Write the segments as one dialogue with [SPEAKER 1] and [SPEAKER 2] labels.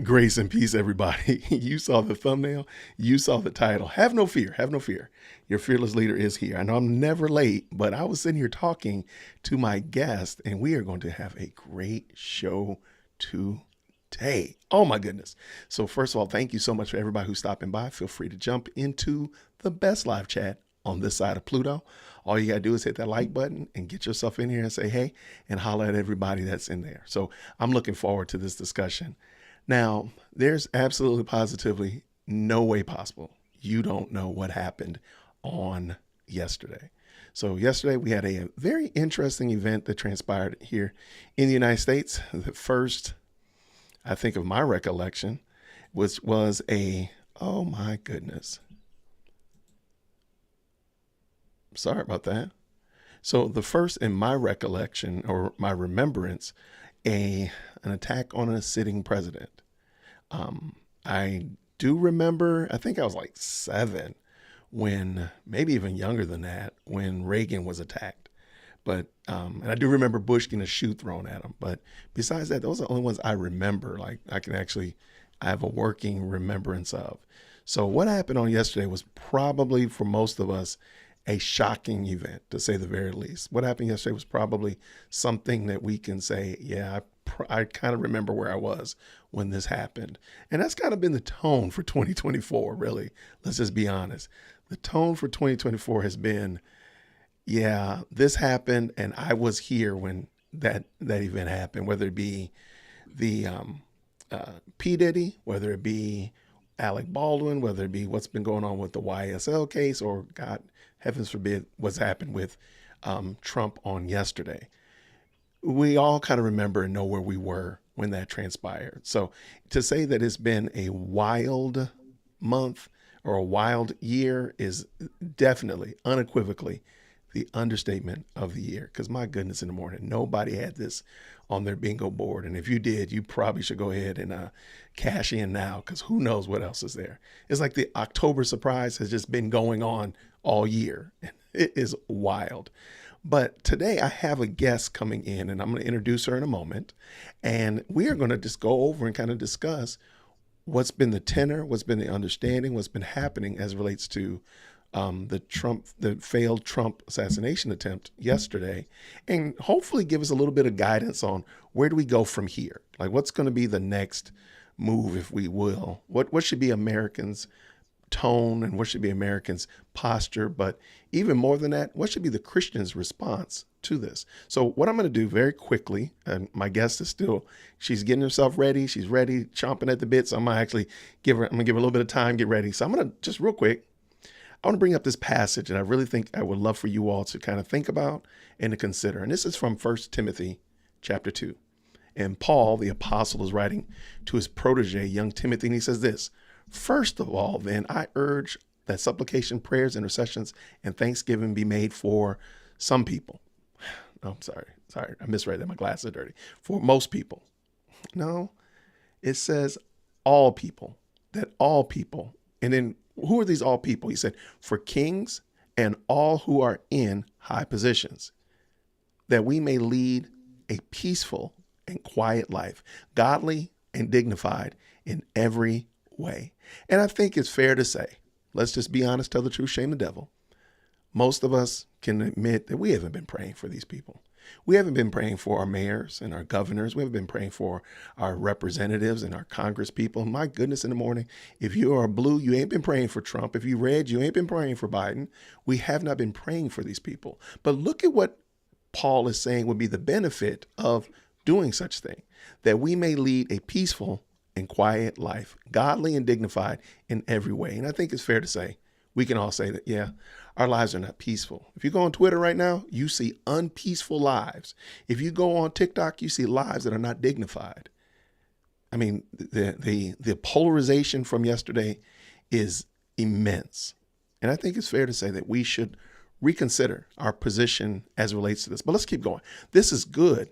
[SPEAKER 1] Grace and peace, everybody. You saw the thumbnail. You saw the title. Have no fear. Have no fear. Your fearless leader is here. I know I'm never late, but I was sitting here talking to my guest, and we are going to have a great show today. Oh, my goodness. So first of all, thank you so much for everybody who's stopping by. Feel free to jump into the best live chat on this side of Pluto. All you got to do is hit that like button and get yourself in here and say, hey, and holler at everybody that's in there. So I'm looking forward to this discussion. Now, there's absolutely positively no way possible you don't know what happened on yesterday. So yesterday we had a very interesting event that transpired here in the United States. The first, I think of my recollection, was oh my goodness. Sorry about that. So the first in my recollection or my remembrance, an attack on a sitting president. I do remember, I think I was like 7 when, maybe even younger than that, when Reagan was attacked. But, and I do remember Bush getting a shoe thrown at him. But besides that, those are the only ones I remember. Like I have a working remembrance of. So what happened on yesterday was probably for most of us a shocking event, to say the very least. What happened yesterday was probably something that we can say, yeah, I kind of remember where I was when this happened. And that's kind of been the tone for 2024, really. Let's just be honest. The tone for 2024 has been, yeah, this happened and I was here when that event happened, whether it be the P. Diddy, whether it be Alec Baldwin, whether it be what's been going on with the YSL case, or God, heavens forbid, what's happened with Trump on yesterday. We all kind of remember and know where we were when that transpired. So to say that it's been a wild month or a wild year is definitely, unequivocally, the understatement of the year. Because my goodness, in the morning, nobody had this on their bingo board. And if you did, you probably should go ahead and cash in now, because who knows what else is there. It's like the October surprise has just been going on all year. It is wild. But today I have a guest coming in, and I'm going to introduce her in a moment. And we are going to just go over and kind of discuss what's been the tenor, what's been the understanding, what's been happening as it relates to the failed Trump assassination attempt yesterday, and hopefully give us a little bit of guidance on where do we go from here? Like, what's going to be the next move, if we will? What should be Americans' tone, and what should be Americans' posture? But even more than that, what should be the Christians' response to this? So what I'm going to do very quickly, and my guest is she's getting herself ready. She's ready, chomping at the bit. So I'm going to give her a little bit of time, get ready. So I'm going to just real quick, I want to bring up this passage, and I really think I would love for you all to kind of think about and to consider. And this is from 1 Timothy chapter 2. And Paul, the apostle, is writing to his protege, young Timothy, and he says this: first of all, then, I urge that supplication, prayers, intercessions, and thanksgiving be made for some people. No, I'm sorry. I misread that. My glasses are dirty. For most people. No, it says all people, that all people. And then who are these all people? He said, for kings and all who are in high positions, that we may lead a peaceful and quiet life, godly and dignified in every way. And I think it's fair to say, let's just be honest, tell the truth, shame the devil. Most of us can admit that we haven't been praying for these people. We haven't been praying for our mayors and our governors. We haven't been praying for our representatives and our Congress people. My goodness, in the morning, if you are blue, you ain't been praying for Trump. If you red, you ain't been praying for Biden. We have not been praying for these people. But look at what Paul is saying would be the benefit of doing such thing, that we may lead a peaceful and quiet life, godly and dignified in every way. And I think it's fair to say, we can all say that, yeah, our lives are not peaceful. If you go on Twitter right now, you see unpeaceful lives. If you go on TikTok, you see lives that are not dignified. I mean, the polarization from yesterday is immense. And I think it's fair to say that we should reconsider our position as it relates to this. But let's keep going. This is good,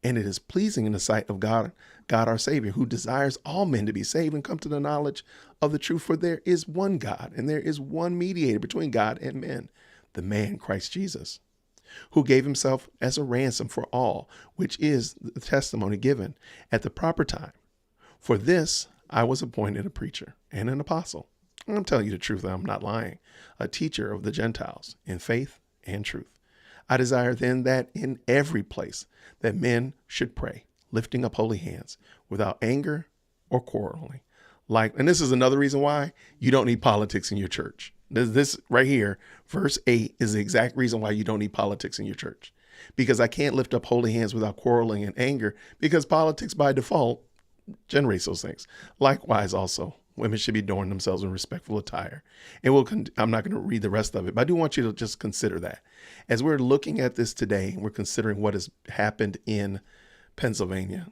[SPEAKER 1] and it is pleasing in the sight of God our Savior, who desires all men to be saved and come to the knowledge of the truth. For there is one God, and there is one mediator between God and men, the man Christ Jesus, who gave himself as a ransom for all, which is the testimony given at the proper time. For this I was appointed a preacher and an apostle. And I'm telling you the truth, I'm not lying. A teacher of the Gentiles in faith and truth. I desire then that in every place that men should pray, lifting up holy hands, without anger or quarreling. And this is another reason why you don't need politics in your church. This right here, verse 8, is the exact reason why you don't need politics in your church. Because I can't lift up holy hands without quarreling and anger, because politics by default generates those things. Likewise, also, women should be adorning themselves in respectful attire. And I'm not going to read the rest of it, but I do want you to just consider that. As we're looking at this today, we're considering what has happened in Pennsylvania.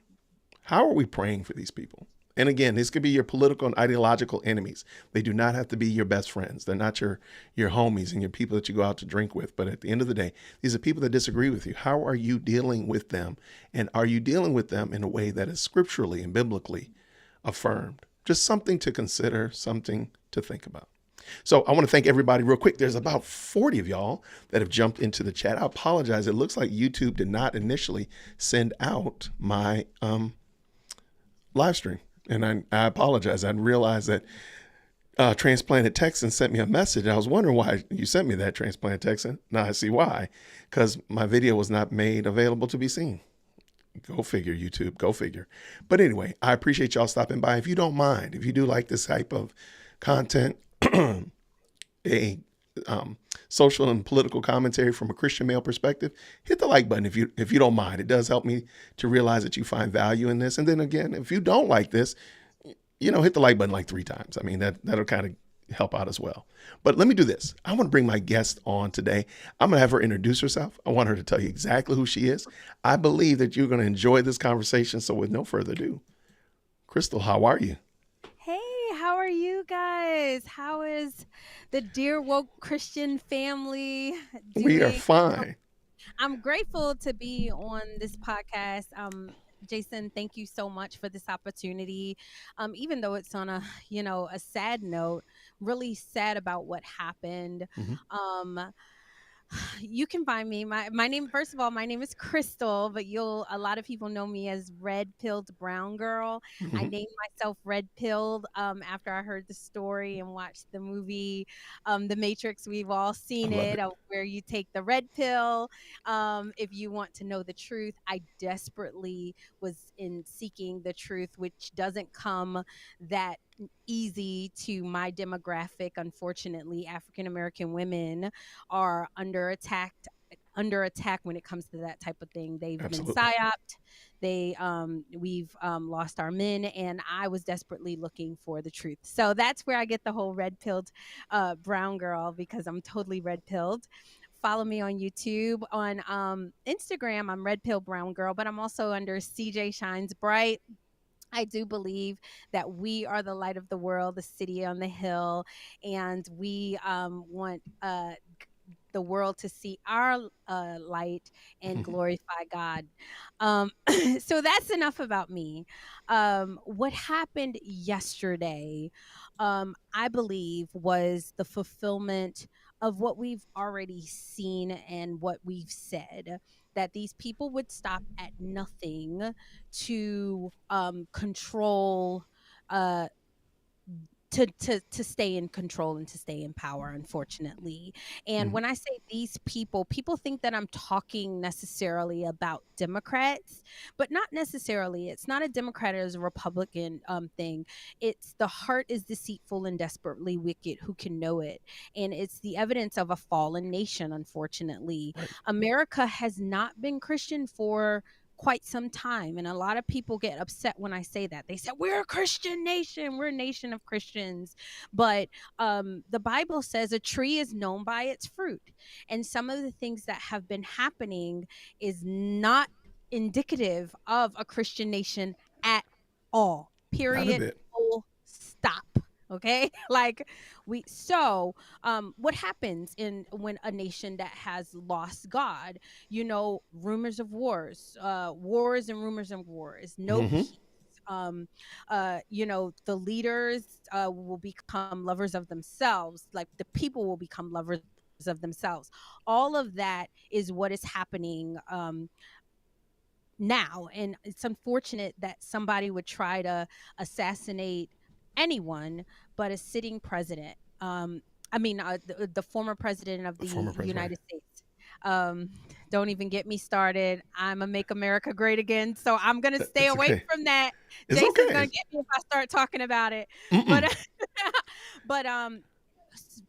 [SPEAKER 1] How are we praying for these people? And again, this could be your political and ideological enemies. They do not have to be your best friends. They're not your homies and your people that you go out to drink with. But at the end of the day, these are people that disagree with you. How are you dealing with them? And are you dealing with them in a way that is scripturally and biblically affirmed? Just something to consider, something to think about. So I want to thank everybody real quick. There's about 40 of y'all that have jumped into the chat. I apologize. It looks like YouTube did not initially send out my live stream. And I apologize. I realized that Transplanted Texan sent me a message. I was wondering why you sent me that, Transplanted Texan. Now I see why. Because my video was not made available to be seen. Go figure, YouTube. Go figure. But anyway, I appreciate y'all stopping by. If you don't mind, if you do like this type of content, a social and political commentary from a Christian male perspective, hit the like button if you don't mind. It does help me to realize that you find value in this. And then again, if you don't like this, hit the like button like 3 times. I mean, that'll kind of help out as well. But let me do this. I want to bring my guest on today. I'm going to have her introduce herself. I want her to tell you exactly who she is. I believe that you're going to enjoy this conversation. So with no further ado, Crystal, how are you?
[SPEAKER 2] Hey, how are you guys? How is the dear woke Christian family
[SPEAKER 1] We are
[SPEAKER 2] doing?
[SPEAKER 1] fine.
[SPEAKER 2] I'm grateful to be on this podcast. Jason, thank you so much for this opportunity. Even though it's on a sad note, really sad about what happened.
[SPEAKER 1] Mm-hmm.
[SPEAKER 2] Um, you can find me. My name, first of all, my name is Crystal, but a lot of people know me as Red Pilled Brown Girl. I
[SPEAKER 1] Mm-hmm.
[SPEAKER 2] named myself Red Pilled after I heard the story and watched the movie The Matrix. We've all
[SPEAKER 1] I
[SPEAKER 2] seen
[SPEAKER 1] love
[SPEAKER 2] it,
[SPEAKER 1] it.
[SPEAKER 2] where you take the red pill if you want to know the truth. I desperately was in seeking the truth, which doesn't come that easy to my demographic. Unfortunately, African American women are under attack when it comes to that type of thing. They've been
[SPEAKER 1] Absolutely.
[SPEAKER 2] psyoped. We've lost our men, and I was desperately looking for the truth. So that's where I get the whole red pilled brown girl, because I'm totally red pilled. Follow me on YouTube. On Instagram, I'm Red Pill Brown Girl, but I'm also under CJ Shines Bright. I do believe that we are the light of the world, the city on the hill, and we want the world to see our light and
[SPEAKER 1] Mm-hmm.
[SPEAKER 2] glorify God. Um, so that's enough about me. What happened yesterday, I believe, was the fulfillment of what we've already seen and what we've said, that these people would stop at nothing to control. To stay in control and to stay in power, unfortunately. And
[SPEAKER 1] Mm-hmm.
[SPEAKER 2] when I say these people think that I'm talking necessarily about Democrats, but not necessarily. It's not a Democrat or a Republican thing. It's the heart is deceitful and desperately wicked, who can know it? And it's the evidence of a fallen nation, unfortunately.
[SPEAKER 1] Right.
[SPEAKER 2] America has not been Christian for quite some time, and a lot of people get upset when I say that. They say we're a Christian nation, we're a nation of Christians, but the Bible says a tree is known by its fruit, and some of the things that have been happening is not indicative of a Christian nation at all,
[SPEAKER 1] Not a
[SPEAKER 2] period,
[SPEAKER 1] bit.
[SPEAKER 2] full stop. Okay. Like, what happens in when a nation that has lost God? Rumors of wars and rumors of wars, no
[SPEAKER 1] Mm-hmm.
[SPEAKER 2] peace. The leaders will become lovers of themselves, like the people will become lovers of themselves. All of that is what is happening now. And it's unfortunate that somebody would try to assassinate anyone but a sitting president. I mean, the former president of
[SPEAKER 1] The
[SPEAKER 2] the
[SPEAKER 1] former president, right?
[SPEAKER 2] United States. Um, don't even get me started. I'm a Make America Great Again, so I'm gonna stay
[SPEAKER 1] It's
[SPEAKER 2] away
[SPEAKER 1] okay.
[SPEAKER 2] from that.
[SPEAKER 1] It's
[SPEAKER 2] Jason's
[SPEAKER 1] okay.
[SPEAKER 2] gonna get me if I start talking about it. But
[SPEAKER 1] Mm-mm.
[SPEAKER 2] but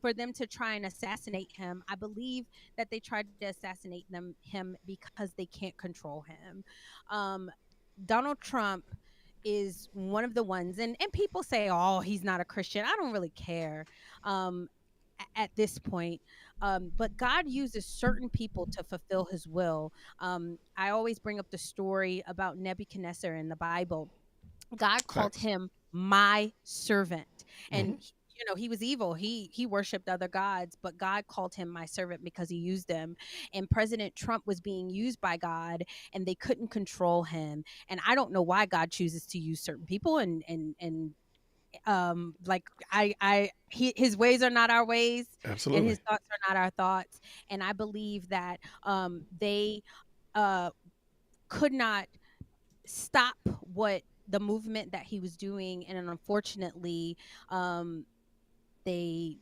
[SPEAKER 2] for them to try and assassinate him, I believe that they tried to assassinate him because they can't control him. Um, Donald Trump is one of the ones, and people say, "Oh, he's not a Christian." I don't really care. Um, at this point, but God uses certain people to fulfill his will. I always bring up the story about Nebuchadnezzar in the Bible. God called
[SPEAKER 1] Facts.
[SPEAKER 2] him my servant.
[SPEAKER 1] Hmm.
[SPEAKER 2] And he was evil. He worshiped other gods, but God called him my servant because he used him. And President Trump was being used by God, and they couldn't control him. And I don't know why God chooses to use certain people, and like his ways are not our ways, and his
[SPEAKER 1] Absolutely.
[SPEAKER 2] thoughts are not our thoughts. And I believe that they uh could not stop what the movement that he was doing, and then unfortunately um they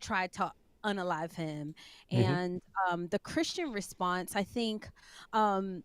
[SPEAKER 2] tried to unalive him.
[SPEAKER 1] Hmm.
[SPEAKER 2] And the Christian response, I think, um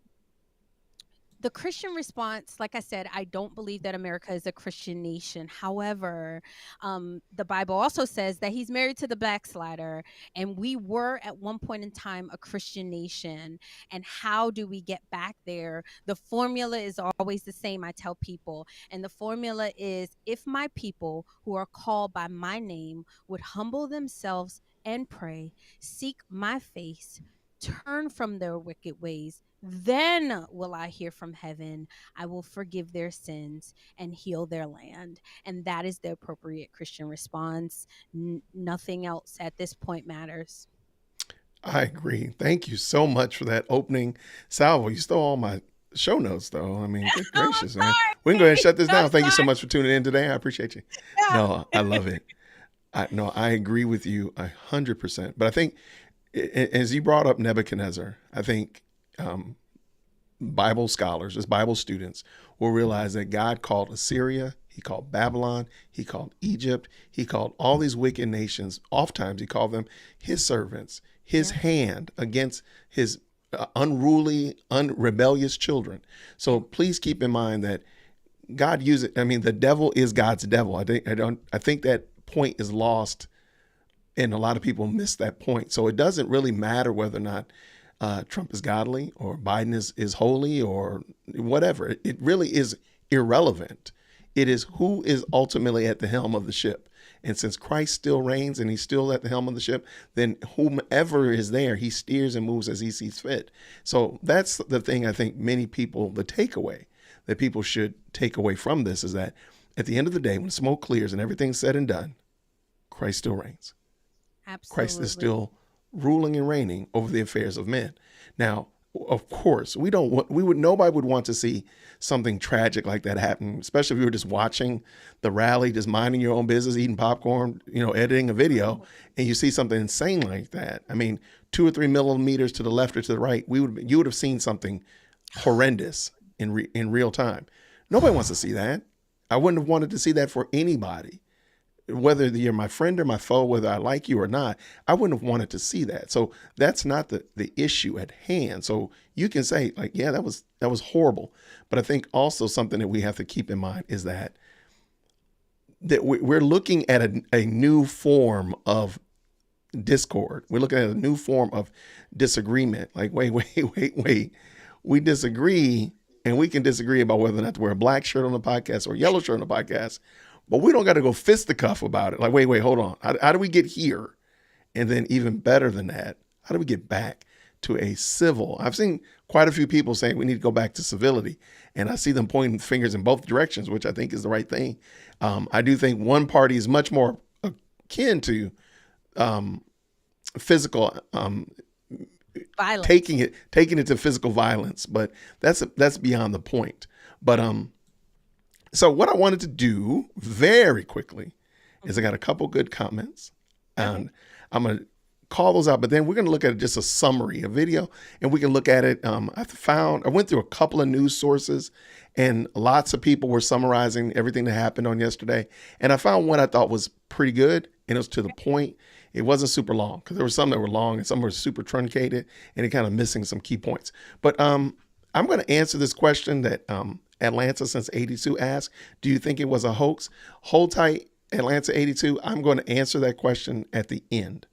[SPEAKER 2] the Christian response, like I said, I don't believe that America is a Christian nation. However, the Bible also says that he's married to the backslider, and we were at one point in time a Christian nation. And how do we get back there? The formula is always the same, I tell people. And the formula is, if my people who are called by my name would humble themselves and pray, seek my face, turn from their wicked ways, then will I hear from heaven. I will forgive their sins and heal their land. And that is the appropriate Christian response. Nothing else at this point matters.
[SPEAKER 1] I agree. Thank you so much for that opening salvo. You stole all my show notes, though. I mean, good
[SPEAKER 2] Oh,
[SPEAKER 1] gracious,
[SPEAKER 2] I'm
[SPEAKER 1] man. We can go ahead and shut this
[SPEAKER 2] sorry. I'm
[SPEAKER 1] down. Thank you so
[SPEAKER 2] sorry.
[SPEAKER 1] much for tuning in today. I appreciate you.
[SPEAKER 2] Yeah.
[SPEAKER 1] No, I love it. No, I agree with you 100%. But I think, as you brought up Nebuchadnezzar, I think um, Bible scholars, as Bible students, will realize that God called Assyria, he called Babylon, he called Egypt, he called all these wicked nations. Oftentimes, he called them his servants, his
[SPEAKER 2] Yeah.
[SPEAKER 1] hand against his unruly, rebellious children. So please keep in mind that God uses it. I mean, the devil is God's devil. I think that point is lost, and a lot of people miss that point. So it doesn't really matter whether or not Trump is godly or Biden is holy or whatever. It really is irrelevant. It is who is ultimately at the helm of the ship. And since Christ still reigns and he's still at the helm of the ship, then whomever is there, he steers and moves as he sees fit. So that's the thing I think many people, the takeaway that people should take away from this is that at the end of the day, when smoke clears and everything's said and done, Christ still reigns. Christ is
[SPEAKER 2] Absolutely.
[SPEAKER 1] still ruling and reigning over the affairs of men. Now, of course, nobody would want to see something tragic like that happen, especially if you were just watching the rally, just minding your own business, eating popcorn, editing a video, and you see something insane like that. I mean, 2 or 3 millimeters to the left or to the right, you would have seen something horrendous in real time. Nobody wants to see that. I wouldn't have wanted to see that for anybody, whether you're my friend or my foe, whether I like you or not. I wouldn't have wanted to see that. So that's not the issue at hand. So you can say, like, yeah, that was horrible. But I think also something that we have to keep in mind is that we're looking at a new form of discord. We're looking at a new form of disagreement. Like, wait. We disagree, and we can disagree about whether or not to wear a black shirt on the podcast or a yellow shirt on the podcast. But we don't got to go fisticuff about it. Like, wait, hold on. How do we get here? And then even better than that, how do we get back to a civil? I've seen quite a few people saying we need to go back to civility. And I see them pointing fingers in both directions, which I think is the right thing. I do think one party is much more akin to physical,
[SPEAKER 2] Violence.
[SPEAKER 1] taking it to physical violence, but that's beyond the point. But so what I wanted to do very quickly is I got a couple good comments,
[SPEAKER 2] Okay.
[SPEAKER 1] and I'm gonna call those out, but then we're going to look at just a summary, a video, and we can look at it. I went through a couple of news sources, and lots of people were summarizing everything that happened on yesterday. And I found one I thought was pretty good, and it was to the point. It wasn't super long, because there were some that were long and some were super truncated, and it kind of missing some key points. But I'm going to answer this question that Atlanta Since 82 asked. Do you think it was a hoax? Hold tight, Atlanta 82. I'm going to answer that question at the end,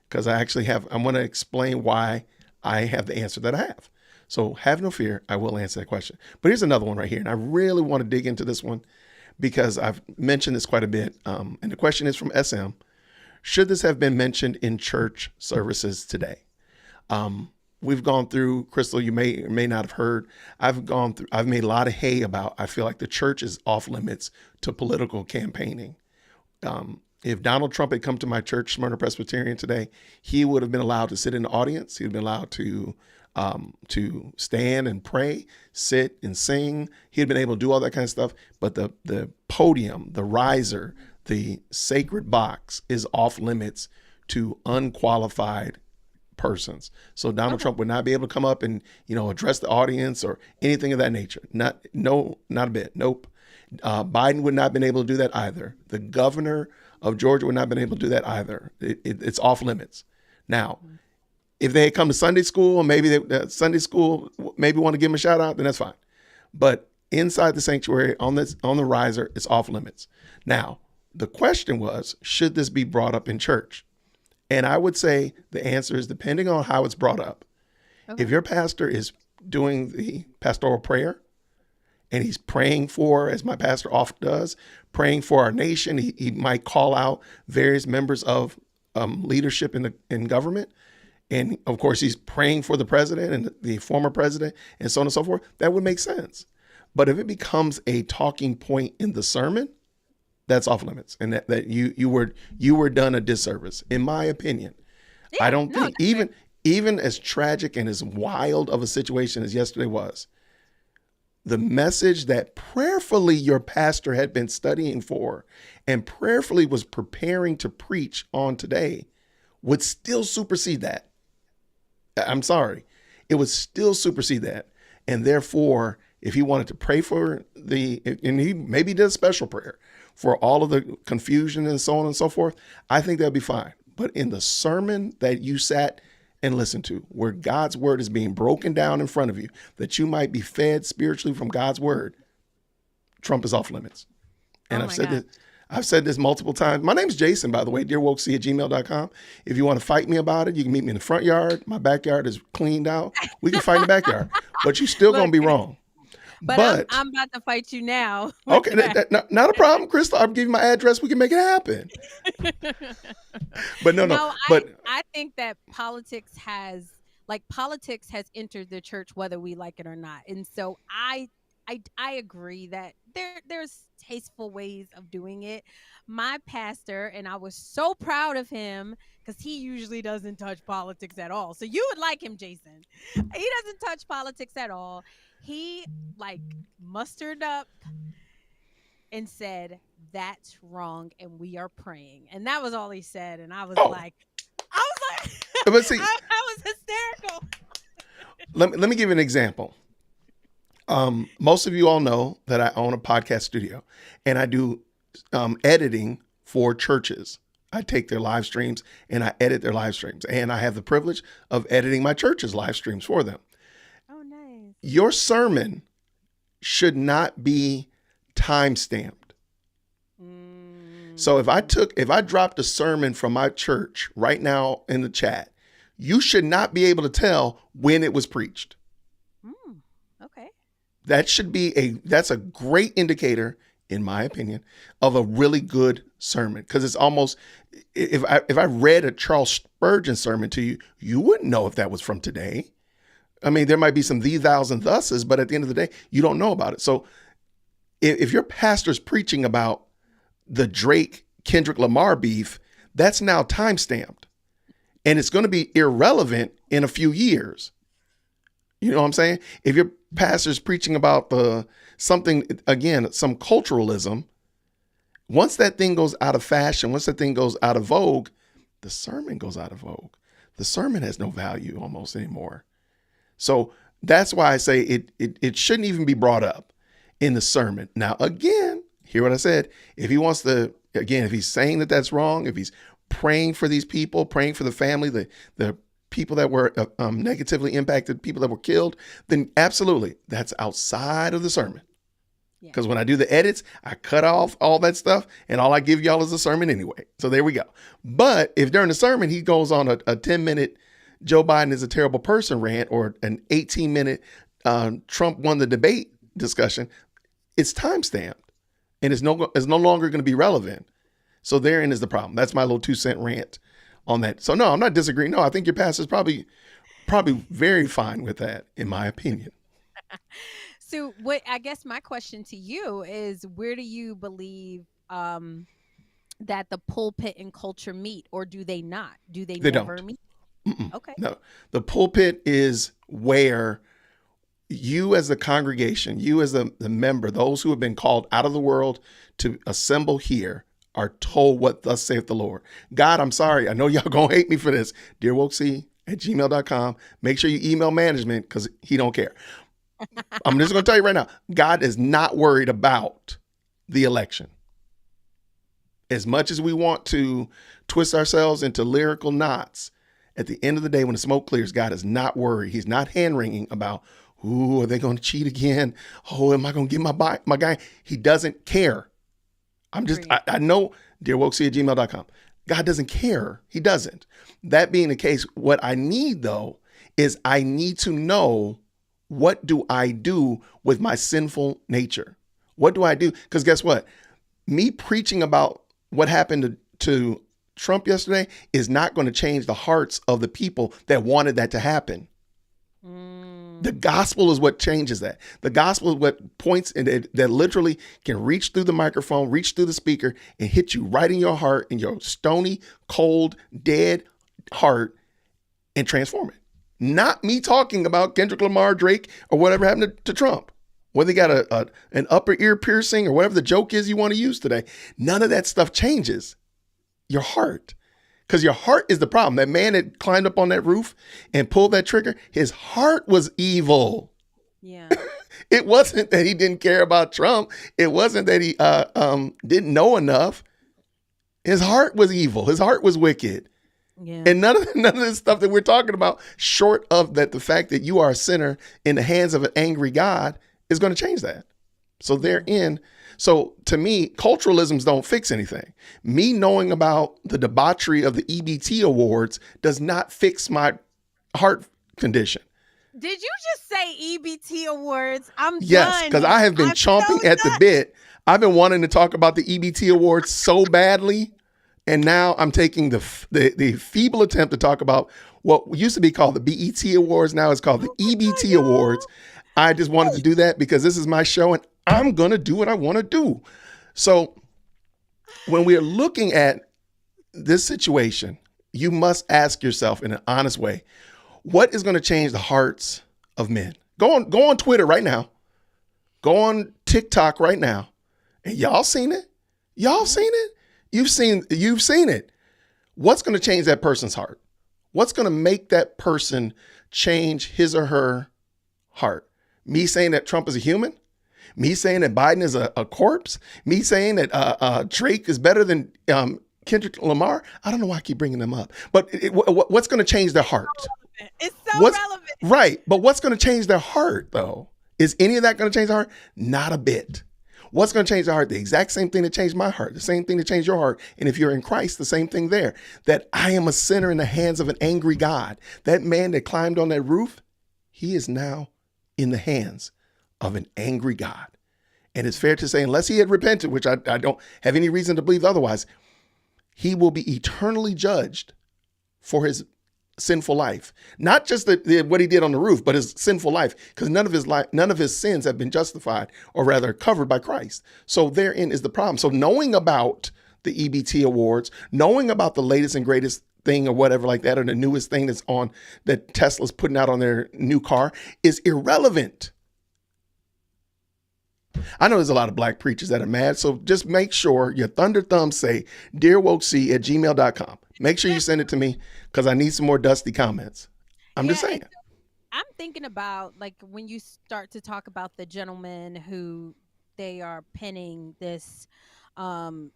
[SPEAKER 1] because I'm going to explain why I have the answer that I have. So have no fear, I will answer that question. But here's another one right here, and I really want to dig into this one because I've mentioned this quite a bit. And the question is from SM. Should this have been mentioned in church services today? We've gone through, Crystal, you may or may not have heard, I've made a lot of hay about, I feel like the church is off limits to political campaigning. If Donald Trump had come to my church, Smyrna Presbyterian, today, he would have been allowed to sit in the audience. He'd been allowed to stand and pray, sit and sing. He'd been able to do all that kind of stuff. But the podium, the riser, the sacred box is off limits to unqualified persons. So Donald Trump would not be able to come up and, address the audience or anything of that nature. Not a bit. Nope. Biden would not have been able to do that either. The governor of Georgia would not have been able to do that either. It's off limits. Now, if they had come to Sunday school, and maybe Sunday school maybe want to give them a shout out, then that's fine. But inside the sanctuary on the riser, it's off limits. Now, the question was, should this be brought up in church? And I would say the answer is depending on how it's brought up. Okay. If your pastor is doing the pastoral prayer and he's praying for, as my pastor often does, praying for our nation, he might call out various members of leadership in government. And of course, he's praying for the president and the former president and so on and so forth. That would make sense. But if it becomes a talking point in the sermon, that's off limits, and that you were done a disservice, in my opinion. Yeah, I don't think even as tragic and as wild of a situation as yesterday was, the message that prayerfully your pastor had been studying for and prayerfully was preparing to preach on today would still supersede that. I'm sorry. It would still supersede that. And therefore, if he wanted to pray for and he maybe did a special prayer for all of the confusion and so on and so forth, I think that'd be fine. But in the sermon that you sat and listened to, where God's word is being broken down in front of you, that you might be fed spiritually from God's word, Trump is off limits. And I've said this multiple times. My name's Jason, by the way, dearwokec@gmail.com. If you want to fight me about it, you can meet me in the front yard. My backyard is cleaned out. We can fight in the backyard, but you're still going to be wrong.
[SPEAKER 2] But I'm about to fight you now.
[SPEAKER 1] Okay, not a problem, Crystal. I'll give you my address. We can make it happen. But no.
[SPEAKER 2] I think that politics has entered the church whether we like it or not. And so I agree that there's tasteful ways of doing it. My pastor, and I was so proud of him because he usually doesn't touch politics at all. So you would like him, Jason. He doesn't touch politics at all. He mustered up and said, "That's wrong, and we are praying." And that was all he said. And I was like,
[SPEAKER 1] but see,
[SPEAKER 2] I was hysterical.
[SPEAKER 1] Let me give you an example. Most of you all know that I own a podcast studio, and I do editing for churches. I take their live streams and I edit their live streams, and I have the privilege of editing my church's live streams for them.
[SPEAKER 2] Oh, nice.
[SPEAKER 1] Your sermon should not be time-stamped. So if I dropped a sermon from my church right now in the chat, you should not be able to tell when it was preached.
[SPEAKER 2] Okay.
[SPEAKER 1] That's a great indicator, in my opinion, of a really good sermon. Because it's almost, if I read a Charles Spurgeon sermon to you, you wouldn't know if that was from today. I mean, there might be some thee, thous, and thuses, but at the end of the day, you don't know about it. So if your pastor's preaching about the Drake Kendrick Lamar beef, that's now time-stamped. And it's going to be irrelevant in a few years. You know what I'm saying? If your pastor's preaching about some culturalism, once that thing goes out of fashion, once that thing goes out of vogue, the sermon goes out of vogue. the sermon has no value almost anymore. So that's why I say it shouldn't even be brought up in the sermon. Now, again, hear what I said. If he wants to, again, if he's saying that that's wrong, if he's praying for these people, praying for the family, the people that were negatively impacted, people that were killed, then absolutely, that's outside of the sermon. Because when I do the edits, I cut off all that stuff and all I give y'all is a sermon anyway. So there we go. But if during the sermon, he goes on a 10-minute Joe Biden is a terrible person rant or an 18-minute Trump won the debate discussion, it's time-stamped and it's no longer going to be relevant. So therein is the problem. That's my little 2-cent rant on that. So no, I'm not disagreeing. No, I think your pastor's probably very fine with that, in my opinion.
[SPEAKER 2] So what I guess my question to you is, where do you believe that the pulpit and culture meet, or do they not? Do they never
[SPEAKER 1] don't
[SPEAKER 2] meet?
[SPEAKER 1] Mm-mm.
[SPEAKER 2] Okay.
[SPEAKER 1] No, the pulpit is where you as the congregation, you as the member, those who have been called out of the world to assemble here are told what thus saith the Lord. God, I'm sorry. I know y'all gonna hate me for this. dearwokec@gmail.com. Make sure you email management because he don't care. I'm just going to tell you right now, God is not worried about the election. As much as we want to twist ourselves into lyrical knots, at the end of the day, when the smoke clears, God is not worried. He's not hand-wringing about, ooh, are they going to cheat again? Oh, am I going to get my guy? He doesn't care. I know, dearwokec@gmail.com. God doesn't care. He doesn't. That being the case, what I need, though, is I need to know, what do I do with my sinful nature? What do I do? Because guess what? Me preaching about what happened to Trump yesterday is not going to change the hearts of the people that wanted that to happen. The gospel is what changes that. The gospel is what points in that literally can reach through the microphone, reach through the speaker, and hit you right in your heart, in your stony, cold, dead heart, and transform it. Not me talking about Kendrick Lamar, Drake, or whatever happened to Trump. Whether they got an upper ear piercing or whatever the joke is you want to use today, none of that stuff changes your heart. Because your heart is the problem. That man that climbed up on that roof and pulled that trigger, his heart was evil.
[SPEAKER 2] Yeah.
[SPEAKER 1] It wasn't that he didn't care about Trump. It wasn't that he didn't know enough. His heart was evil. His heart was wicked.
[SPEAKER 2] Yeah.
[SPEAKER 1] And none of this stuff that we're talking about, short of that, the fact that you are a sinner in the hands of an angry God, is going to change that. So therein, so to me, culturalisms don't fix anything. Me knowing about the debauchery of the EBT awards does not fix my heart condition.
[SPEAKER 2] Did you just say EBT awards? I'm
[SPEAKER 1] yes,
[SPEAKER 2] done.
[SPEAKER 1] because I have been chomping at the bit. I've been wanting to talk about the EBT awards so badly. And now I'm taking the feeble attempt to talk about what used to be called the BET Awards. Now it's called the EBT Awards. I just wanted to do that because this is my show and I'm going to do what I want to do. So when we're looking at this situation, you must ask yourself in an honest way, what is going to change the hearts of men? Go on Twitter right now. Go on TikTok right now. And y'all seen it? Y'all seen it? You've seen it. What's going to change that person's heart? What's going to make that person change his or her heart? Me saying that Trump is a human? Me saying that Biden is a corpse? Me saying that Drake is better than Kendrick Lamar? I don't know why I keep bringing them up. But what's going to change their heart?
[SPEAKER 2] It's so relevant.
[SPEAKER 1] Right. But what's going to change their heart, though? Is any of that going to change their heart? Not a bit. What's going to change the heart? The exact same thing that changed my heart, the same thing that changed your heart. And if you're in Christ, the same thing there, that I am a sinner in the hands of an angry God. That man that climbed on that roof, he is now in the hands of an angry God. And it's fair to say, unless he had repented, which I don't have any reason to believe otherwise, he will be eternally judged for his sinful life. Not just what he did on the roof, but his sinful life, because none of his sins have been justified, or rather covered by Christ. So therein is the problem. So knowing about the EBT awards, knowing about the latest and greatest thing or whatever like that, or the newest thing that Tesla's putting out on their new car is irrelevant. I know there's a lot of black preachers that are mad, so just make sure your thunder thumbs say dearwokec@gmail.com. Make sure you send it to me because I need some more dusty comments. I'm just
[SPEAKER 2] Yeah, and
[SPEAKER 1] saying.
[SPEAKER 2] I'm thinking about like when you start to talk about the gentleman who they are pinning this, um,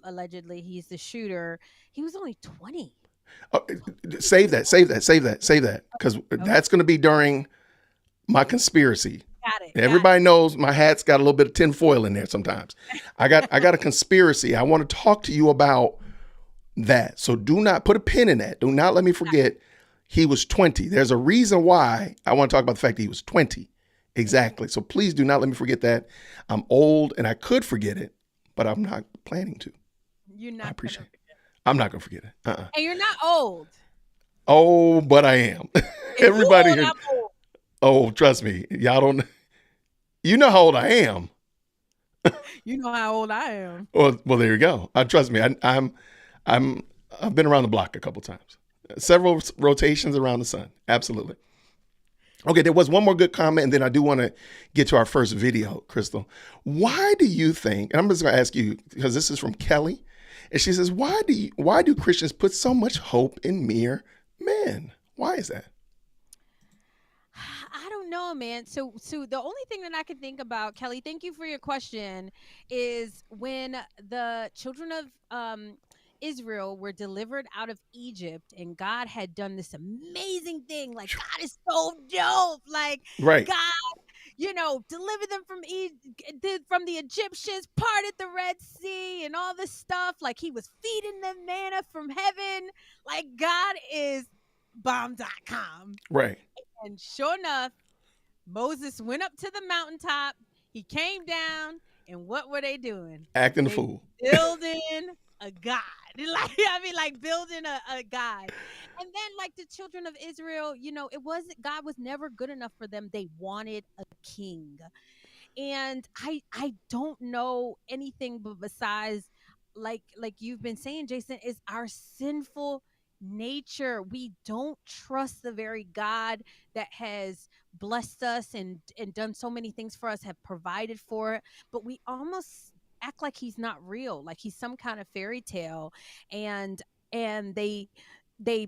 [SPEAKER 2] allegedly he's the shooter. He was only 20.
[SPEAKER 1] Oh,
[SPEAKER 2] 20
[SPEAKER 1] save
[SPEAKER 2] years
[SPEAKER 1] that,
[SPEAKER 2] old.
[SPEAKER 1] save that, save that, save that, because
[SPEAKER 2] Okay,
[SPEAKER 1] that's going to be during my conspiracy.
[SPEAKER 2] got it, got it.
[SPEAKER 1] Everybody knows my hat's got a little bit of tinfoil in there sometimes. I got a conspiracy. I want to talk to you about that. So do not put a pin in that. Do not let me forget he was 20. There's a reason why I want to talk about the fact that he was 20. Exactly. So please do not let me forget that. I'm old and I could forget it, but I'm not planning to.
[SPEAKER 2] You're
[SPEAKER 1] I
[SPEAKER 2] not gonna
[SPEAKER 1] appreciate it.
[SPEAKER 2] forget.
[SPEAKER 1] I'm not going to forget it.
[SPEAKER 2] And you're not old.
[SPEAKER 1] Oh, but I am.
[SPEAKER 2] If you
[SPEAKER 1] Everybody
[SPEAKER 2] old,
[SPEAKER 1] here.
[SPEAKER 2] I'm old.
[SPEAKER 1] Oh, trust me. Y'all don't. You know how old I am.
[SPEAKER 2] You know how old I am.
[SPEAKER 1] Well, there you go. Trust me. I've been around the block a couple times. Several rotations around the sun. Absolutely. Okay, there was one more good comment, and then I do want to get to our first video, Crystal. Why do you think, and I'm just going to ask you, because this is from Kelly, and she says, why do Christians put so much hope in mere men? Why is that?
[SPEAKER 2] I don't know, man. So the only thing that I can think about, Kelly, thank you for your question, is when the children of Israel were delivered out of Egypt and God had done this amazing thing. Like God is so dope. Like
[SPEAKER 1] Right.
[SPEAKER 2] God, delivered them from the Egyptians, parted the Red Sea and all this stuff. Like he was feeding them manna from heaven. Like God is bomb.com.
[SPEAKER 1] Right.
[SPEAKER 2] And sure enough, Moses went up to the mountaintop. He came down, and what were they doing?
[SPEAKER 1] Acting a
[SPEAKER 2] They
[SPEAKER 1] fool.
[SPEAKER 2] building a god. Like building a god. And then, like the children of Israel, God was never good enough for them. They wanted a king. And I don't know anything but besides like you've been saying, Jason, is our sinful nature. We don't trust the very God that has blessed us and done so many things for us, have provided for it, but we almost act like he's not real, like he's some kind of fairy tale. And they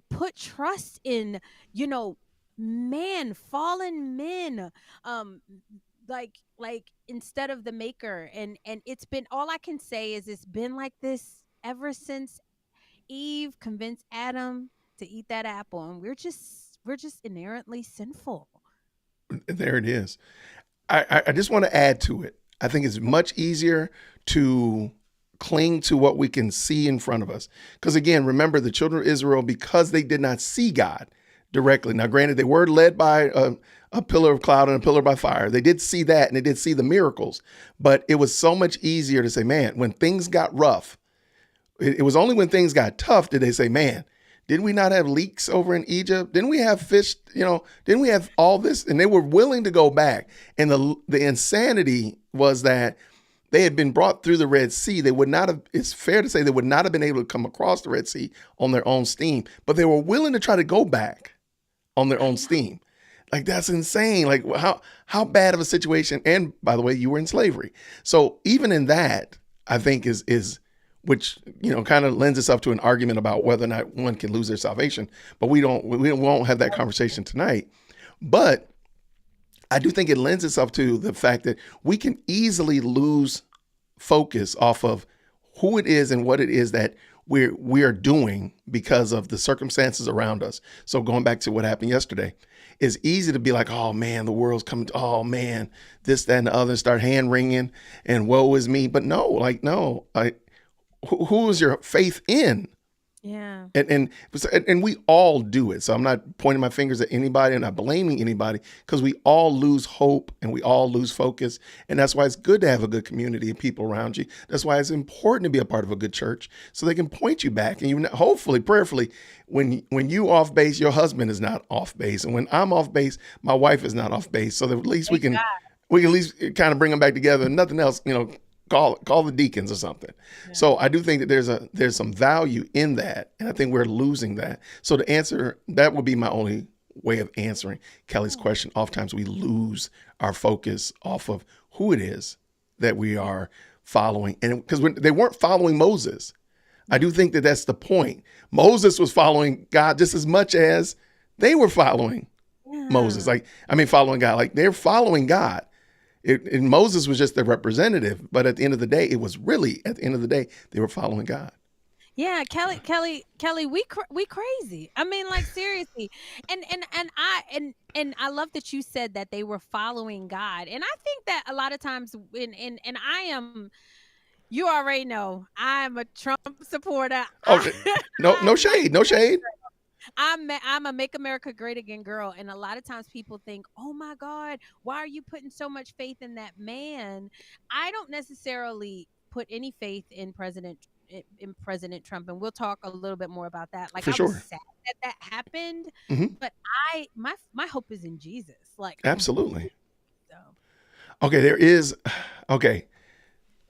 [SPEAKER 2] put trust in, fallen men, um like instead of the maker. And it's been, all I can say is it's been like this ever since Eve convinced Adam to eat that apple, and we're just inherently sinful.
[SPEAKER 1] There it is. I just want to add to it. I think it's much easier to cling to what we can see in front of us. Because again, remember the children of Israel, because they did not see God directly. Now, granted, they were led by a pillar of cloud and a pillar by fire. They did see that and they did see the miracles. But it was so much easier to say, man, when things got rough, it was only when things got tough did they say, man, didn't we not have leaks over in Egypt? Didn't we have fish? Didn't we have all this? And they were willing to go back. And the insanity was that they had been brought through the Red Sea. They would not have, it's fair to say they would not have been able to come across the Red Sea on their own steam, but they were willing to try to go back on their own steam. Like, that's insane. Like, how bad of a situation. And by the way, you were in slavery. So even in that, I think is which, kind of lends itself to an argument about whether or not one can lose their salvation. But we won't have that conversation tonight. But I do think it lends itself to the fact that we can easily lose focus off of who it is and what it is that we are doing because of the circumstances around us. So going back to what happened yesterday, it's easy to be like, oh man, the world's coming to, oh man, this, that, and the other, start hand wringing and woe is me. But no, who is your faith in?
[SPEAKER 2] Yeah.
[SPEAKER 1] And we all do it. So I'm not pointing my fingers at anybody and not blaming anybody, because we all lose hope and we all lose focus. And that's why it's good to have a good community of people around you. That's why it's important to be a part of a good church, so they can point you back. And hopefully, prayerfully, when you off base, your husband is not off base. And when I'm off base, my wife is not off base. So that at least we can at least kind of bring them back together. And nothing else, call the deacons or something. Yeah. So I do think that there's some value in that. And I think we're losing that. So to answer, that would be my only way of answering Kelly's question. Oftentimes we lose our focus off of who it is that we are following. And because they weren't following Moses. I do think that that's the point. Moses was following God just as much as they were following Moses. Following God. Like, they're following God. And Moses was just the representative, but at the end of the day, they were following God.
[SPEAKER 2] Yeah, Kelly, we crazy. I mean, like, seriously. And I love that you said that they were following God. And I think that a lot of times and I am, you already know, I'm a Trump supporter.
[SPEAKER 1] Oh, no shade, no shade.
[SPEAKER 2] I'm a Make America Great Again girl, and a lot of times people think, "Oh my God, why are you putting so much faith in that man?" I don't necessarily put any faith in President Trump, and we'll talk a little bit more about that. Like,
[SPEAKER 1] For
[SPEAKER 2] I was
[SPEAKER 1] sure.
[SPEAKER 2] sad that happened,
[SPEAKER 1] Mm-hmm.
[SPEAKER 2] but my hope is in Jesus. Like,
[SPEAKER 1] Absolutely.
[SPEAKER 2] so.
[SPEAKER 1] Okay, there is. Okay,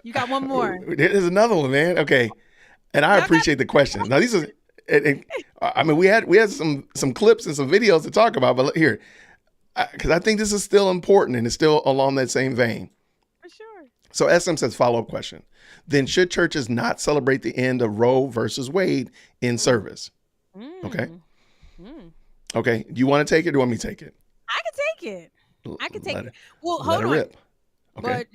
[SPEAKER 2] You got one more.
[SPEAKER 1] there's another one, man. Okay, and I appreciate the question. Now, these are. I mean, we had some clips and some videos to talk about, but here, because I think this is still important and it's still along that same vein.
[SPEAKER 2] For sure.
[SPEAKER 1] So SM says, follow-up question. Then should churches not celebrate the end of Roe versus Wade in service? Okay. Okay. Do you want to take it or do you want me to take it?
[SPEAKER 2] I can take it. I can take it. Well,
[SPEAKER 1] let
[SPEAKER 2] hold on.
[SPEAKER 1] Rip. Okay.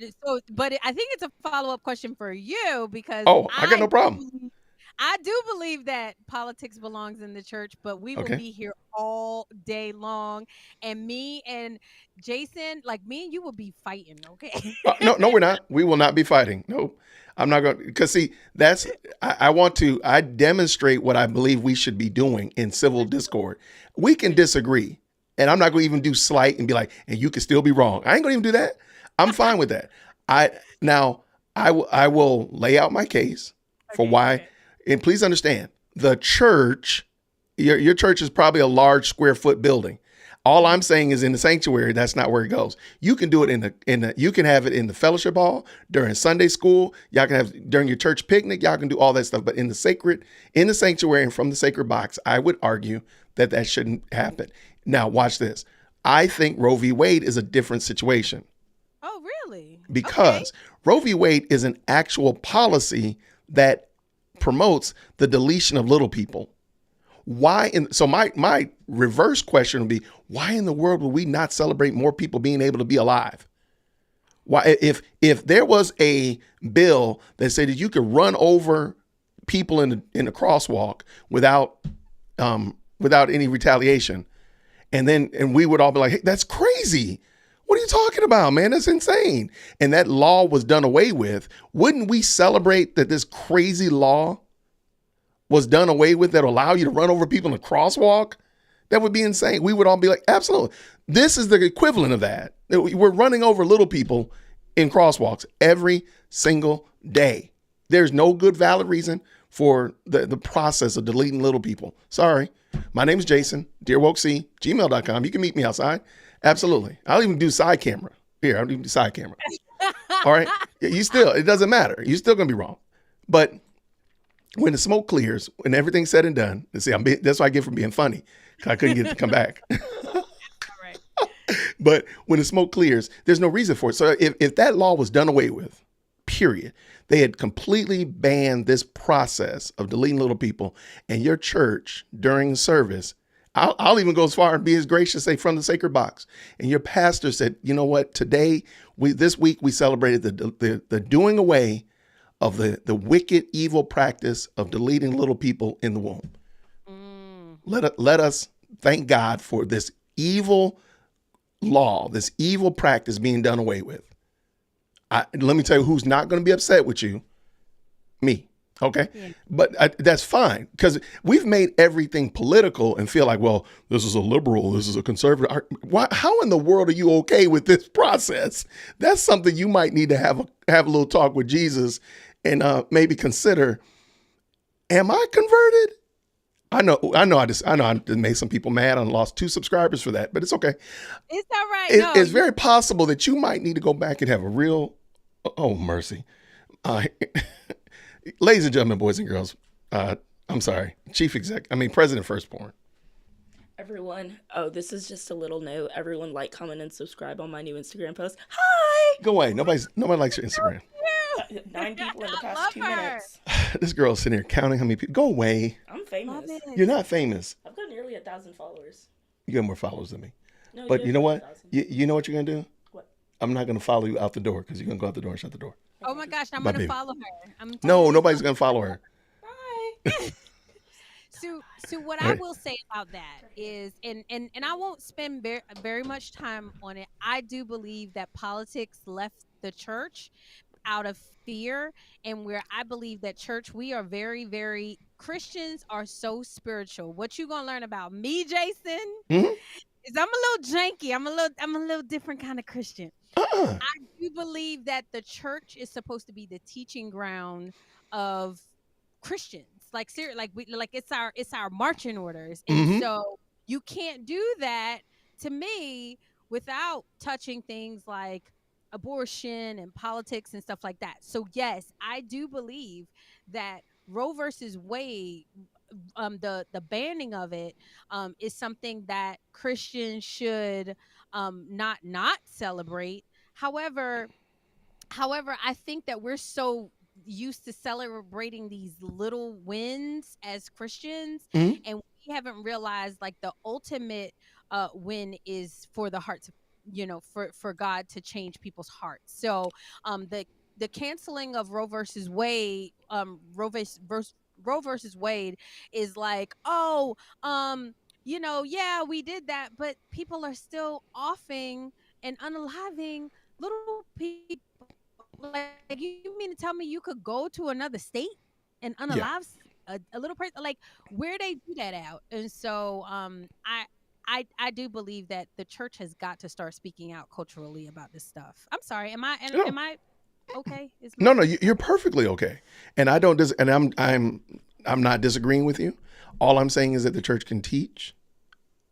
[SPEAKER 2] But I think it's a follow-up question for you, because
[SPEAKER 1] I got no problem.
[SPEAKER 2] I do believe that politics belongs in the church, but we will be here all day long. And me and Jason, like, me and you will be fighting, okay?
[SPEAKER 1] No, we're not. We will not be fighting. Nope. I'm not going to, because see, I demonstrate what I believe we should be doing in civil discord. We can disagree, and I'm not going to even do slight and be like, and you can still be wrong. I ain't going to even do that. I'm fine with that. I will lay out my case for why. And please understand, the church, your church is probably a large square foot building. All I'm saying is, in the sanctuary, that's not where it goes. You can do it you can have it in the fellowship hall, during Sunday school. Y'all can have during your church picnic. Y'all can do all that stuff. But in the sanctuary and from the sacred box, I would argue that shouldn't happen. Now, watch this. I think Roe v. Wade is a different situation.
[SPEAKER 2] Oh, really?
[SPEAKER 1] Because Roe v. Wade is an actual policy that promotes the deletion of little people. So my reverse question would be, why in the world would we not celebrate more people being able to be alive? Why, if there was a bill that said that you could run over people in the crosswalk without any retaliation, and we would all be like, hey, that's crazy. What are you talking about, man? That's insane. And that law was done away with. Wouldn't we celebrate that this crazy law was done away with that allow you to run over people in a crosswalk? That would be insane. We would all be like, absolutely. This is the equivalent of that. We're running over little people in crosswalks every single day. There's no good, valid reason for the process of deleting little people. Sorry. My name is Jason, dearwokec@gmail.com. You can meet me outside. Absolutely. I'll even do side camera. Here, I'll even do side camera. All right. It doesn't matter. You're still going to be wrong. But when the smoke clears, when everything's said and done, see, that's what I get from being funny. I couldn't get it to come back.
[SPEAKER 2] Right.
[SPEAKER 1] But when the smoke clears, there's no reason for it. So if that law was done away with, period, they had completely banned this process of deleting little people, and your church during the service, I'll even go as far and be as gracious, say, from the sacred box, and your pastor said, you know what, this week we celebrated the doing away of the wicked, evil practice of deleting little people in the womb. Let us thank God for this evil law, this evil practice being done away with. Let me tell you who's not going to be upset with you. Me. Okay. Yeah. But that's fine, because we've made everything political and feel like, well, this is a liberal, this is a conservative. How in the world are you okay with this process? That's something you might need to have a little talk with Jesus and maybe consider. Am I converted? I know I just made some people mad. I lost 2 subscribers for that, but it's okay.
[SPEAKER 2] It's all right.
[SPEAKER 1] It's very possible that you might need to go back and have a real, oh mercy. Ladies and gentlemen, boys and girls, I'm sorry, President Firstborn.
[SPEAKER 3] Everyone, this is just a little note. Everyone like, comment, and subscribe on my new Instagram post. Hi!
[SPEAKER 1] Go away. Nobody likes your Instagram.
[SPEAKER 3] 9 people in the past 2 minutes.
[SPEAKER 1] This girl's sitting here counting how many people. Go away.
[SPEAKER 3] I'm
[SPEAKER 2] Love
[SPEAKER 3] famous.
[SPEAKER 2] it.
[SPEAKER 1] You're not famous.
[SPEAKER 3] I've got nearly 1,000 followers.
[SPEAKER 1] You have more followers than me.
[SPEAKER 3] No,
[SPEAKER 1] But you know what?
[SPEAKER 3] 1,000.
[SPEAKER 1] You know what you're gonna do?
[SPEAKER 3] What?
[SPEAKER 1] I'm not gonna follow you out the door because you're gonna go out the door and shut the door.
[SPEAKER 2] Oh my gosh, I'm
[SPEAKER 1] Bye,
[SPEAKER 2] gonna
[SPEAKER 1] baby.
[SPEAKER 2] follow her. I'm
[SPEAKER 1] No,
[SPEAKER 2] totally
[SPEAKER 1] nobody's gonna follow her.
[SPEAKER 3] Bye.
[SPEAKER 2] So what
[SPEAKER 1] All
[SPEAKER 2] I
[SPEAKER 1] right.
[SPEAKER 2] will say about that is, and I won't spend very much time on it. I do believe that politics left the church out of fear, and where I believe that church, we are very, very, Christians are so spiritual. What you gonna learn about me, Jason,
[SPEAKER 1] Mhm.
[SPEAKER 2] is I'm a little janky. I'm a little different kind of Christian.
[SPEAKER 1] Uh-uh.
[SPEAKER 2] I do believe that the church is supposed to be the teaching ground of Christians. Like like it's our marching orders. And
[SPEAKER 1] Mhm.
[SPEAKER 2] so you can't do that to me without touching things like abortion and politics and stuff like that. So yes, I do believe that Roe versus Wade, the banning of it, is something that Christians should not celebrate. However, I think that we're so used to celebrating these little wins as Christians,
[SPEAKER 1] Mhm.
[SPEAKER 2] and we haven't realized like the ultimate win is for the hearts of, for God to change people's hearts. So the canceling of Roe versus Wade, Roe versus Wade is like, oh, yeah, we did that, but people are still offing and unaliving little people. Like, you mean to tell me you could go to another state and
[SPEAKER 1] Yeah.
[SPEAKER 2] unalive a little person? Like, where they do that out? And so, I do believe that the church has got to start speaking out culturally about this stuff. I'm sorry.
[SPEAKER 1] No.
[SPEAKER 2] Am I okay? Is
[SPEAKER 1] No,
[SPEAKER 2] my
[SPEAKER 1] you're perfectly okay. And I don't and I'm not disagreeing with you. All I'm saying is that the church can teach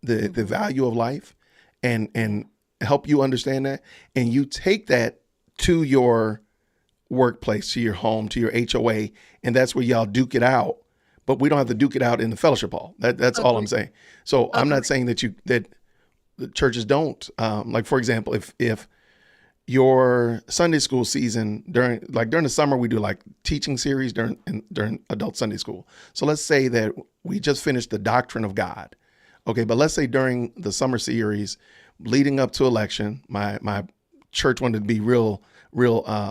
[SPEAKER 1] the value of life and help you understand that, and you take that to your workplace, to your home, to your HOA, and that's where y'all duke it out. But we don't have to duke it out in the fellowship hall. That's all I'm
[SPEAKER 2] Agreed.
[SPEAKER 1] saying. So I'm not
[SPEAKER 2] Agreed.
[SPEAKER 1] saying that the churches don't. Like, for example, if your Sunday school season during the summer, we do like teaching series during adult Sunday school. So let's say that we just finished the doctrine of God. Okay, but let's say during the summer series leading up to election, my church wanted to be real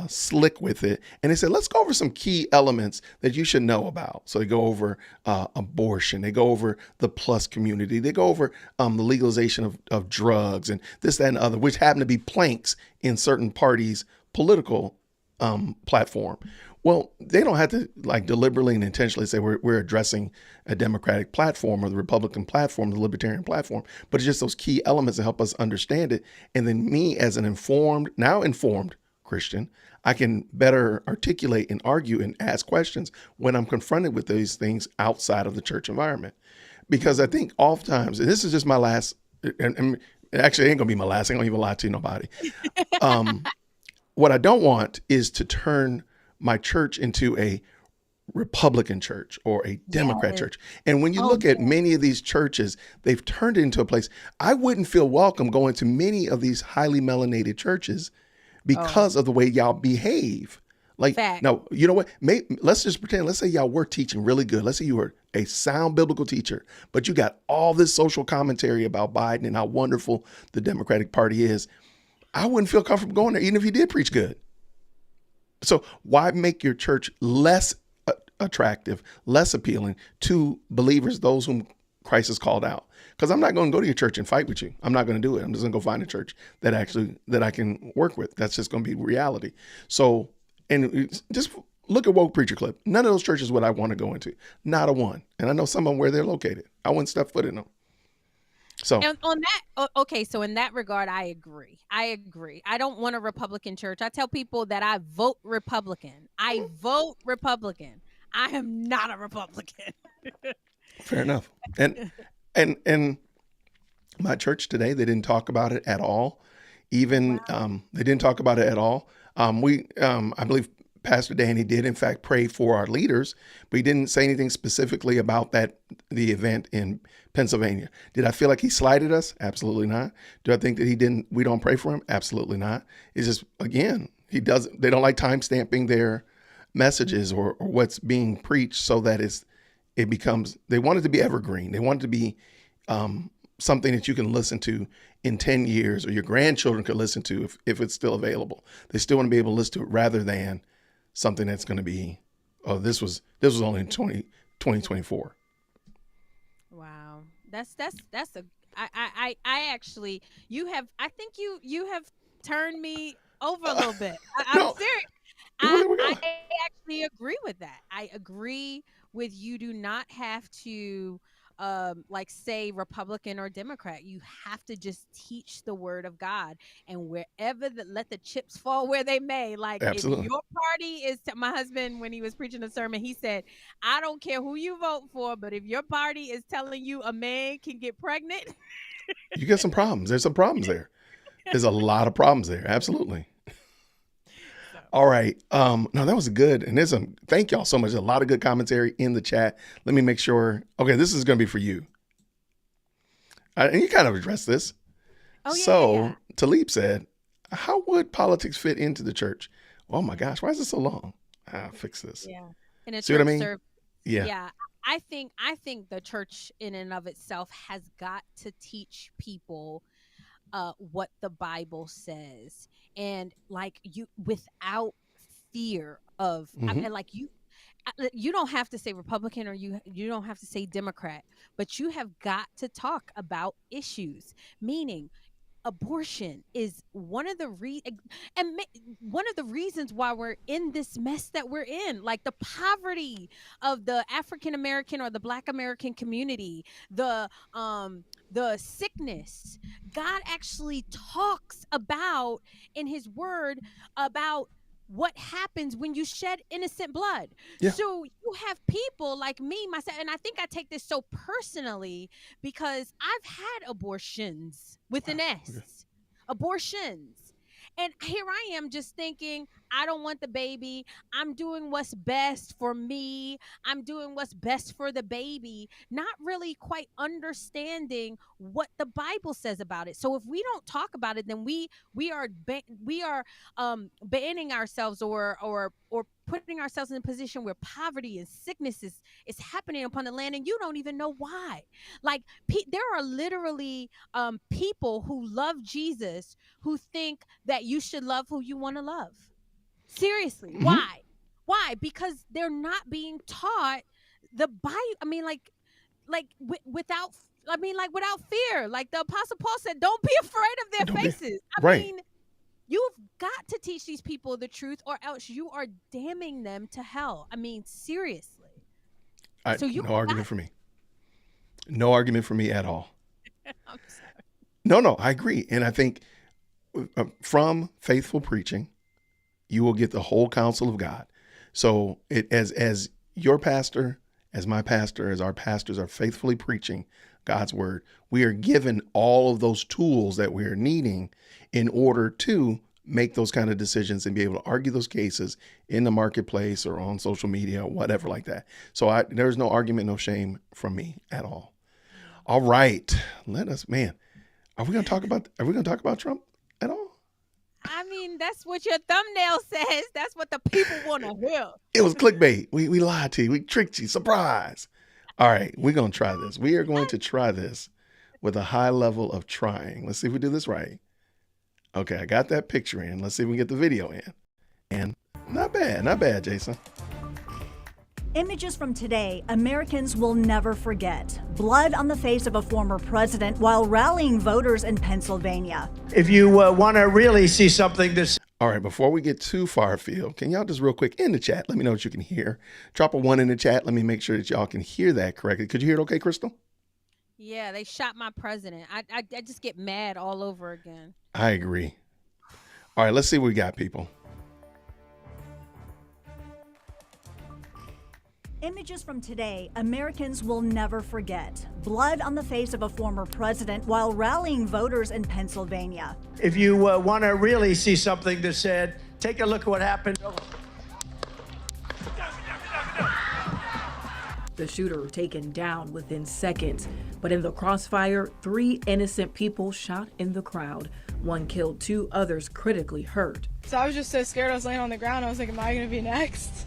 [SPEAKER 1] slick with it, and they said, let's go over some key elements that you should know about. So they go over abortion, they go over the plus community, they go over the legalization of drugs and this, that, and other, which happen to be planks in certain parties' political platform. Well, they don't have to like deliberately and intentionally say we're addressing a Democratic platform or the Republican platform, the Libertarian platform, but it's just those key elements that help us understand it. And then me as an now informed Christian, I can better articulate and argue and ask questions when I'm confronted with these things outside of the church environment. Because I think oftentimes, and this is just my last, and actually it ain't gonna be my last, I ain't gonna even lie to nobody. What I don't want is to turn my church into a Republican church or a Democrat
[SPEAKER 2] Yes.
[SPEAKER 1] church. And when you
[SPEAKER 2] Oh,
[SPEAKER 1] look at many of these churches, they've turned it into a place. I wouldn't feel welcome going to many of these highly melanated churches because of the way y'all behave. Like,
[SPEAKER 2] Fact.
[SPEAKER 1] now, you know what? Let's just pretend, let's say y'all were teaching really good. Let's say you were a sound biblical teacher, but you got all this social commentary about Biden and how wonderful the Democratic Party is. I wouldn't feel comfortable going there, even if you did preach good. So why make your church less attractive, less appealing to believers, those whom Christ has called out? Because I'm not going to go to your church and fight with you. I'm not going to do it. I'm just going to go find a church that I can work with. That's just going to be reality. So, and just look at Woke Preacher Clip. None of those churches would I want to go into. Not a one. And I know some of them where they're located. I wouldn't step foot in them. So
[SPEAKER 2] And on that, okay, so in that regard, I agree. I don't want a Republican church. I tell people that I vote Republican. I vote Republican. I am not a Republican.
[SPEAKER 1] fair enough. And my church today, they didn't talk about it at all. Even they didn't talk about it at all. I believe Pastor Danny did, in fact, pray for our leaders, but he didn't say anything specifically about the event in Pennsylvania. Did I feel like he slighted us? Absolutely not. Do I think that we don't pray for him? Absolutely not. It's just, again, they don't like time stamping messages or what's being preached so that it becomes, they want it to be evergreen. They want it to be something that you can listen to in 10 years, or your grandchildren could listen to if it's still available. They still want to be able to listen to it rather than something that's going to be, oh, this was only in 2024.
[SPEAKER 2] Wow. That's a, I actually, I think you have turned me over a little bit. I'm
[SPEAKER 1] No,
[SPEAKER 2] serious.
[SPEAKER 1] there we go.
[SPEAKER 2] I actually agree with that. I agree with, you do not have to like say Republican or Democrat. You have to just teach the word of God, and wherever let the chips fall where they may. Like, if
[SPEAKER 1] Absolutely.
[SPEAKER 2] your party is my husband, when he was preaching a sermon, he said, I don't care who you vote for, but if your party is telling you a man can get pregnant,
[SPEAKER 1] You get some problems. There's some problems there. There's a lot of problems there. Absolutely. All right. No, that was good. And thank y'all so much. There's a lot of good commentary in the chat. Let me make sure. Okay, this is going to be for you. And you kind of addressed this.
[SPEAKER 2] oh yeah,
[SPEAKER 1] So
[SPEAKER 2] yeah.
[SPEAKER 1] Talib said, how would politics fit into the church? Oh my gosh, why is it so long? I'll fix this.
[SPEAKER 2] Yeah. In a
[SPEAKER 1] See what I
[SPEAKER 2] church
[SPEAKER 1] mean?
[SPEAKER 2] service.
[SPEAKER 1] Yeah.
[SPEAKER 2] Yeah. I think the church in and of itself has got to teach people what the Bible says, and like, you, without fear of,
[SPEAKER 1] Mhm.
[SPEAKER 2] and like, you don't have to say Republican, or you don't have to say Democrat, but you have got to talk about issues, meaning abortion is one of the one of the reasons why we're in this mess that we're in, like the poverty of the African American or the Black American community, the sickness. God actually talks about in his word about what happens when you shed innocent blood.
[SPEAKER 1] Yeah.
[SPEAKER 2] So you have people like me, myself, and I think I take this so personally because I've had abortions with an S.
[SPEAKER 1] Okay.
[SPEAKER 2] Abortions. And here I am just thinking, I don't want the baby. I'm doing what's best for me. I'm doing what's best for the baby, not really quite understanding what the Bible says about it. So if we don't talk about it, then we are banning ourselves, or putting ourselves in a position where poverty and sickness is happening upon the land, and you don't even know why. Like, there are literally people who love Jesus who think that you should love who you want to love. Seriously.
[SPEAKER 1] Mhm.
[SPEAKER 2] Why? Because they're not being taught the Bible. I mean, without fear. Like the Apostle Paul said, don't be afraid of their
[SPEAKER 1] Don't be-
[SPEAKER 2] faces.
[SPEAKER 1] right.
[SPEAKER 2] I mean, you've got to teach these people the truth, or else you are damning them to hell. I mean, seriously.
[SPEAKER 1] No argument for me. No argument for me at all.
[SPEAKER 2] I'm sorry.
[SPEAKER 1] No, I agree. And I think from faithful preaching, you will get the whole counsel of God. So as your pastor, as my pastor, as our pastors are faithfully preaching God's word, we are given all of those tools that we are needing in order to make those kind of decisions and be able to argue those cases in the marketplace or on social media or whatever like that. So there's no argument, no shame from me at all. All right. Are we going to talk about Trump at all?
[SPEAKER 2] I mean, that's what your thumbnail says. That's what the people want to hear.
[SPEAKER 1] It was clickbait. We lied to you. We tricked you. Surprise. All right. We're going to try this. We are going to try this with a high level of trying. Let's see if we do this right. Okay. I got that picture in. Let's see if we can get the video in. And not bad, Jason.
[SPEAKER 4] Images from today Americans will never forget. Blood on the face of a former president while rallying voters in Pennsylvania.
[SPEAKER 5] If you want to really see something that's...
[SPEAKER 1] All right, before we get too far afield, can y'all just real quick in the chat, let me know what you can hear. Drop a 1 in the chat. Let me make sure that y'all can hear that correctly. Could you hear it okay, Crystal?
[SPEAKER 2] Yeah, they shot my president. I just get mad all over again.
[SPEAKER 1] I agree. All right, let's see what we got, people.
[SPEAKER 4] Images from today Americans will never forget. Blood on the face of a former president while rallying voters in Pennsylvania.
[SPEAKER 5] If you want to really see something that's said, take a look at what happened.
[SPEAKER 6] The shooter taken down within seconds, but in the crossfire, 3 innocent people shot in the crowd. 1 killed, 2 others critically hurt.
[SPEAKER 7] So I was just so scared. I was laying on the ground. I was like, am I going to be next?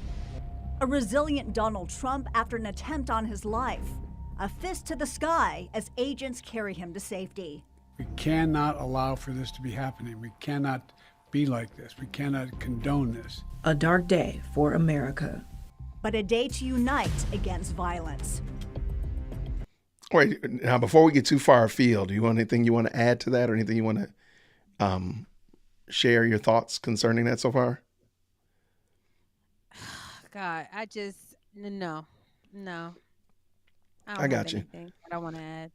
[SPEAKER 4] A resilient Donald Trump after an attempt on his life. A fist to the sky as agents carry him to safety.
[SPEAKER 7] We cannot allow for this to be happening. We cannot be like this. We cannot condone this.
[SPEAKER 6] A dark day for America.
[SPEAKER 4] But a day to unite against violence.
[SPEAKER 1] Wait, now before we get too far afield, do you want anything you want to add to that, or anything you want to share your thoughts concerning that so far?
[SPEAKER 2] God, I just no.
[SPEAKER 1] I got you.
[SPEAKER 2] I don't want to add.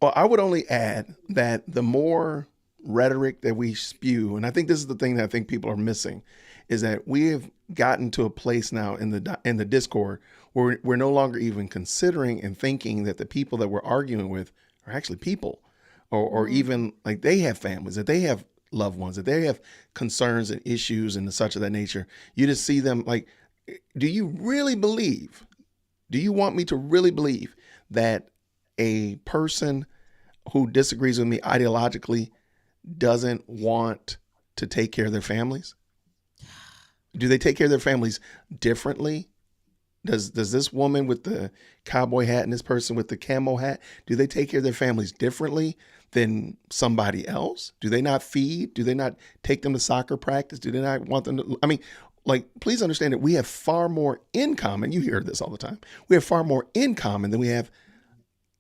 [SPEAKER 1] Well, I would only add that the more rhetoric that we spew, and I think this is the thing that I think people are missing, is that we have gotten to a place now in the discord where we're no longer even considering and thinking that the people that we're arguing with are actually people, or even like they have families, that they have loved ones, that they have concerns and issues and such of that nature. You just see them like, do you really believe? Do you want me to really believe that a person who disagrees with me ideologically doesn't want to take care of their families? Do they take care of their families differently? Does this woman with the cowboy hat and this person with the camo hat, do they take care of their families differently than somebody else? Do they not feed? Do they not take them to soccer practice? Do they not want them to, I mean, like, please understand that we have far more in common. You hear this all the time. We have far more in common than we have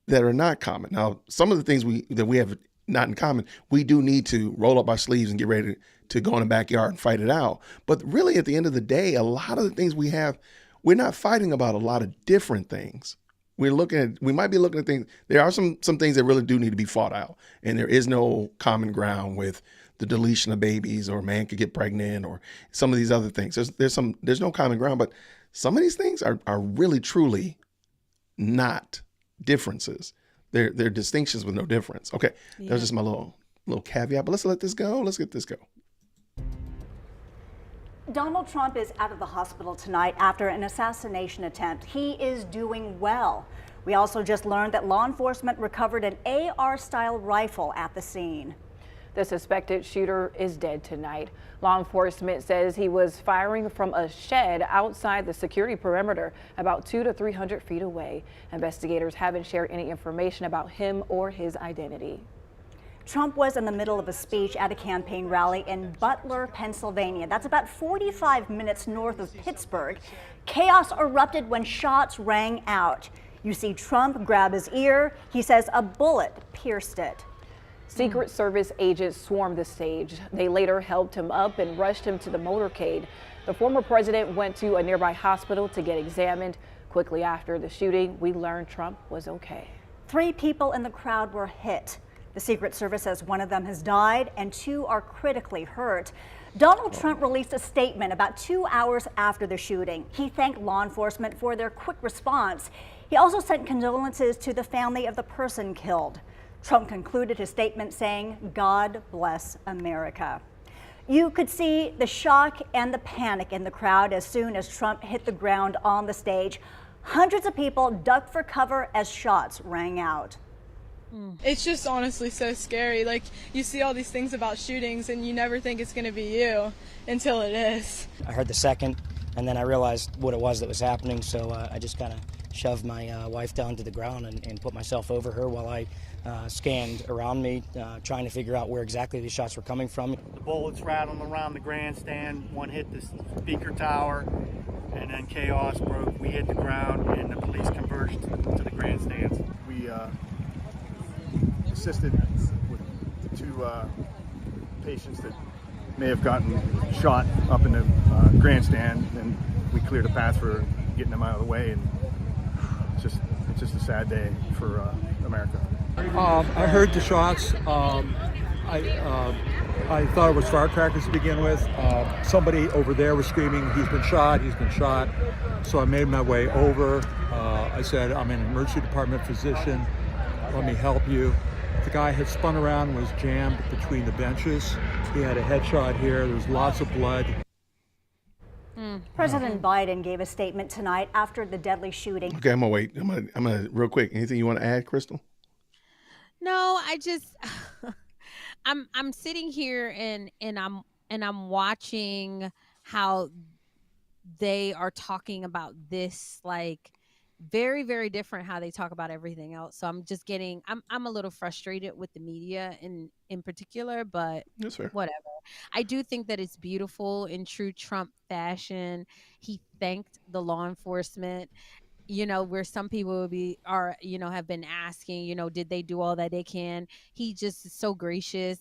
[SPEAKER 1] that are not common. Now, some of the things that we have not in common, we do need to roll up our sleeves and get ready to go in the backyard and fight it out. But really, at the end of the day, a lot of the things we have, we're not fighting about a lot of different things. We might be looking at things. There are some things that really do need to be fought out. And there is no common ground with the deletion of babies, or a man could get pregnant, or some of these other things. There's no common ground, but some of these things are really truly not differences. They're distinctions with no difference. Okay, yeah. That was just my little caveat, but let's let this go. Let's get this go.
[SPEAKER 4] Donald Trump is out of the hospital tonight after an assassination attempt. He is doing well. We also just learned that law enforcement recovered an AR-style rifle at the scene.
[SPEAKER 8] The suspected shooter is dead tonight. Law enforcement says he was firing from a shed outside the security perimeter about 200 to 300 feet away. Investigators haven't shared any information about him or his identity.
[SPEAKER 4] Trump was in the middle of a speech at a campaign rally in Butler, Pennsylvania. That's about 45 minutes north of Pittsburgh. Chaos erupted when shots rang out. You see Trump grab his ear. He says a bullet pierced it.
[SPEAKER 8] Secret Service agents swarmed the stage. They later helped him up and rushed him to the motorcade. The former president went to a nearby hospital to get examined. Quickly after the shooting, we learned Trump was okay.
[SPEAKER 4] 3 people in the crowd were hit. The Secret Service says one of them has died and 2 are critically hurt. Donald Trump released a statement about 2 hours after the shooting. He thanked law enforcement for their quick response. He also sent condolences to the family of the person killed. Trump concluded his statement saying, "God bless America." You could see the shock and the panic in the crowd as soon as Trump hit the ground on the stage. Hundreds of people ducked for cover as shots rang out.
[SPEAKER 9] It's just honestly so scary. Like, you see all these things about shootings and you never think it's going to be you until it is.
[SPEAKER 10] I heard the second, and then I realized what it was that was happening, so I just kind of shoved my wife down to the ground and put myself over her while I scanned around me, trying to figure out where exactly these shots were coming from.
[SPEAKER 11] The bullets rattled around the grandstand. One hit the speaker tower, and then chaos broke. We hit the ground, and the police converged to the grandstands. We assisted with the 2 patients that may have gotten shot up in the grandstand, and we cleared a path for getting them out of the way. And it's just a sad day for America.
[SPEAKER 12] I heard the shots. I thought it was firecrackers to begin with. Somebody over there was screaming, "He's been shot, he's been shot." So I made my way over. I said, "I'm an emergency department physician. Let me help you." The guy had spun around and was jammed between the benches. He had a headshot here. There was lots of blood.
[SPEAKER 4] President Biden gave a statement tonight after the deadly shooting.
[SPEAKER 1] Okay, I'm gonna wait. I'm gonna real quick. Anything you want to add, Crystal?
[SPEAKER 2] No, I just I'm sitting here and I'm watching how they are talking about this like very, very different how they talk about everything else. So I'm just getting, I'm a little frustrated with the media in particular, but
[SPEAKER 1] That's fair.
[SPEAKER 2] whatever. I do think that it's beautiful in true Trump fashion. He thanked the law enforcement, where some people have been asking, did they do all that they can? He just is so gracious.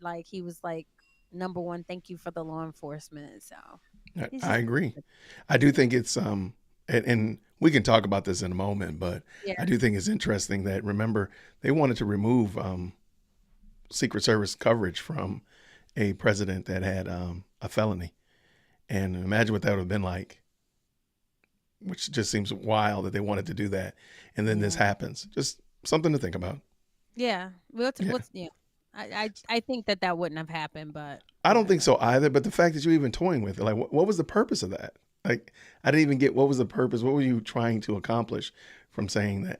[SPEAKER 2] Like he was like, number one, thank you for the law enforcement. So he's
[SPEAKER 1] I
[SPEAKER 2] just
[SPEAKER 1] agree. I do think it's and we can talk about this in a moment, but
[SPEAKER 2] yeah.
[SPEAKER 1] I do think it's interesting that, remember, they wanted to remove Secret Service coverage from a president that had a felony, and imagine what that would have been like. Which just seems wild that they wanted to do that, and then this happens. Just something to think about.
[SPEAKER 2] Yeah. I think that wouldn't have happened, but
[SPEAKER 1] I don't think so either. But the fact that you're even toying with it, like, what was the purpose of that? Like, I didn't even get what was the purpose. What were you trying to accomplish from saying that?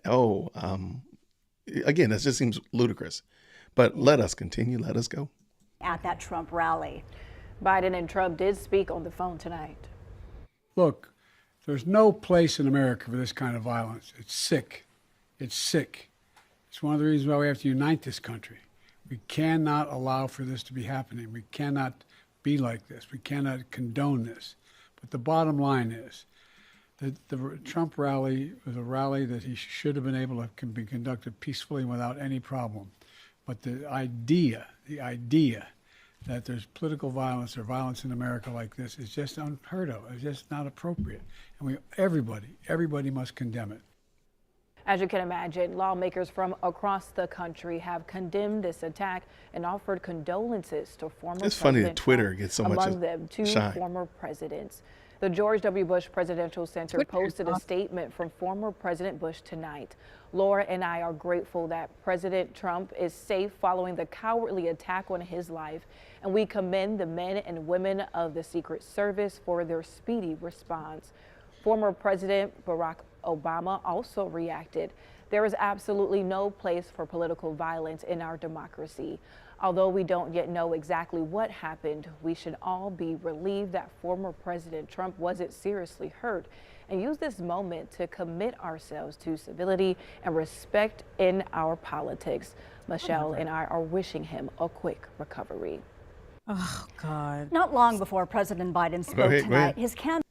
[SPEAKER 1] Again, that just seems ludicrous. But let us continue. Let us go.
[SPEAKER 4] At that Trump rally,
[SPEAKER 8] Biden and Trump did speak on the phone tonight.
[SPEAKER 7] Look, there's no place in America for this kind of violence. It's sick. It's sick. It's one of the reasons why we have to unite this country. We cannot allow for this to be happening. We cannot be like this. We cannot condone this. But the bottom line is that the Trump rally was a rally that he should have been able to be conducted peacefully without any problem. But the idea that there's political violence or violence in America like this is just unheard of. It's just not appropriate. And everybody must condemn it.
[SPEAKER 8] As you can imagine, lawmakers from across the country have condemned this attack and offered condolences to former
[SPEAKER 1] It's funny that
[SPEAKER 8] President
[SPEAKER 1] Twitter
[SPEAKER 8] Trump,
[SPEAKER 1] gets so much
[SPEAKER 8] among them two
[SPEAKER 1] shine.
[SPEAKER 8] former presidents. The George W. Bush Presidential Center posted a statement from former President Bush tonight. Laura and I are grateful that President Trump is safe following the cowardly attack on his life, and we commend the men and women of the Secret Service for their speedy response. Former President Barack Obama also reacted. There is absolutely no place for political violence in our democracy. Although we don't yet know exactly what happened, we should all be relieved that former President Trump wasn't seriously hurt, and use this moment to commit ourselves to civility and respect in our politics. Michelle and I are wishing him a quick recovery.
[SPEAKER 2] oh God.
[SPEAKER 4] not long before President Biden spoke tonight, his campaign.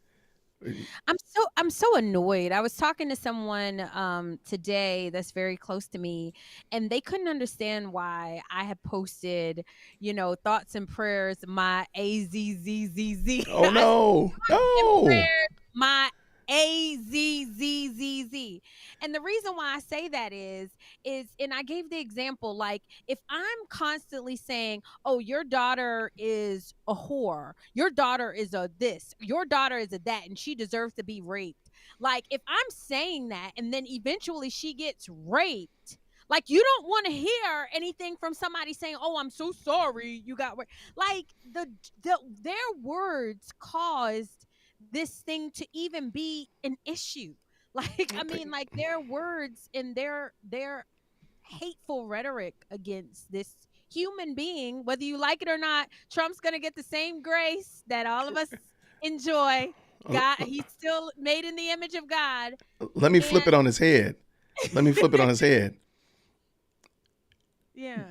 [SPEAKER 2] I'm so annoyed. I was talking to someone today that's very close to me, and they couldn't understand why I had posted, thoughts and prayers, my AZZZZ.
[SPEAKER 1] Oh no. No.
[SPEAKER 2] My AZZZZ. And the reason why I say that is, and I gave the example, like, if I'm constantly saying, oh, your daughter is a whore, your daughter is a this, your daughter is a that, and she deserves to be raped. Like, if I'm saying that and then eventually she gets raped, like, you don't want to hear anything from somebody saying, oh, I'm so sorry you got raped. Like, their words caused this thing to even be an issue. Like, I mean, like, their words and their hateful rhetoric against this human being, whether you like it or not, Trump's gonna get the same grace that all of us enjoy. God, he's still made in the image of God.
[SPEAKER 1] Let me flip it on his head.
[SPEAKER 2] Yeah.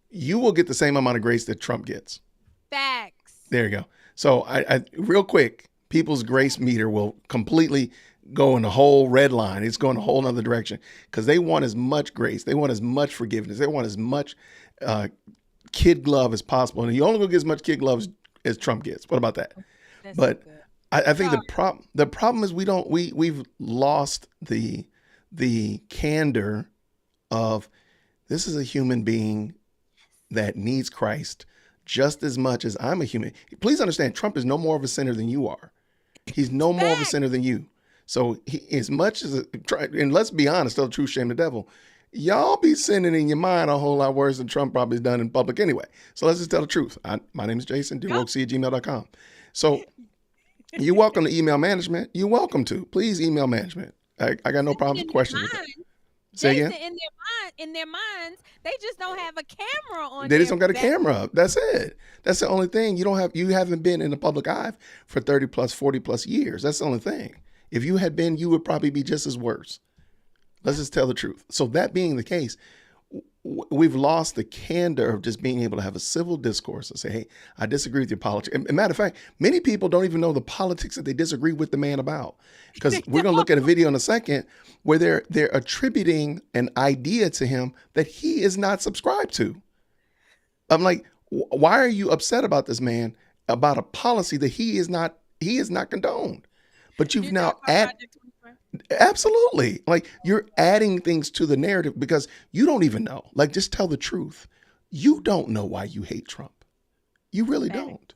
[SPEAKER 1] You will get the same amount of grace that Trump gets.
[SPEAKER 2] Facts.
[SPEAKER 1] There you go. So I real quick, people's grace meter will completely go in a whole red line. It's going a whole nother direction because they want as much grace. They want as much forgiveness. They want as much kid glove as possible. And you only going to get as much kid gloves as Trump gets. What about that?
[SPEAKER 2] That's
[SPEAKER 1] But
[SPEAKER 2] so good.
[SPEAKER 1] I think the problem is we've lost the candor of, this is a human being that needs Christ just as much as I'm a human. Please understand, Trump is no more of a sinner than you are. He's no more of a sinner than you. So as much as, and let's be honest, tell the truth, shame the devil. Y'all be sinning in your mind a whole lot worse than Trump probably has done in public anyway. So let's just tell the truth. My name is Jason, DeWokC@gmail.com. So you're welcome to email management. You're welcome to. Please email management. I got no problems with questions with that. Say
[SPEAKER 2] Jason,
[SPEAKER 1] again?
[SPEAKER 2] in their minds, they just don't have a camera on.
[SPEAKER 1] They just
[SPEAKER 2] their
[SPEAKER 1] don't got a
[SPEAKER 2] back.
[SPEAKER 1] camera up. That's it. That's the only thing. You haven't been in the public eye for 30 plus, 40 plus years. That's the only thing. If you had been, you would probably be just as worse. Let's just tell the truth. So that being the case, we've lost the candor of just being able to have a civil discourse and say, hey, I disagree with your politics. And matter of fact, many people don't even know the politics that they disagree with the man about. Because we're going to look at a video in a second where they're attributing an idea to him that he is not subscribed to. I'm like, why are you upset about this man, about a policy that he is not condoned? But you've now added. Absolutely. Like, you're adding things to the narrative because you don't even know. Like, just tell the truth. You don't know why you hate Trump. You really don't.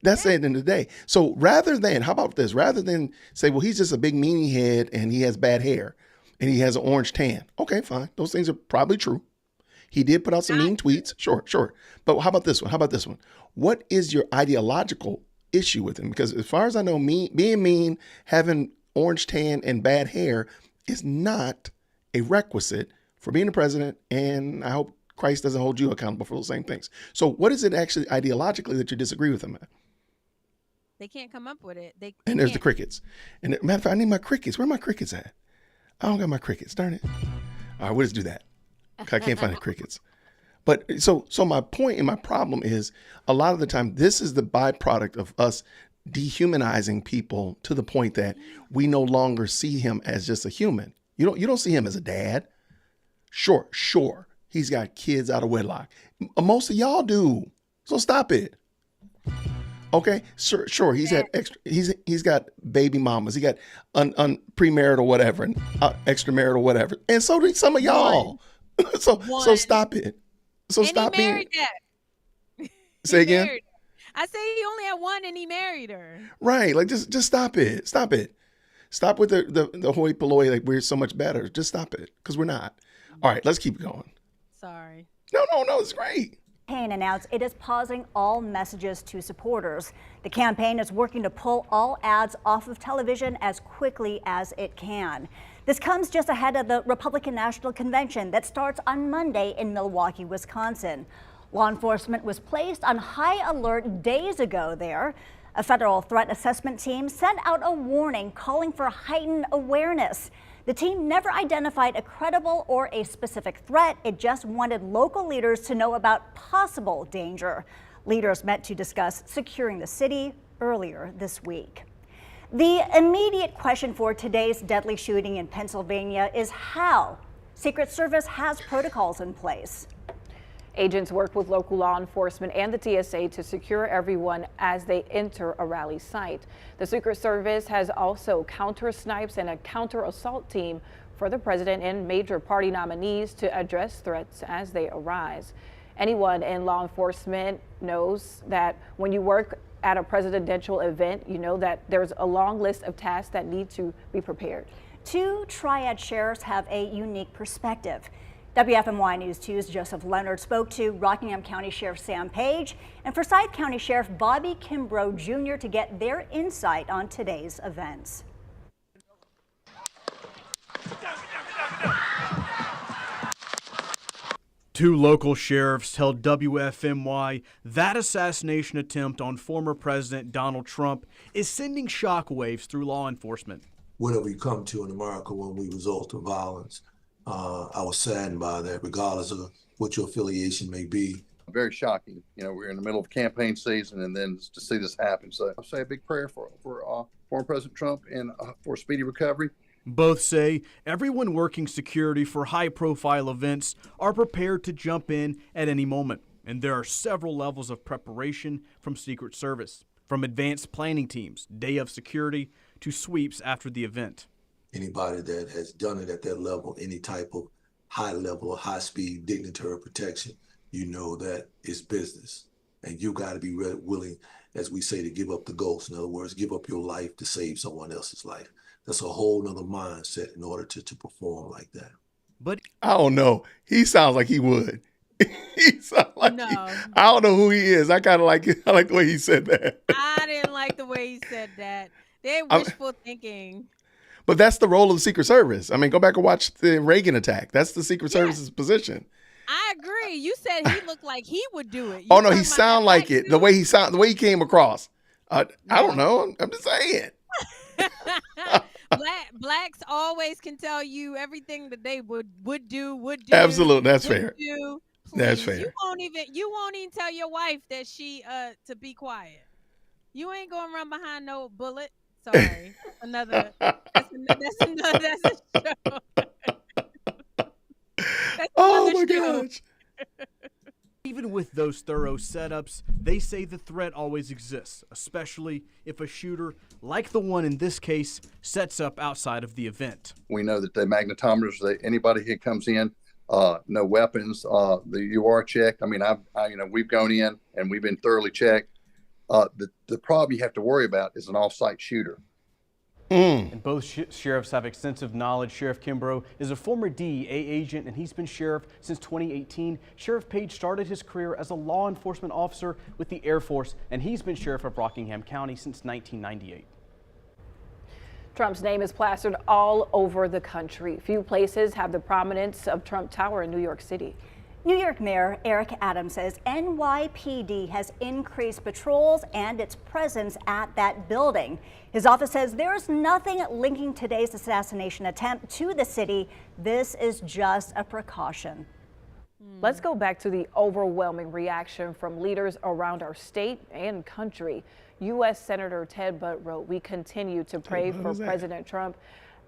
[SPEAKER 1] That's the end of the day. So how about this? Rather than say, well, he's just a big meanie head and he has bad hair and he has an orange tan. Okay, fine. Those things are probably true. He did put out some mean tweets. Sure. But how about this one? What is your ideological issue with him? Because as far as I know, being mean, having orange tan and bad hair is not a requisite for being the president. And I hope Christ doesn't hold you accountable for those same things. So what is it actually ideologically that you disagree with him at?
[SPEAKER 2] They can't come up with it.
[SPEAKER 1] And there's the crickets. And matter of fact, I need my crickets. Where are my crickets at? I don't got my crickets. Darn it. All right, we'll just do that. I can't find the crickets. But so my point and my problem is a lot of the time, this is the byproduct of us dehumanizing people to the point that we no longer see him as just a human. You don't see him as a dad. Sure. He's got kids out of wedlock. Most of y'all do. So stop it. Okay. Sure. He's got baby mamas. He got premarital whatever and extramarital whatever. And so do some of y'all. So stop it. So
[SPEAKER 2] and
[SPEAKER 1] stop
[SPEAKER 2] he married
[SPEAKER 1] being.
[SPEAKER 2] that.
[SPEAKER 1] Say again.
[SPEAKER 2] I say he only had one and he married her.
[SPEAKER 1] Right. Like just stop it. Stop it. Stop with the hoi polloi, like we're so much better. Just stop it. Because we're not. All right, let's keep going.
[SPEAKER 2] Sorry.
[SPEAKER 1] No, it's great.
[SPEAKER 4] Campaign announced it is pausing all messages to supporters. The campaign is working to pull all ads off of television as quickly as it can. This comes just ahead of the Republican National Convention that starts on Monday in Milwaukee, Wisconsin. Law enforcement was placed on high alert days ago there. A federal threat assessment team sent out a warning calling for heightened awareness. The team never identified a credible or a specific threat. It just wanted local leaders to know about possible danger. Leaders met to discuss securing the city earlier this week. The immediate question for today's deadly shooting in Pennsylvania is how. Secret Service has protocols in place.
[SPEAKER 8] Agents work with local law enforcement and the TSA to secure everyone as they enter a rally site. The Secret Service has also counter snipes and a counter assault team for the president and major party nominees to address threats as they arise. Anyone in law enforcement knows that when you work at a presidential event, you know that there's a long list of tasks that need to be prepared.
[SPEAKER 4] Two Triad Sheriffs have a unique perspective. WFMY News 2's Joseph Leonard spoke to Rockingham County Sheriff Sam Page and Forsyth County Sheriff Bobby Kimbrough Jr. to get their insight on today's events.
[SPEAKER 13] Two local sheriffs tell WFMY that assassination attempt on former President Donald Trump is sending shockwaves through law enforcement.
[SPEAKER 14] Whatever you come to in America when we resort to violence, I was saddened by that, regardless of what your affiliation may be.
[SPEAKER 15] Very shocking. You know, we're in the middle of campaign season, and then to see this happen. So I'll say a big prayer for former President Trump and for speedy recovery.
[SPEAKER 13] Both say everyone working security for high-profile events are prepared to jump in at any moment, and there are several levels of preparation from Secret Service, from advanced planning teams, day of security, to sweeps after the event.
[SPEAKER 14] Anybody that has done it at that level, any type of high level, high speed, dignitary protection, you know that it's business. And you got to be willing, as we say, to give up the ghost. In other words, give up your life to save someone else's life. That's a whole nother mindset in order to perform like that.
[SPEAKER 13] But
[SPEAKER 1] I don't know. He sounds like he would. He sounds like I don't know who he is. I kind of like it. I like the way he said that.
[SPEAKER 2] I didn't like the way he said that. They're wishful thinking.
[SPEAKER 1] But that's the role of the Secret Service. I mean, go back and watch the Reagan attack. That's the Secret Service's position.
[SPEAKER 2] I agree. You said he looked like he would do it.
[SPEAKER 1] Oh no, he sound like it. The way he came across. I don't know. I'm just saying.
[SPEAKER 2] Blacks always can tell you everything that they would do.
[SPEAKER 1] Absolutely, that's fair. That's fair.
[SPEAKER 2] You won't even tell your wife that she to be quiet. You ain't gonna run behind no bullet. Sorry, that's a show.
[SPEAKER 1] Oh my gosh.
[SPEAKER 13] Even with those thorough setups, they say the threat always exists, especially if a shooter, like the one in this case, sets up outside of the event.
[SPEAKER 15] We know that the magnetometers, anybody who comes in, no weapons, the UR check. I mean, we've gone in and we've been thoroughly checked. The problem you have to worry about is an off-site shooter.
[SPEAKER 13] And both sheriffs have extensive knowledge. Sheriff Kimbrough is a former DEA agent, and he's been sheriff since 2018. Sheriff Page started his career as a law enforcement officer with the Air Force, and he's been sheriff of Rockingham County since 1998.
[SPEAKER 8] Trump's name is plastered all over the country. Few places have the prominence of Trump Tower in New York City.
[SPEAKER 4] New York Mayor Eric Adams says NYPD has increased patrols and its presence at that building. His office says there's nothing linking today's assassination attempt to the city. This is just a precaution.
[SPEAKER 8] Let's go back to the overwhelming reaction from leaders around our state and country. U.S. Senator Ted Budd wrote, "We continue to pray for President Trump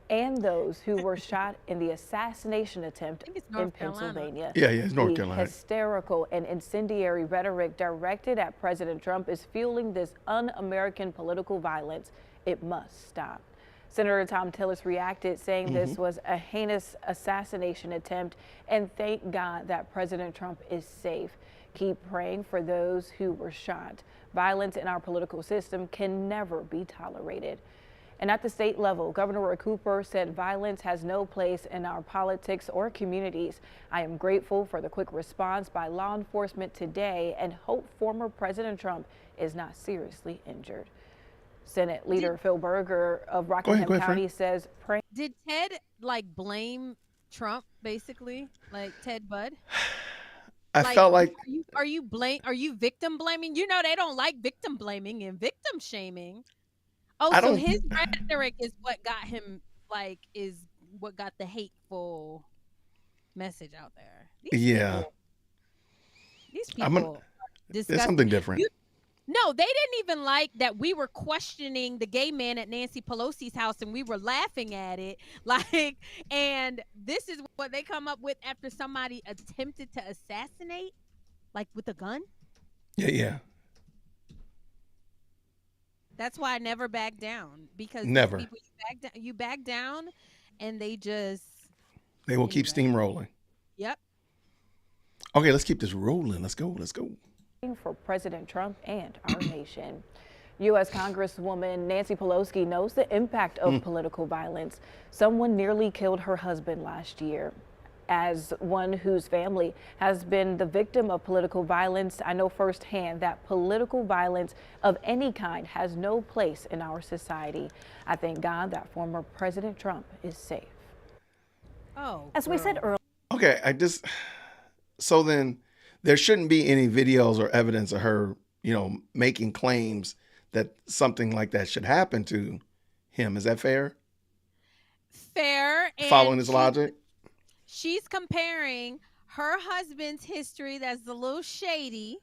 [SPEAKER 8] and those who were shot in the assassination attempt in Pennsylvania."
[SPEAKER 1] Yeah, it's North Carolina.
[SPEAKER 8] The hysterical and incendiary rhetoric directed at President Trump is fueling this un-American political violence. It must stop. Senator Tom Tillis reacted, saying this was a heinous assassination attempt, and thank God that President Trump is safe. Keep praying for those who were shot. Violence in our political system can never be tolerated. And at the state level, Governor Roy Cooper said violence has no place in our politics or communities. "I am grateful for the quick response by law enforcement today and hope former President Trump is not seriously injured." Senate Leader Phil Berger of Rockingham County says,
[SPEAKER 2] Did Ted blame Trump basically, like Ted Budd?
[SPEAKER 1] I felt like
[SPEAKER 2] are you victim blaming? You know they don't like victim blaming and victim shaming. Oh, so his rhetoric is what got him is what got the hateful message out there. These people
[SPEAKER 1] there's something different.
[SPEAKER 2] No, they didn't even like that we were questioning the gay man at Nancy Pelosi's house and we were laughing at it. And this is what they come up with after somebody attempted to assassinate, with a gun.
[SPEAKER 1] Yeah.
[SPEAKER 2] That's why I never back down, because
[SPEAKER 1] never.
[SPEAKER 2] People, you back down and they
[SPEAKER 1] will keep steamrolling.
[SPEAKER 2] Yep.
[SPEAKER 1] Okay, let's keep this rolling. Let's go.
[SPEAKER 8] For President Trump and our nation. U.S. Congresswoman Nancy Pelosi knows the impact of political violence. Someone nearly killed her husband last year. As one whose family has been the victim of political violence, I know firsthand that political violence of any kind has no place in our society. I thank God that former President Trump is safe.
[SPEAKER 2] Oh,
[SPEAKER 4] as we said earlier.
[SPEAKER 1] Okay, so then there shouldn't be any videos or evidence of her, making claims that something like that should happen to him. Is that fair?
[SPEAKER 2] Fair.
[SPEAKER 1] Following his logic?
[SPEAKER 2] She's comparing her husband's history that's a little shady,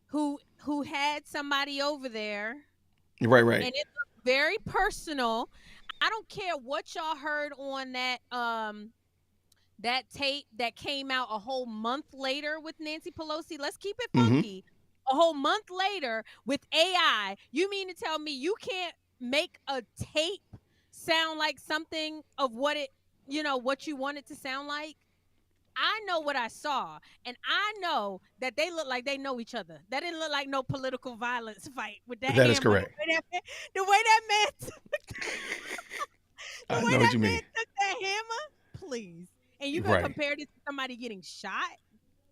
[SPEAKER 2] who had somebody over there.
[SPEAKER 1] Right.
[SPEAKER 2] And it looked very personal. I don't care what y'all heard on that tape that came out a whole month later with Nancy Pelosi. Let's keep it funky. A whole month later with AI. You mean to tell me you can't make a tape sound like something of what it, what you want it to sound like? I know what I saw, and I know that they look like they know each other. That didn't look like no political violence fight with that.
[SPEAKER 1] That is correct.
[SPEAKER 2] The way that man took,
[SPEAKER 1] I know what you mean.
[SPEAKER 2] took that hammer, please. And you gonna compare this to somebody getting shot?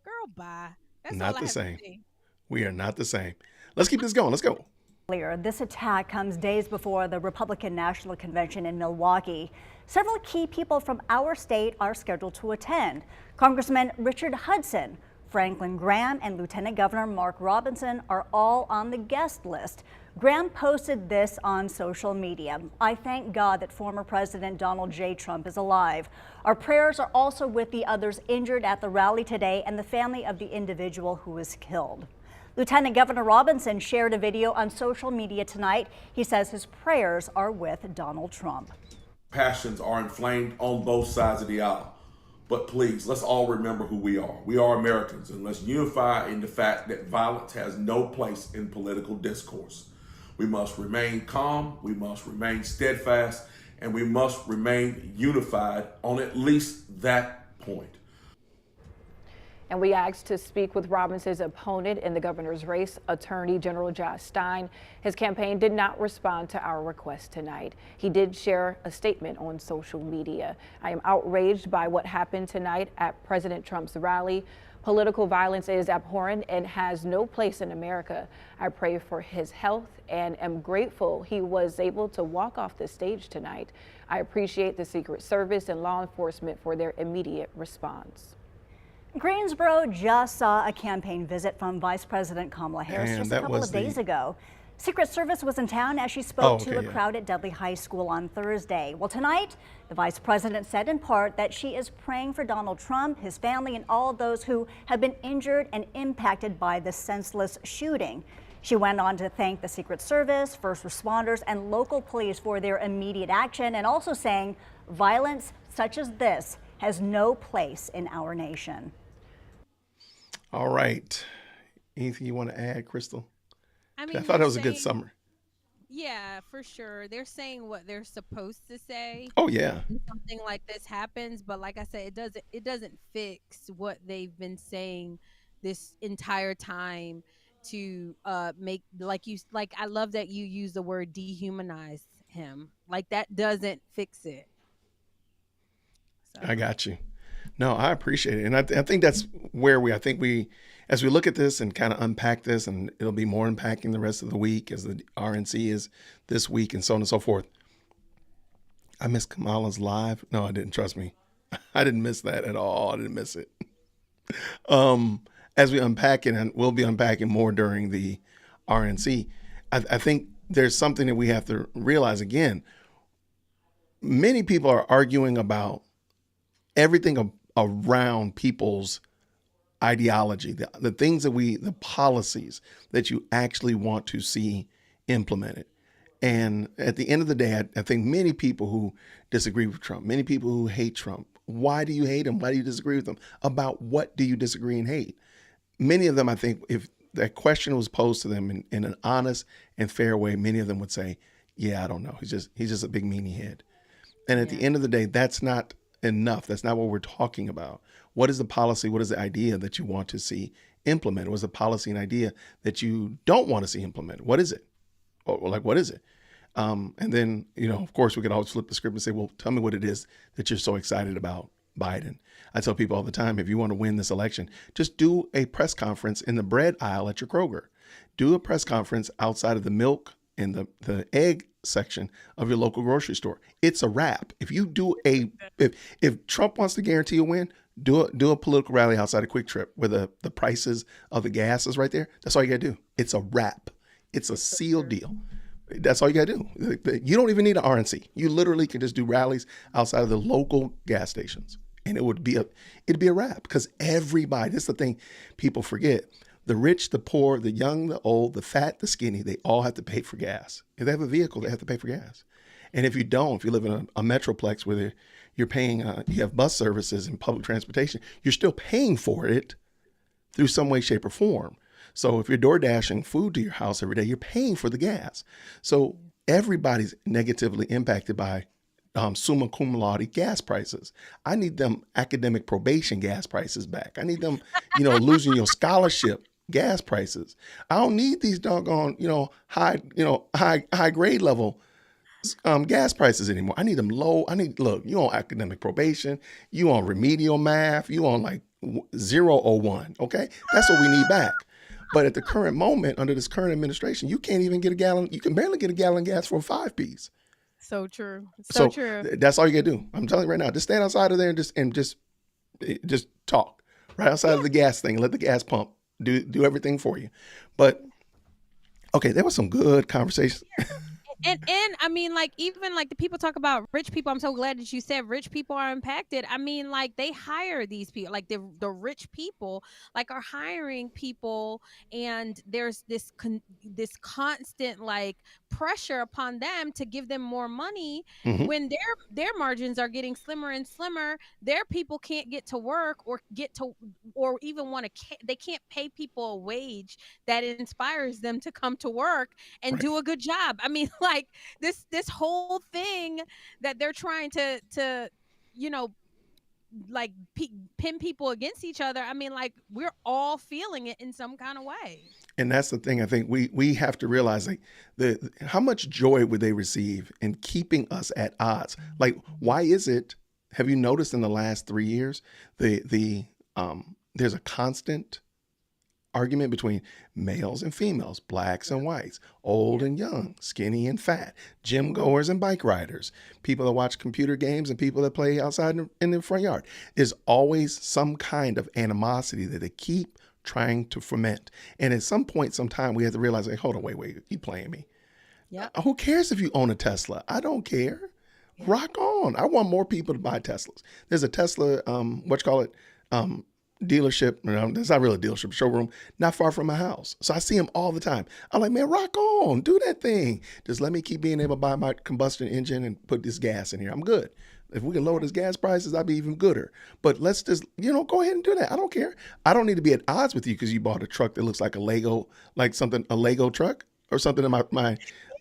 [SPEAKER 2] Girl, bye. That's
[SPEAKER 1] not
[SPEAKER 2] all I
[SPEAKER 1] the
[SPEAKER 2] have
[SPEAKER 1] same.
[SPEAKER 2] to say.
[SPEAKER 1] We are not the same. Let's keep this going. Let's go.
[SPEAKER 4] This attack comes days before the Republican National Convention in Milwaukee. Several key people from our state are scheduled to attend. Congressman Richard Hudson, Franklin Graham, and Lieutenant Governor Mark Robinson are all on the guest list. Graham posted this on social media. "I thank God that former President Donald J. Trump is alive. Our prayers are also with the others injured at the rally today and the family of the individual who was killed." Lieutenant Governor Robinson shared a video on social media tonight. He says his prayers are with Donald Trump.
[SPEAKER 16] Passions are inflamed on both sides of the aisle. But please, let's all remember who we are. We are Americans, and let's unify in the fact that violence has no place in political discourse. We must remain calm, we must remain steadfast, and we must remain unified on at least that point.
[SPEAKER 8] And we asked to speak with Robinson's opponent in the governor's race, Attorney General Josh Stein. His campaign did not respond to our request tonight. He did share a statement on social media. "I am outraged by what happened tonight at President Trump's rally. Political violence is abhorrent and has no place in America. I pray for his health and am grateful he was able to walk off the stage tonight. I appreciate the Secret Service and law enforcement for their immediate response."
[SPEAKER 4] Greensboro just saw a campaign visit from Vice President Kamala Harris just a couple of days ago. Secret Service was in town as she spoke to a crowd at Dudley High School on Thursday. Well, tonight, the Vice President said in part that she is praying for Donald Trump, his family, and all those who have been injured and impacted by the senseless shooting. She went on to thank the Secret Service, first responders, and local police for their immediate action, and also saying violence such as this has no place in our nation.
[SPEAKER 1] All right. Anything you want to add, Crystal?
[SPEAKER 2] I mean,
[SPEAKER 1] I thought it was a good summary.
[SPEAKER 2] Yeah, for sure. They're saying what they're supposed to say.
[SPEAKER 1] Oh, yeah.
[SPEAKER 2] When something like this happens, but like I said, it doesn't fix what they've been saying this entire time to make I love that you use the word dehumanize him. Like that doesn't fix it. So.
[SPEAKER 1] I got you. No, I appreciate it. And I think that's where as we look at this and kind of unpack this, and it'll be more unpacking the rest of the week as the RNC is this week and so on and so forth. I missed Kamala's live. No, I didn't. Trust me. I didn't miss that at all. I didn't miss it. As we unpack it, and we'll be unpacking more during the RNC, I think there's something that we have to realize again. Many people are arguing about everything around people's ideology, the things that the policies that you actually want to see implemented. And at the end of the day, I think many people who disagree with Trump, many people who hate Trump, why do you hate him? Why do you disagree with him? About what do you disagree and hate? Many of them, I think, if that question was posed to them in an honest and fair way, many of them would say, yeah, I don't know. He's just a big meanie head. And at the end of the day, that's not enough. That's not what we're talking about. What is the policy? What is the idea that you want to see implemented? What is the policy and idea that you don't want to see implemented? What is it? Or what is it? And then, of course, we could always flip the script and say, well, tell me what it is that you're so excited about Biden. I tell people all the time, if you want to win this election, just do a press conference in the bread aisle at your Kroger. Do a press conference outside of the milk and the egg section of your local grocery store. It's a wrap. If you do if Trump wants to guarantee a win, do a political rally outside of Quick Trip where the prices of the gas is right there. That's all you gotta do. It's a wrap. It's a sealed deal. That's all you gotta do. You don't even need an RNC. You literally can just do rallies outside of the local gas stations, and it'd be a wrap, because everybody. This is the thing people forget. The rich, the poor, the young, the old, the fat, the skinny, they all have to pay for gas. If they have a vehicle, they have to pay for gas. And if you don't, if you live in a metroplex where you're paying, you have bus services and public transportation, you're still paying for it through some way, shape, or form. So if you're door dashing food to your house every day, you're paying for the gas. So everybody's negatively impacted by summa cum laude gas prices. I need them academic probation gas prices back. I need them, losing your scholarship gas prices. I don't need these doggone, high grade level gas prices anymore. I need them low. Look, you on academic probation, you on remedial math, you on like 001. Okay. That's what we need back. But at the current moment, under this current administration, you can't even get a gallon. You can barely get a gallon of gas for a 5-piece.
[SPEAKER 2] So true. So true.
[SPEAKER 1] That's all you gotta do. I'm telling you right now, just stand outside of there and just talk right outside of the gas thing. Let the gas pump do everything for you. But okay, there was some good conversation.
[SPEAKER 2] And I mean, like, even like the people talk about rich people. I'm so glad that you said rich people are impacted. I mean, like, they hire these people, like the rich people, like, are hiring people, and there's this constant like pressure upon them to give them more money when their margins are getting slimmer and slimmer. Their people can't get to work or even want to. They can't pay people a wage that inspires them to come to work and do a good job. I mean, like this whole thing that they're trying to like pin people against each other. I mean, like, we're all feeling it in some kind of way.
[SPEAKER 1] And that's the thing. I think we have to realize, like, how much joy would they receive in keeping us at odds? Like, why is it? Have you noticed in the last 3 years, there's a constant argument between males and females, blacks and whites, old and young, skinny and fat, gym goers and bike riders, people that watch computer games and people that play outside in the front yard. There's always some kind of animosity that they keep trying to ferment. And at some point, sometime, we have to realize, like, hold on, wait, you playing me.
[SPEAKER 2] Yeah.
[SPEAKER 1] Who cares if you own a Tesla? I don't care. Rock on. I want more people to buy Teslas. There's a Tesla, dealership. It's not really a dealership, showroom, not far from my house. So I see them all the time. I'm like, man, rock on, do that thing. Just let me keep being able to buy my combustion engine and put this gas in here. I'm good. If we can lower this gas prices, I'd be even gooder. But let's just, go ahead and do that. I don't care. I don't need to be at odds with you because you bought a truck that looks like a Lego truck or something that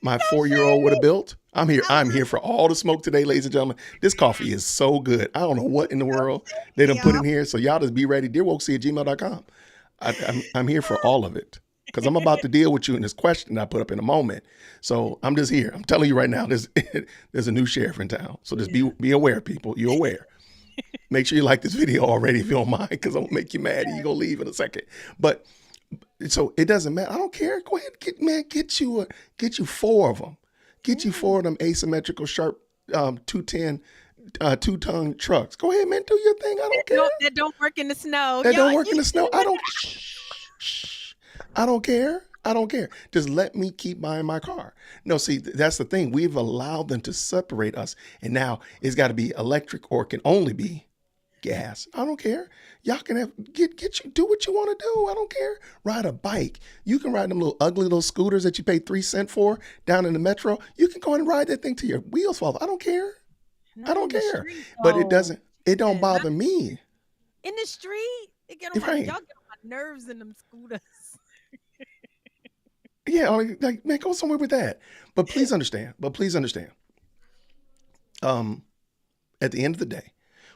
[SPEAKER 1] my 4-year-old would have built. I'm here for all the smoke today, ladies and gentlemen. This coffee is so good. I don't know what in the world they done put in here. So y'all just be ready. DearWokeC@gmail.com. I'm here for all of it because I'm about to deal with you in this question I put up in a moment. So I'm just here. I'm telling you right now, there's a new sheriff in town. So just be aware, people. You're aware. Make sure you like this video already if you don't mind, because I'm gonna make you mad and you're gonna leave in a second. But so it doesn't matter. I don't care. Go ahead, get you 4 of them. Get you 4 of them asymmetrical, sharp, 210, 2-ton trucks. Go ahead, man. Do your thing. I don't care.
[SPEAKER 2] That don't work in the snow.
[SPEAKER 1] That don't work in the snow. I don't care. I don't care. Just let me keep buying my car. No, see, that's the thing. We've allowed them to separate us, and now it's got to be electric or it can only be gas. I don't care. Y'all can do what you want to do. I don't care. Ride a bike. You can ride them little ugly little scooters that you pay 3 cents for down in the metro. You can go and ride that thing till your wheels fall off. I don't care. I don't care. But it don't bother me.
[SPEAKER 2] In the street, y'all get on my nerves in them scooters.
[SPEAKER 1] Yeah, like, man, go somewhere with that. But please understand. At the end of the day,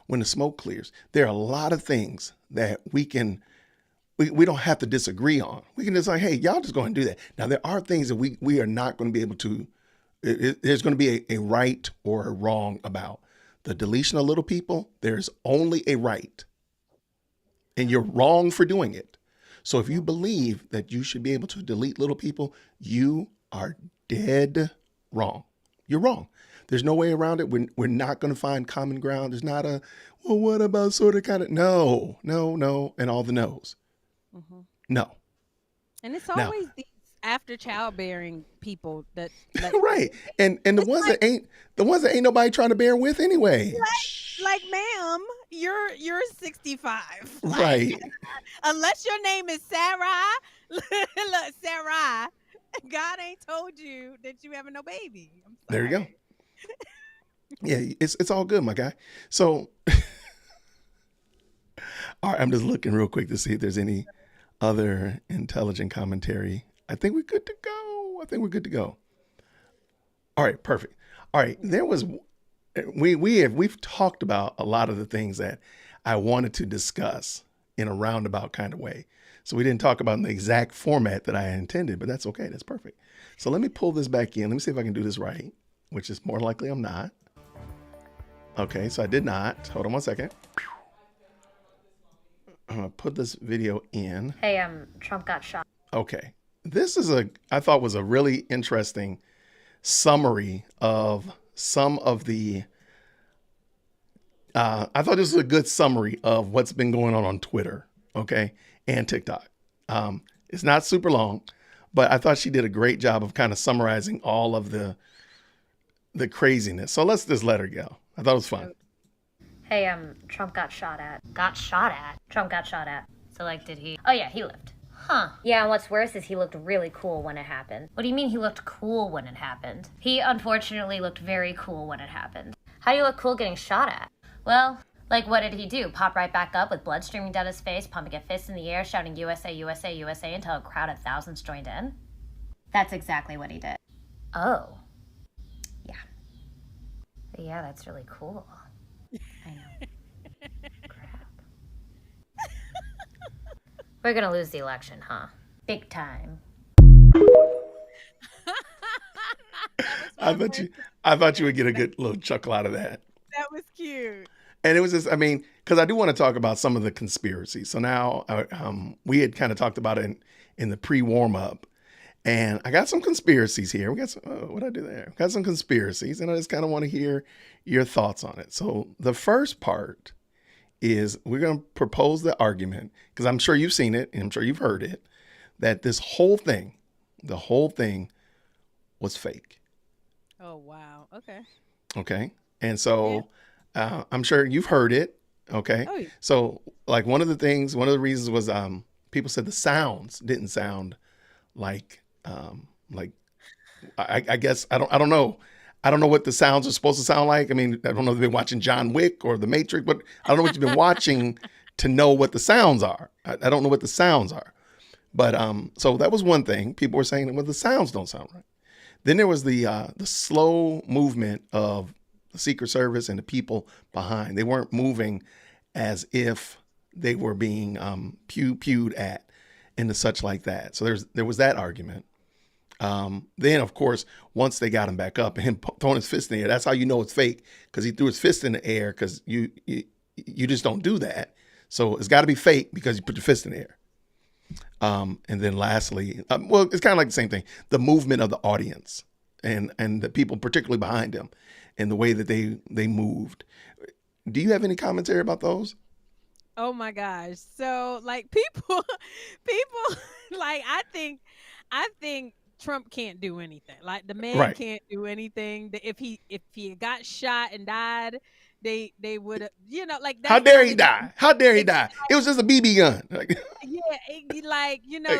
[SPEAKER 1] when the smoke clears, there are a lot of things that we don't have to disagree on. We can just like, hey, y'all just go ahead and do that. Now, there are things that we are not going to be able to, there's going to be a right or a wrong about. The deletion of little people, there's only a right. And you're wrong for doing it. So if you believe that you should be able to delete little people, you are dead wrong. You're wrong. There's no way around it. We're not going to find common ground. There's not well, what about sort of kind of, no, and all the no's.
[SPEAKER 2] Mm-hmm.
[SPEAKER 1] No.
[SPEAKER 2] And it's always these after childbearing people that
[SPEAKER 1] right. And the ones that ain't nobody trying to bear with anyway.
[SPEAKER 2] Like, ma'am, you're 65.
[SPEAKER 1] Right.
[SPEAKER 2] Like, unless your name is Sarah, God ain't told you that you having no baby.
[SPEAKER 1] There you go. Yeah, it's all good, my guy. So, all right, I'm just looking real quick to see if there's any other intelligent commentary. I think we're good to go. All right, perfect. All right, we've talked about a lot of the things that I wanted to discuss in a roundabout kind of way. So we didn't talk about in the exact format that I intended, but that's okay. That's perfect. So let me pull this back in. Let me see if I can do this right, which is more likely I'm not. Okay, so I did not. Hold on one second. I'm gonna put this video in.
[SPEAKER 17] Hey, Trump got shot.
[SPEAKER 1] Okay. This is I thought was a really interesting summary of some of the, I thought this was a good summary of what's been going on Twitter, okay, and TikTok. It's not super long, but I thought she did a great job of kind of summarizing all of the craziness. So let's just let her go. I thought it was fun.
[SPEAKER 17] Hey, Trump got shot at. Got shot at? Trump got shot at. So, like, did he? Oh, yeah, he lived. Huh. Yeah, and what's worse is he looked really cool when it happened. What do you mean he looked cool when it happened? He unfortunately looked very cool when it happened. How do you look cool getting shot at? Well, like, what did he do? Pop right back up with blood streaming down his face, pumping a fist in the air, shouting USA, USA, USA until a crowd of thousands joined in? That's exactly what he did. Oh. Yeah. Yeah, that's really cool. I know. Crap. We're gonna lose the election, huh? Big time.
[SPEAKER 1] I thought you would get a good little chuckle out of that.
[SPEAKER 2] That was cute.
[SPEAKER 1] And it was just, I mean, because I do want to talk about some of the conspiracies. So now we had kind of talked about it in the pre-warm up, and I got some conspiracies here. We got some, what did I do there? Got some conspiracies, and I just kind of want to hear your thoughts on it. So the first part is we're going to propose the argument, because I'm sure you've seen it and I'm sure you've heard it, that this whole thing, the whole thing was fake.
[SPEAKER 2] Oh, wow. Okay.
[SPEAKER 1] Okay. And so I'm sure you've heard it. Okay.
[SPEAKER 2] Oh, yeah.
[SPEAKER 1] So like one of the reasons was people said the sounds didn't sound like I guess I don't know. I don't know what the sounds are supposed to sound like. I mean, I don't know if they've been watching John Wick or The Matrix, but I don't know what you've been watching to know what the sounds are. I don't know what the sounds are. But so that was one thing. People were saying, well, the sounds don't sound right. Then there was the slow movement of the Secret Service and the people behind. They weren't moving as if they were being pewed at and such like that. So there was that argument. Then, of course, once they got him back up and him throwing his fist in the air, that's how you know it's fake, because he threw his fist in the air, because you just don't do that. So it's got to be fake because you put your fist in the air. And then lastly, well, it's kind of like the same thing, the movement of the audience and the people particularly behind him and the way that they moved. Do you have any commentary about those?
[SPEAKER 2] Oh my gosh. So like people like I think Trump can't do anything. Like the man
[SPEAKER 1] Right.
[SPEAKER 2] can't do anything. If he got shot and died, they would have, like that.
[SPEAKER 1] How dare he die? How dare he die? It was just a BB gun. Like,
[SPEAKER 2] Yeah,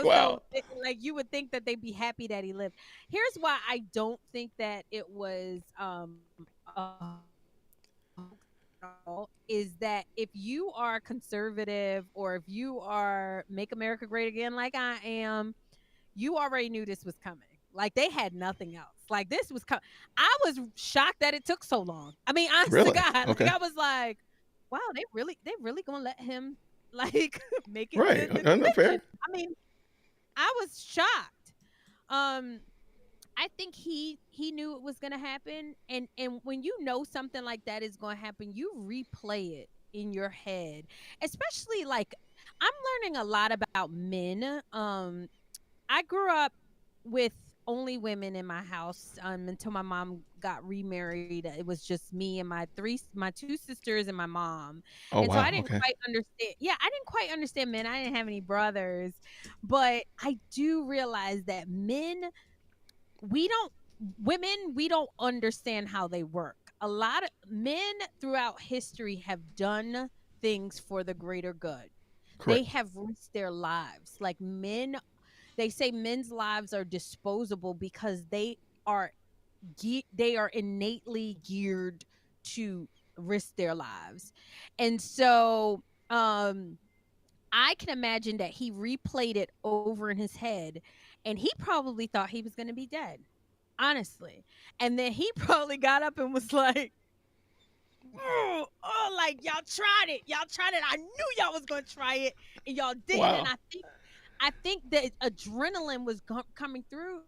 [SPEAKER 1] wow.
[SPEAKER 2] so like you would think that they'd be happy that he lived. Here's why I don't think that it was is that if you are conservative or if you are make America great again like I am, you already knew this was coming. Like they had nothing else. Like this was coming. I was shocked that it took so long. I mean, honest
[SPEAKER 1] Really?
[SPEAKER 2] to God,
[SPEAKER 1] Okay.
[SPEAKER 2] like I was like, wow, they really gonna let him like make it
[SPEAKER 1] Right.
[SPEAKER 2] to the
[SPEAKER 1] No, fair.
[SPEAKER 2] convention. I mean, I was shocked. I think he knew it was gonna happen, and when you know something like that is gonna happen, you replay it in your head. Especially like I'm learning a lot about men. I grew up with only women in my house until my mom got remarried. It was just me and my two sisters and my mom.
[SPEAKER 1] Oh,
[SPEAKER 2] And so
[SPEAKER 1] wow.
[SPEAKER 2] I didn't
[SPEAKER 1] Okay.
[SPEAKER 2] quite understand. Yeah, I didn't quite understand men. I didn't have any brothers, but I do realize that women, we don't understand how they work. A lot of men throughout history have done things for the greater good. They
[SPEAKER 1] Correct.
[SPEAKER 2] have risked their lives. Like men, they say men's lives are disposable because they are innately geared to risk their lives. And so I can imagine that he replayed it over in his head, and he probably thought he was going to be dead, honestly. And then he probably got up and was like, oh, like y'all tried it. I knew y'all was going to try it, and y'all didn't.
[SPEAKER 1] Wow.
[SPEAKER 2] And I think that adrenaline was coming through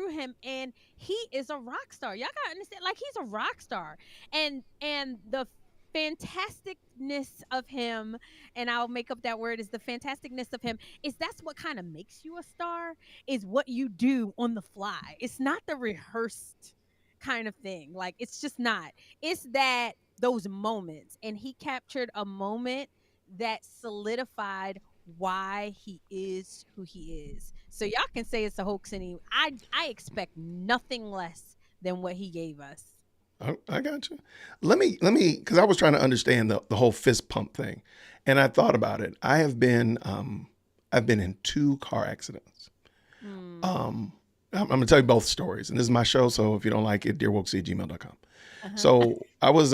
[SPEAKER 2] him, and he is a rock star. Y'all gotta understand, like he's a rock star, and the fantasticness of him, and I'll make up that word, is the fantasticness of him, is that's what kind of makes you a star, is what you do on the fly. It's not the rehearsed kind of thing. Like, it's just not. It's that those moments. And he captured a moment that solidified why he is who he is. So y'all can say it's a hoax, and I expect nothing less than what he gave us.
[SPEAKER 1] I got you. Let me, because I was trying to understand the whole fist pump thing, and I thought about it. I've been in 2 car accidents. I'm going to tell you both stories, and this is my show, so if you don't like it, dearwokec@gmail.com. So I was,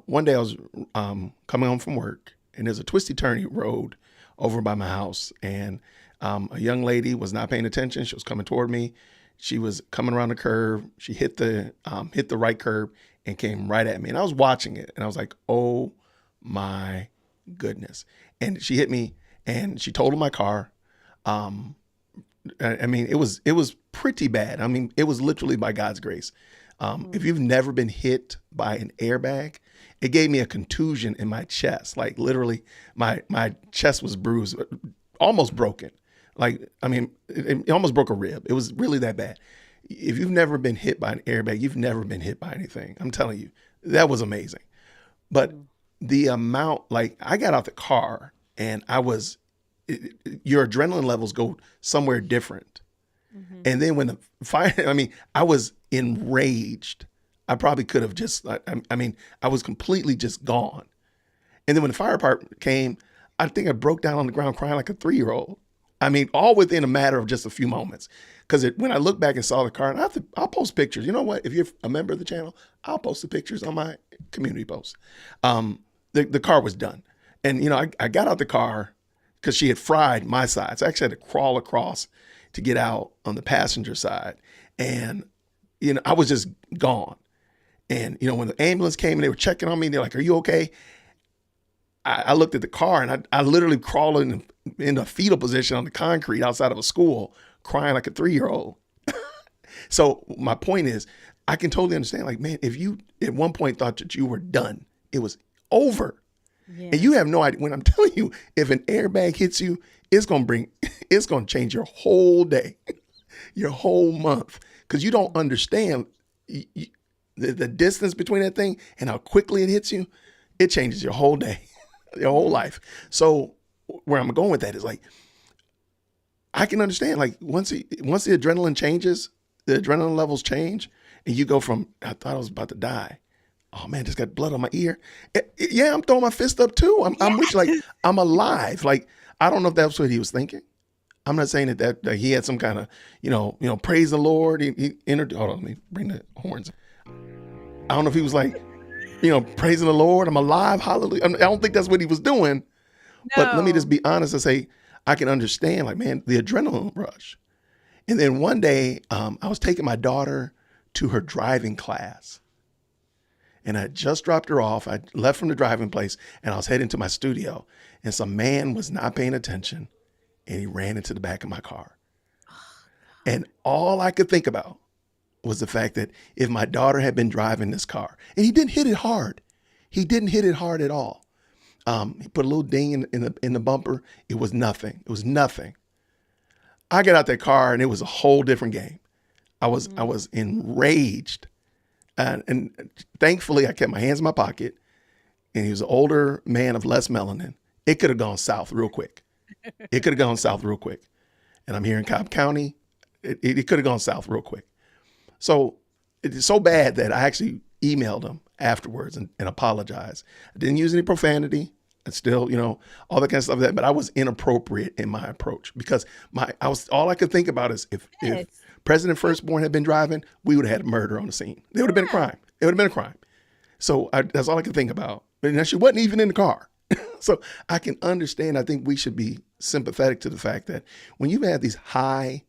[SPEAKER 1] one day I was coming home from work, and there's a twisty-turny road over by my house, and a young lady was not paying attention. She was coming toward me. She was coming around the curve. She hit the right curb and came right at me. And I was watching it, and I was like, oh my goodness. And she hit me, and she totaled my car. I mean, it was pretty bad. I mean, it was literally by God's grace. If you've never been hit by an airbag, it gave me a contusion in my chest. Like, literally, my chest was bruised, almost broken. Like, I mean, it almost broke a rib. It was really that bad. If you've never been hit by an airbag, you've never been hit by anything. I'm telling you, that was amazing. But the amount, like, I got out the car, and your adrenaline levels go somewhere different. And then when the fire, I mean, I was enraged. I probably could have just, I mean, I was completely just gone. And then when the fire department came, I think I broke down on the ground crying like a 3-year-old. I mean, all within a matter of just a few moments. Because when I look back and saw the car, and I'll post pictures. You know what? If you're a member of the channel, I'll post the pictures on my community post. The car was done. And, you know, I got out the car because she had fried my side. So I actually had to crawl across to get out on the passenger side. And, you know, I was just gone. And, you know, when the ambulance came and they were checking on me, they're like, are you okay? I looked at the car, and I literally crawled in a fetal position on the concrete outside of a school, crying like a 3-year-old. So my point is, I can totally understand, like, man, if you at one point thought that you were done, it was over. Yeah. And you have no idea. When I'm telling you, if an airbag hits you, it's going to change your whole day, your whole month. Because you don't understand the distance between that thing and how quickly it hits you. It changes your whole day, your whole life. So where I'm going with that is, like, I can understand, like, once the adrenaline changes, the adrenaline levels change, and you go from, I thought I was about to die. Oh man, just got blood on my ear. Yeah, I'm throwing my fist up too. I'm with you, like, I'm alive. Like, I don't know if that's what he was thinking. I'm not saying that he had some kind of, you know, praise the Lord. He entered. Hold on, let me bring the horns. I don't know if he was like, you know, praising the Lord. I'm alive. Hallelujah. I don't think that's what he was doing. No. But let me just be honest and say, I can understand, like, man, the adrenaline rush. And then one day, I was taking my daughter to her driving class. And I just dropped her off. I left from the driving place, and I was heading to my studio. And some man was not paying attention, and he ran into the back of my car. And all I could think about was the fact that if my daughter had been driving this car, and he didn't hit it hard. He didn't hit it hard at all. He put a little ding in the bumper. It was nothing. It was nothing. I got out that car, and it was a whole different game. I was enraged. And thankfully, I kept my hands in my pocket, and he was an older man of less melanin. It could have gone south real quick. It could have gone south real quick. And I'm here in Cobb County. It could have gone south real quick. So it's so bad that I actually emailed him afterwards and apologized. I didn't use any profanity. I still, you know, all that kind of stuff. But I was inappropriate in my approach because all I could think about is if President Firstborn had been driving, we would have had a murder on the scene. It would have been a crime. It would have been a crime. So that's all I could think about. And she wasn't even in the car. So I can understand. I think we should be sympathetic to the fact that when you've had these high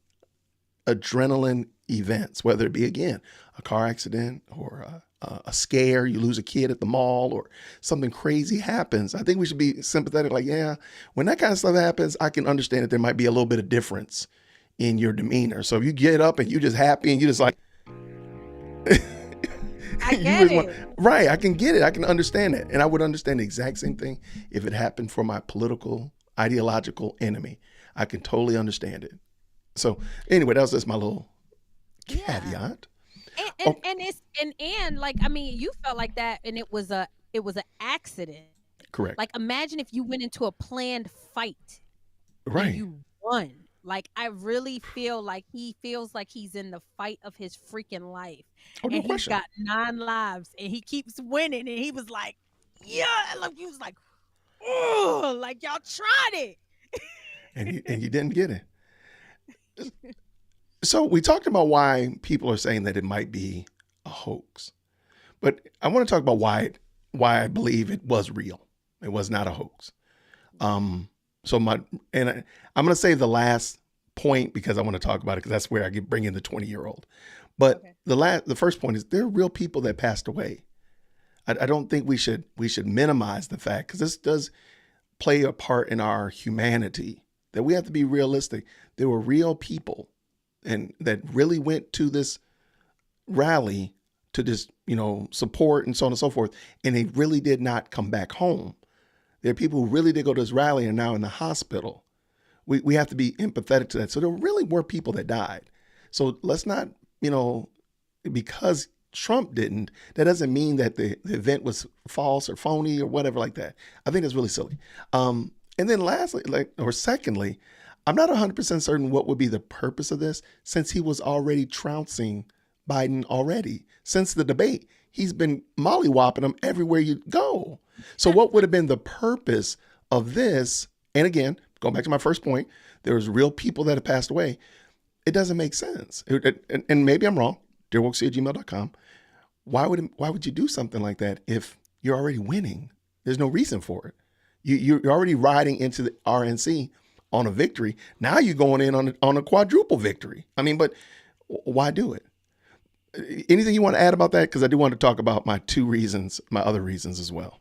[SPEAKER 1] adrenaline events, whether it be, again, a car accident or a scare, you lose a kid at the mall or something crazy happens, I think we should be sympathetic. Like, yeah, when that kind of stuff happens, I can understand that there might be a little bit of difference in your demeanor. So if you get up and you're just happy and you just like,
[SPEAKER 2] I get it.
[SPEAKER 1] Right, I can get it. I can understand it. And I would understand the exact same thing if it happened for my political, ideological enemy. I can totally understand it. So anyway, that was just my little caveat.
[SPEAKER 2] And like, I mean, you felt like that and it was an accident.
[SPEAKER 1] Correct.
[SPEAKER 2] Like, imagine if you went into a planned fight
[SPEAKER 1] Right.
[SPEAKER 2] and you won. Like, I really feel like he feels like he's in the fight of his freaking life.
[SPEAKER 1] Oh, no
[SPEAKER 2] And he's
[SPEAKER 1] question.
[SPEAKER 2] got 9 lives and he keeps winning. And he was like, yeah. Like, he was like, oh, like y'all tried it.
[SPEAKER 1] And you didn't get it. So we talked about why people are saying that it might be a hoax. But I want to talk about why I believe it was real. It was not a hoax. I'm going to save the last point because I want to talk about it because that's where I bring in the 20-year-old. But okay. The first point is there are real people that passed away. I don't think we should minimize the fact, because this does play a part in our humanity, that we have to be realistic. There were real people and that really went to this rally to just, support and so on and so forth. And they really did not come back home. There are people who really did go to this rally and are now in the hospital. We have to be empathetic to that. So there really were people that died. So let's not, because Trump didn't, that doesn't mean that the event was false or phony or whatever like that. I think that's really silly. And then secondly, I'm not 100% certain what would be the purpose of this, since he was already trouncing Biden already. Since the debate, he's been mollywopping him everywhere you go. So what would have been the purpose of this? And again, going back to my first point, there was real people that have passed away. It doesn't make sense. And maybe I'm wrong, dearwokecy@gmail.com. Why would you do something like that if you're already winning? There's no reason for it. You're already riding into the RNC on a victory. Now you're going in on a quadruple victory. I mean, but why do it? Anything you want to add about that? Because I do want to talk about my other reasons as well.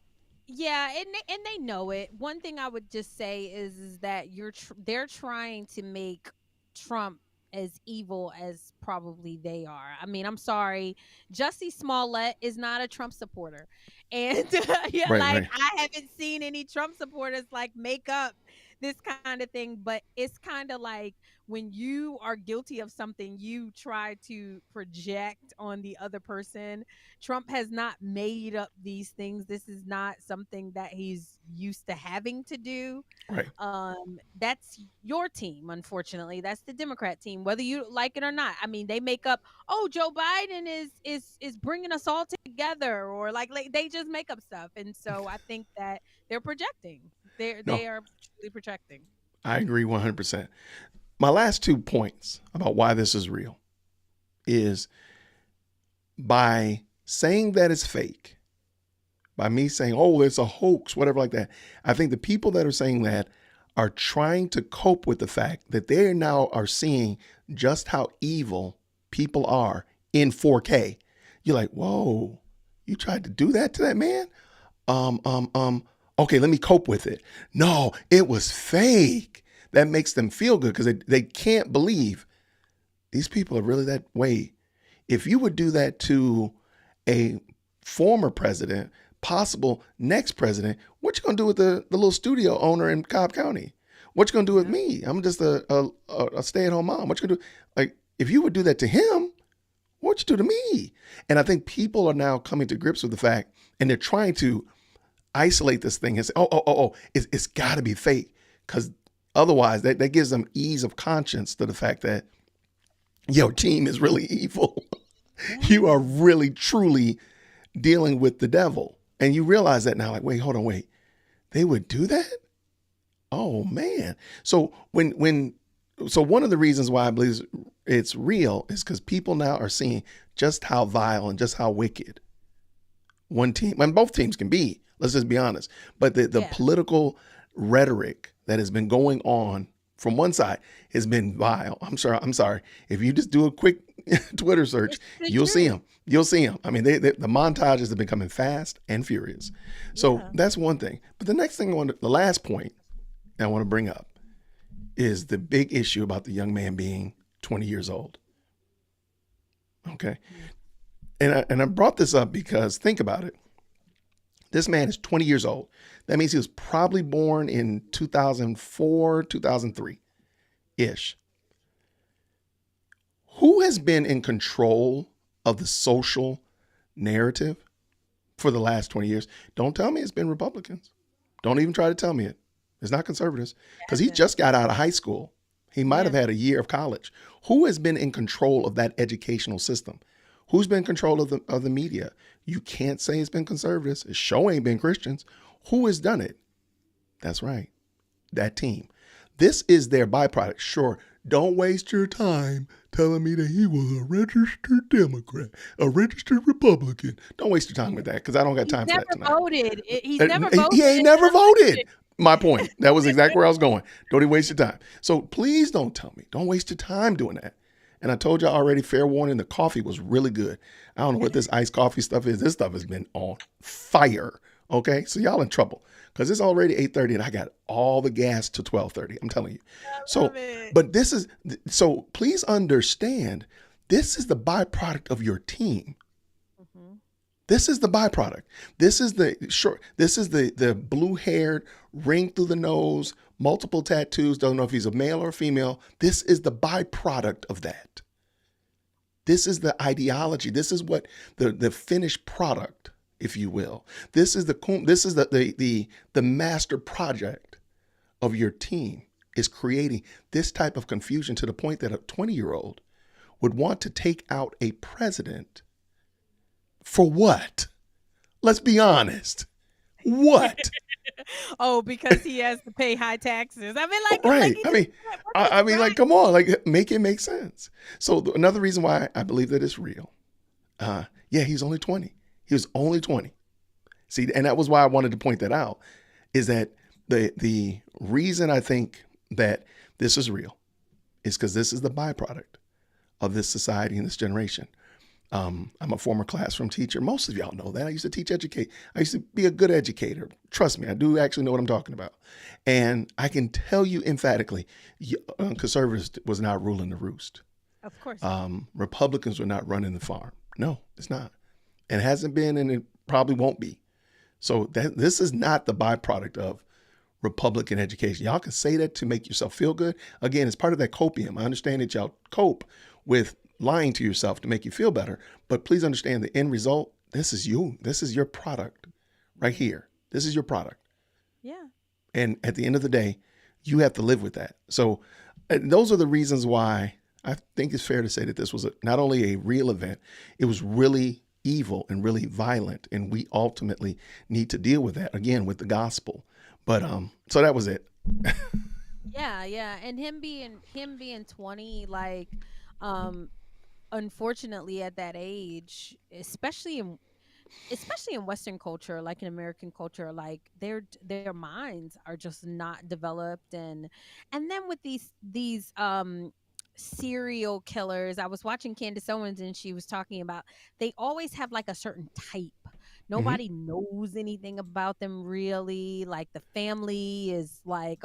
[SPEAKER 2] Yeah, and they know it. One thing I would just say is that they're trying to make Trump as evil as probably they are. I mean, I'm sorry, Jussie Smollett is not a Trump supporter, and right. I haven't seen any Trump supporters like make up this kind of thing. But it's kind of like when you are guilty of something, you try to project on the other person. Trump has not made up these things. This is not something that he's used to having to do.
[SPEAKER 1] Right.
[SPEAKER 2] That's your team, unfortunately. That's the Democrat team, whether you like it or not. I mean, they make up, oh, Joe Biden is bringing us all together, or like they just make up stuff. And so I think that they're projecting. They are truly projecting.
[SPEAKER 1] I agree 100%. My last 2 points about why this is real is by saying that it's fake, by me saying, oh, it's a hoax, whatever like that. I think the people that are saying that are trying to cope with the fact that they now are seeing just how evil people are in 4K. You're like, whoa, you tried to do that to that man? Okay, let me cope with it. No, it was fake. That makes them feel good because they can't believe these people are really that way. If you would do that to a former president, possible next president, what you gonna do with the little studio owner in Cobb County? What you gonna do with me? I'm just a stay-at-home mom. What you gonna do? Like, if you would do that to him, what you do to me? And I think people are now coming to grips with the fact, and they're trying to isolate this thing and say, it's gotta be fake. Because otherwise that gives them ease of conscience to the fact that your team is really evil. You are really, truly dealing with the devil. And you realize that now, like, wait, they would do that? Oh man. So so one of the reasons why I believe it's real is because people now are seeing just how vile and just how wicked one team, and both teams can be, let's just be honest. But the political rhetoric that has been going on from one side has been vile. I'm sorry. If you just do a quick Twitter search, you'll see them. I mean, the montages have been coming fast and furious. So that's one thing. But the next thing the last point I want to bring up is the big issue about the young man being 20 years old. Okay. And I brought this up because think about it. This man is 20 years old. That means he was probably born in 2004, 2003-ish. Who has been in control of the social narrative for the last 20 years? Don't tell me it's been Republicans. Don't even try to tell me it. It's not conservatives, because he just got out of high school. He might have had a year of college. Who has been in control of that educational system? Who's been in control of the media? You can't say it's been conservatives. It sure ain't been Christians. Who has done it? That's right. That team. This is their byproduct. Sure, don't waste your time telling me that he was a registered Democrat, a registered Republican. Don't waste your time with that, because I don't got time for that tonight.
[SPEAKER 2] Voted. He's never voted.
[SPEAKER 1] He ain't never voted. My point. That was exactly where I was going. Don't even waste your time. So please don't tell me. Don't waste your time doing that. And I told you already, fair warning, the coffee was really good. I don't know what this iced coffee stuff is. This stuff has been on fire. Okay, so y'all in trouble, because it's already 8:30 and I got all the gas to 12:30. I'm telling you. So, but this is, so please understand, this is the byproduct of your team. This is the byproduct. This is the blue-haired, ring through the nose, multiple tattoos, don't know if he's a male or a female. This is the byproduct of that. This is the ideology. This is what the finished product, if you will. This is the master project of your team, is creating this type of confusion to the point that a 20-year-old would want to take out a president. For what? Let's be honest. What?
[SPEAKER 2] Oh, because he has to pay high taxes. I mean, like,
[SPEAKER 1] right.
[SPEAKER 2] I
[SPEAKER 1] mean, like, come on, like, make it make sense. So another reason why I believe that it's real. He's only 20. He was only 20. See, and that was why I wanted to point that out, is that the reason I think that this is real is because this is the byproduct of this society and this generation. I'm a former classroom teacher. Most of y'all know that. I used to teach educate. I used to be a good educator. Trust me, I do actually know what I'm talking about. And I can tell you emphatically, conservatives was not ruling the roost.
[SPEAKER 2] Of course.
[SPEAKER 1] Republicans were not running the farm. No, it's not. And it hasn't been, and it probably won't be. So this is not the byproduct of Republican education. Y'all can say that to make yourself feel good. Again, it's part of that copium. I understand that y'all cope with lying to yourself to make you feel better, but please understand the end result. This is you. This is your product right here. This is your product.
[SPEAKER 2] Yeah.
[SPEAKER 1] And at the end of the day, you have to live with that. So those are the reasons why I think it's fair to say that this was not only a real event, it was really evil and really violent. And we ultimately need to deal with that again with the gospel. But so that was it.
[SPEAKER 2] Yeah. And him being 20, like, unfortunately at that age, especially in Western culture, like in American culture, like their minds are just not developed. And then with these serial killers, I was watching Candace Owens and she was talking about, they always have like a certain type. Nobody knows anything about them really. Like the family is like,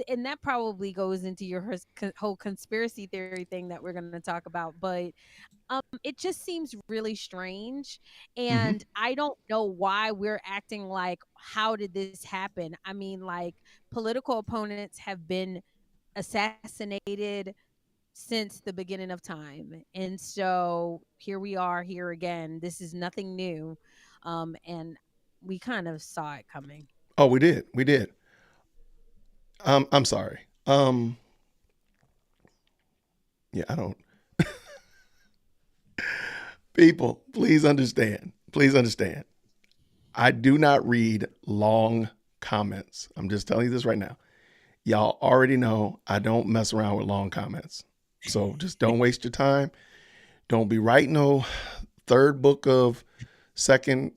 [SPEAKER 2] and that probably goes into your whole conspiracy theory thing that we're going to talk about. But it just seems really strange. And I don't know why we're acting like, how did this happen? I mean, like, political opponents have been assassinated since the beginning of time. And so here we are here again. This is nothing new. And we kind of saw it coming.
[SPEAKER 1] Oh, we did. I'm sorry. I don't. People, please understand. I do not read long comments. I'm just telling you this right now. Y'all already know I don't mess around with long comments. So just don't waste your time. Don't be writing no third book of second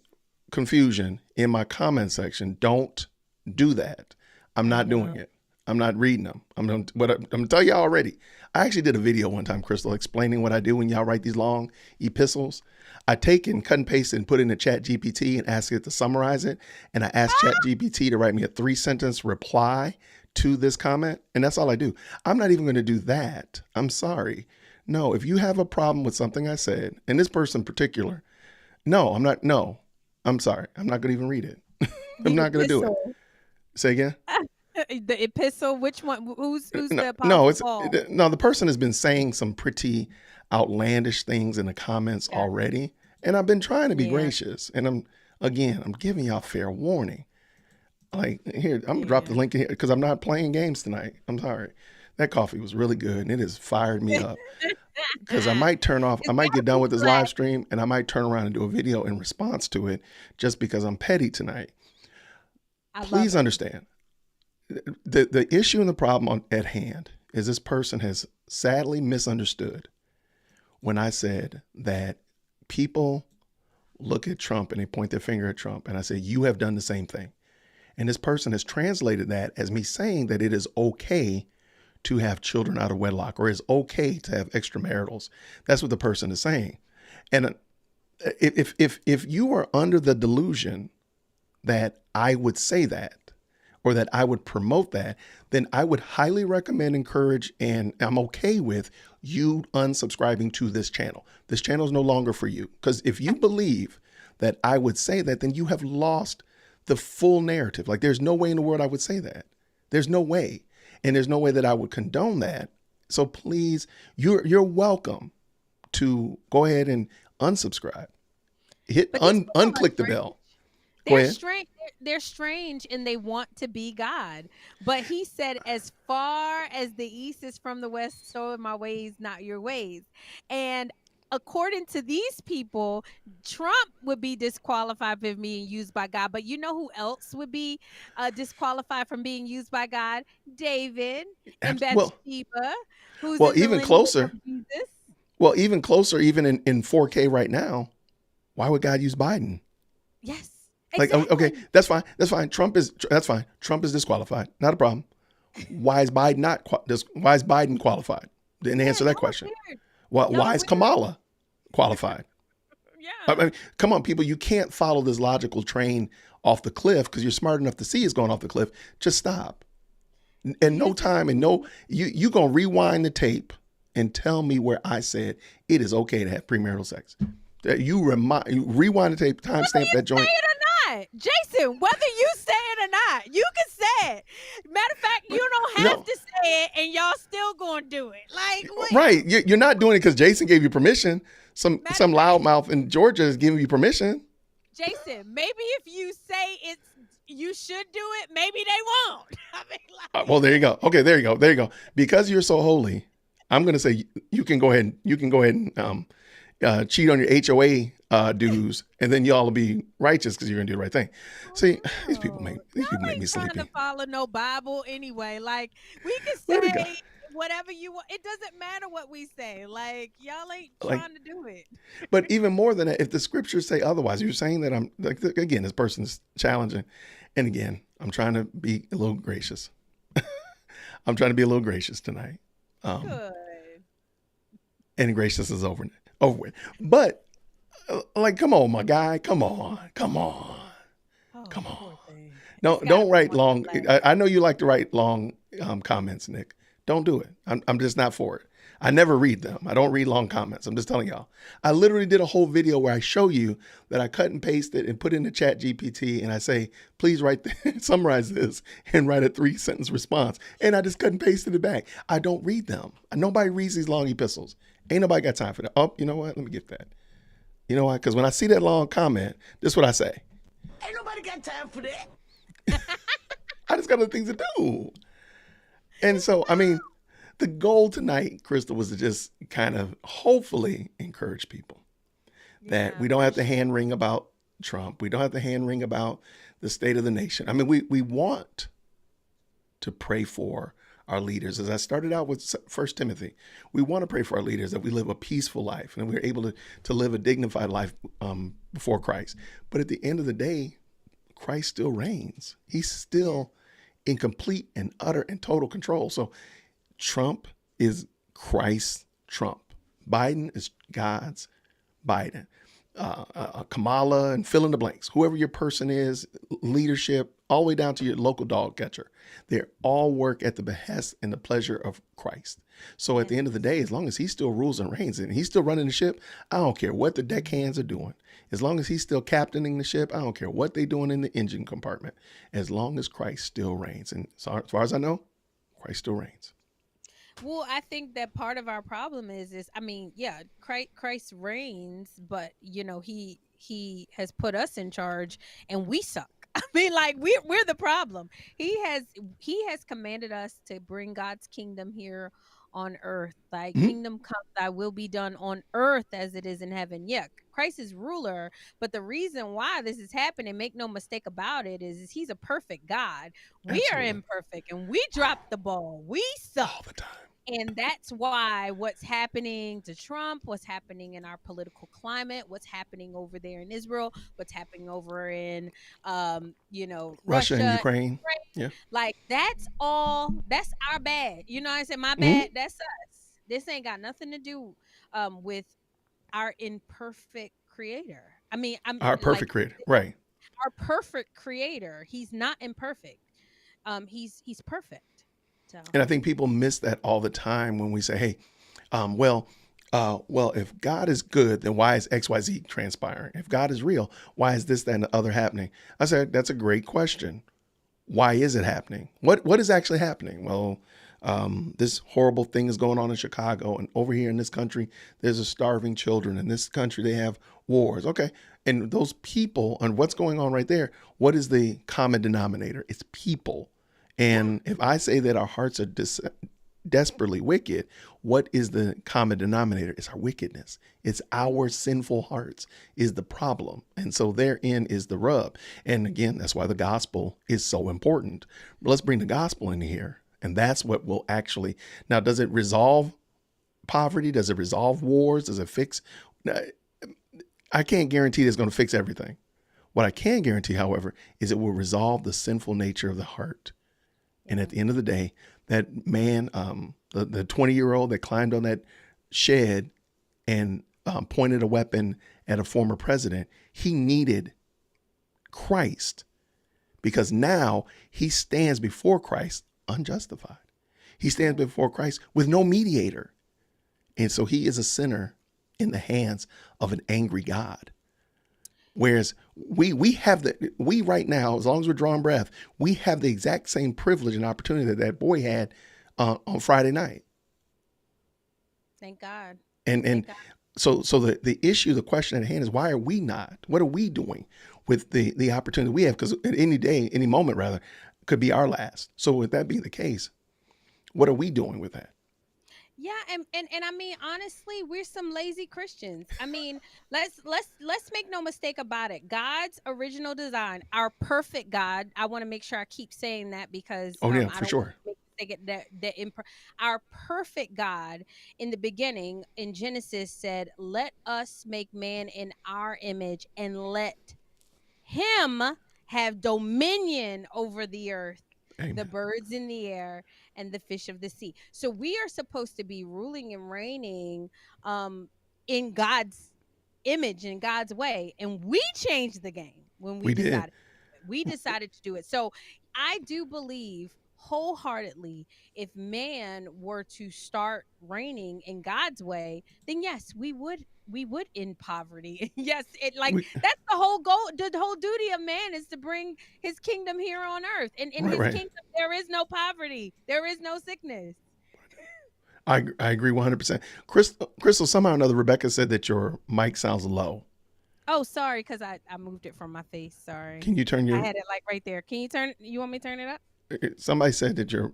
[SPEAKER 1] confusion in my comment section. Don't do that. I'm not doing it. I'm not reading them. I'm going to tell y'all already. I actually did a video one time, Crystal, explaining what I do when y'all write these long epistles. I take and cut and paste it and put it in the Chat GPT and ask it to summarize it. And I ask Chat GPT to write me a 3-sentence reply to this comment. And that's all I do. I'm not even going to do that. I'm sorry. No, if you have a problem with something I said, and this person in particular, no, I'm not. No, I'm sorry. I'm not going to even read it. I'm not going to do it. Say again.
[SPEAKER 2] The epistle, which one? Who's the apostle
[SPEAKER 1] No,
[SPEAKER 2] Paul?
[SPEAKER 1] no. The person has been saying some pretty outlandish things in the comments already, and I've been trying to be gracious. And I'm giving y'all fair warning. Like here, I'm gonna drop the link in here because I'm not playing games tonight. I'm sorry. That coffee was really good, and it has fired me up. Because I might turn off, I might get done with this live stream, and I might turn around and do a video in response to it, just because I'm petty tonight. Please understand. The issue and the problem at hand is this person has sadly misunderstood when I said that people look at Trump and they point their finger at Trump, and I say, you have done the same thing. And this person has translated that as me saying that it is okay to have children out of wedlock, or it's okay to have extramaritals. That's what the person is saying. And if you are under the delusion that I would say that, or that I would promote that, then I would highly recommend, encourage, and I'm okay with you unsubscribing to this channel. This channel is no longer for you. Because if you believe that I would say that, then you have lost the full narrative. Like, there's no way in the world I would say that. There's no way. And there's no way that I would condone that. So please, you're welcome to go ahead and unsubscribe. Hit unclick the bell.
[SPEAKER 2] They're strange and they want to be God. But he said, as far as the east is from the west, so are my ways, not your ways. And according to these people, Trump would be disqualified from being used by God. But you know who else would be disqualified from being used by God? David and Bathsheba, who's
[SPEAKER 1] even closer. Well, even closer, even in 4K right now. Why would God use Biden?
[SPEAKER 2] Yes.
[SPEAKER 1] Like,
[SPEAKER 2] exactly.
[SPEAKER 1] okay, that's fine. That's fine. That's fine. Trump is disqualified. Not a problem. Why is Biden why is Biden qualified? Didn't answer that question. Why is Kamala qualified? I mean, come on, people. You can't follow this logical train off the cliff because you're smart enough to see it's going off the cliff. Just stop. And no time and you going to rewind the tape and tell me where I said it is okay to have premarital sex. You rewind the tape, timestamp that joint.
[SPEAKER 2] Jason, whether you say it or not, you can say it. Matter of fact, you don't have to say it, and y'all still gonna do it. Like, what?
[SPEAKER 1] Right? You're not doing it because Jason gave you permission. Some loudmouth in Georgia is giving you permission.
[SPEAKER 2] Jason, maybe if you say you should do it, maybe they won't. I mean,
[SPEAKER 1] well, there you go. Okay, there you go. Because you're so holy, I'm gonna say you can go ahead and cheat on your HOA dues, and then y'all will be righteous because you're gonna do the right thing. See, these people make me sleepy.
[SPEAKER 2] Trying to follow no Bible anyway. Like, we can say whatever you want. It doesn't matter what we say. Like, y'all ain't trying to do it.
[SPEAKER 1] But even more than that, if the scriptures say otherwise, you're saying that I'm like, again, this person's challenging, and again, I'm trying to be a little gracious. I'm trying to be a little gracious tonight.
[SPEAKER 2] Good.
[SPEAKER 1] And gracious is over with. But like, come on, my guy. Come on. Don't write long. I know you like to write long comments, Nick. Don't do it. I'm just not for it. I never read them. I don't read long comments. I'm just telling y'all. I literally did a whole video where I show you that I cut and paste it and put it in the chat GPT, and I say, please summarize this and write a 3-sentence response. And I just cut and pasted it back. I don't read them. Nobody reads these long epistles. Ain't nobody got time for that. Oh, you know what? Let me get that. You know why? Because when I see that long comment, this is what I say.
[SPEAKER 5] Ain't nobody got time for that.
[SPEAKER 1] I just got other things to do. And so, I mean, the goal tonight, Crystal, was to just kind of hopefully encourage people that we don't have to hand wring about Trump. We don't have to hand wring about the state of the nation. I mean, we want to pray for our leaders. As I started out with 1 Timothy, we want to pray for our leaders that we live a peaceful life and we're able to live a dignified life before Christ. But at the end of the day, Christ still reigns. He's still in complete and utter and total control. So Trump is Christ's Trump. Biden is God's Biden. Kamala, and fill in the blanks, whoever your person is, leadership, all the way down to your local dog catcher. They all work at the behest and the pleasure of Christ. So at the end of the day, as long as he still rules and reigns and he's still running the ship, I don't care what the deckhands are doing. As long as he's still captaining the ship, I don't care what they're doing in the engine compartment. As long as Christ still reigns. And so as far as I know, Christ still reigns.
[SPEAKER 2] Well, I think that part of our problem is I mean, yeah, Christ reigns, but he has put us in charge and we suck. I mean, like we're the problem. He has commanded us to bring God's kingdom here on earth. Thy kingdom come, thy will be done on earth as it is in heaven. Yeah, Christ is ruler, but the reason why this is happening, make no mistake about it, is he's a perfect God. We are imperfect and we drop the ball. We suck all the time. And that's why what's happening to Trump, what's happening in our political climate, what's happening over there in Israel, what's happening over in, Russia
[SPEAKER 1] and Ukraine. Yeah.
[SPEAKER 2] Like that's our bad. You know what I said? My bad. That's us. This ain't got nothing to do with our imperfect creator. I mean,
[SPEAKER 1] Our perfect creator. Right.
[SPEAKER 2] Our perfect creator. He's not imperfect. He's perfect. So.
[SPEAKER 1] And I think people miss that all the time when we say, hey, well, if God is good, then why is XYZ transpiring? If God is real, why is this, that, and the other happening? I said, that's a great question. Why is it happening? What is actually happening? Well, this horrible thing is going on in Chicago, and over here in this country, there's a starving children. In this country, they have wars. Okay. And those people, and what's going on right there, what is the common denominator? It's people. And if I say that our hearts are desperately wicked, what is the common denominator? It's our wickedness. It's our sinful hearts is the problem. And so therein is the rub. And again, that's why the gospel is so important. But let's bring the gospel in here. And that's what will actually, now, does it resolve poverty? Does it resolve wars? Does it fix? I can't guarantee it's going to fix everything. What I can guarantee, however, is it will resolve the sinful nature of the heart. And at the end of the day, that man, the 20-year-old that climbed on that shed and pointed a weapon at a former president, he needed Christ because now he stands before Christ unjustified. He stands before Christ with no mediator. And so he is a sinner in the hands of an angry God. Whereas we right now, as long as we're drawing breath, we have the exact same privilege and opportunity that boy had on Friday night.
[SPEAKER 2] Thank God.
[SPEAKER 1] And so the issue, the question at hand is, why are we not? What are we doing with the opportunity we have? Because at any day, any moment rather, could be our last. So with that being the case, what are we doing with that?
[SPEAKER 2] Yeah, and I mean, honestly, we're some lazy Christians. I mean, let's make no mistake about it. God's original design, our perfect God. I want to make sure I keep saying that because
[SPEAKER 1] for sure.
[SPEAKER 2] Our perfect God in the beginning in Genesis said, "Let us make man in our image and let him have dominion over the earth." Amen. The birds in the air and the fish of the sea. So we are supposed to be ruling and reigning in God's image, in God's way. And we changed the game when we decided to do it. So I do believe wholeheartedly, if man were to start reigning in God's way, then yes, we would end poverty. Yes, that's the whole goal. The whole duty of man is to bring his kingdom here on earth. And in his kingdom, there is no poverty. There is no sickness.
[SPEAKER 1] I agree 100%. Crystal, somehow or another, Rebecca said that your mic sounds low.
[SPEAKER 2] Oh, sorry, because I moved it from my face. Sorry.
[SPEAKER 1] Can you turn your...
[SPEAKER 2] I had it like right there. You want me to turn it up?
[SPEAKER 1] Somebody said that you're...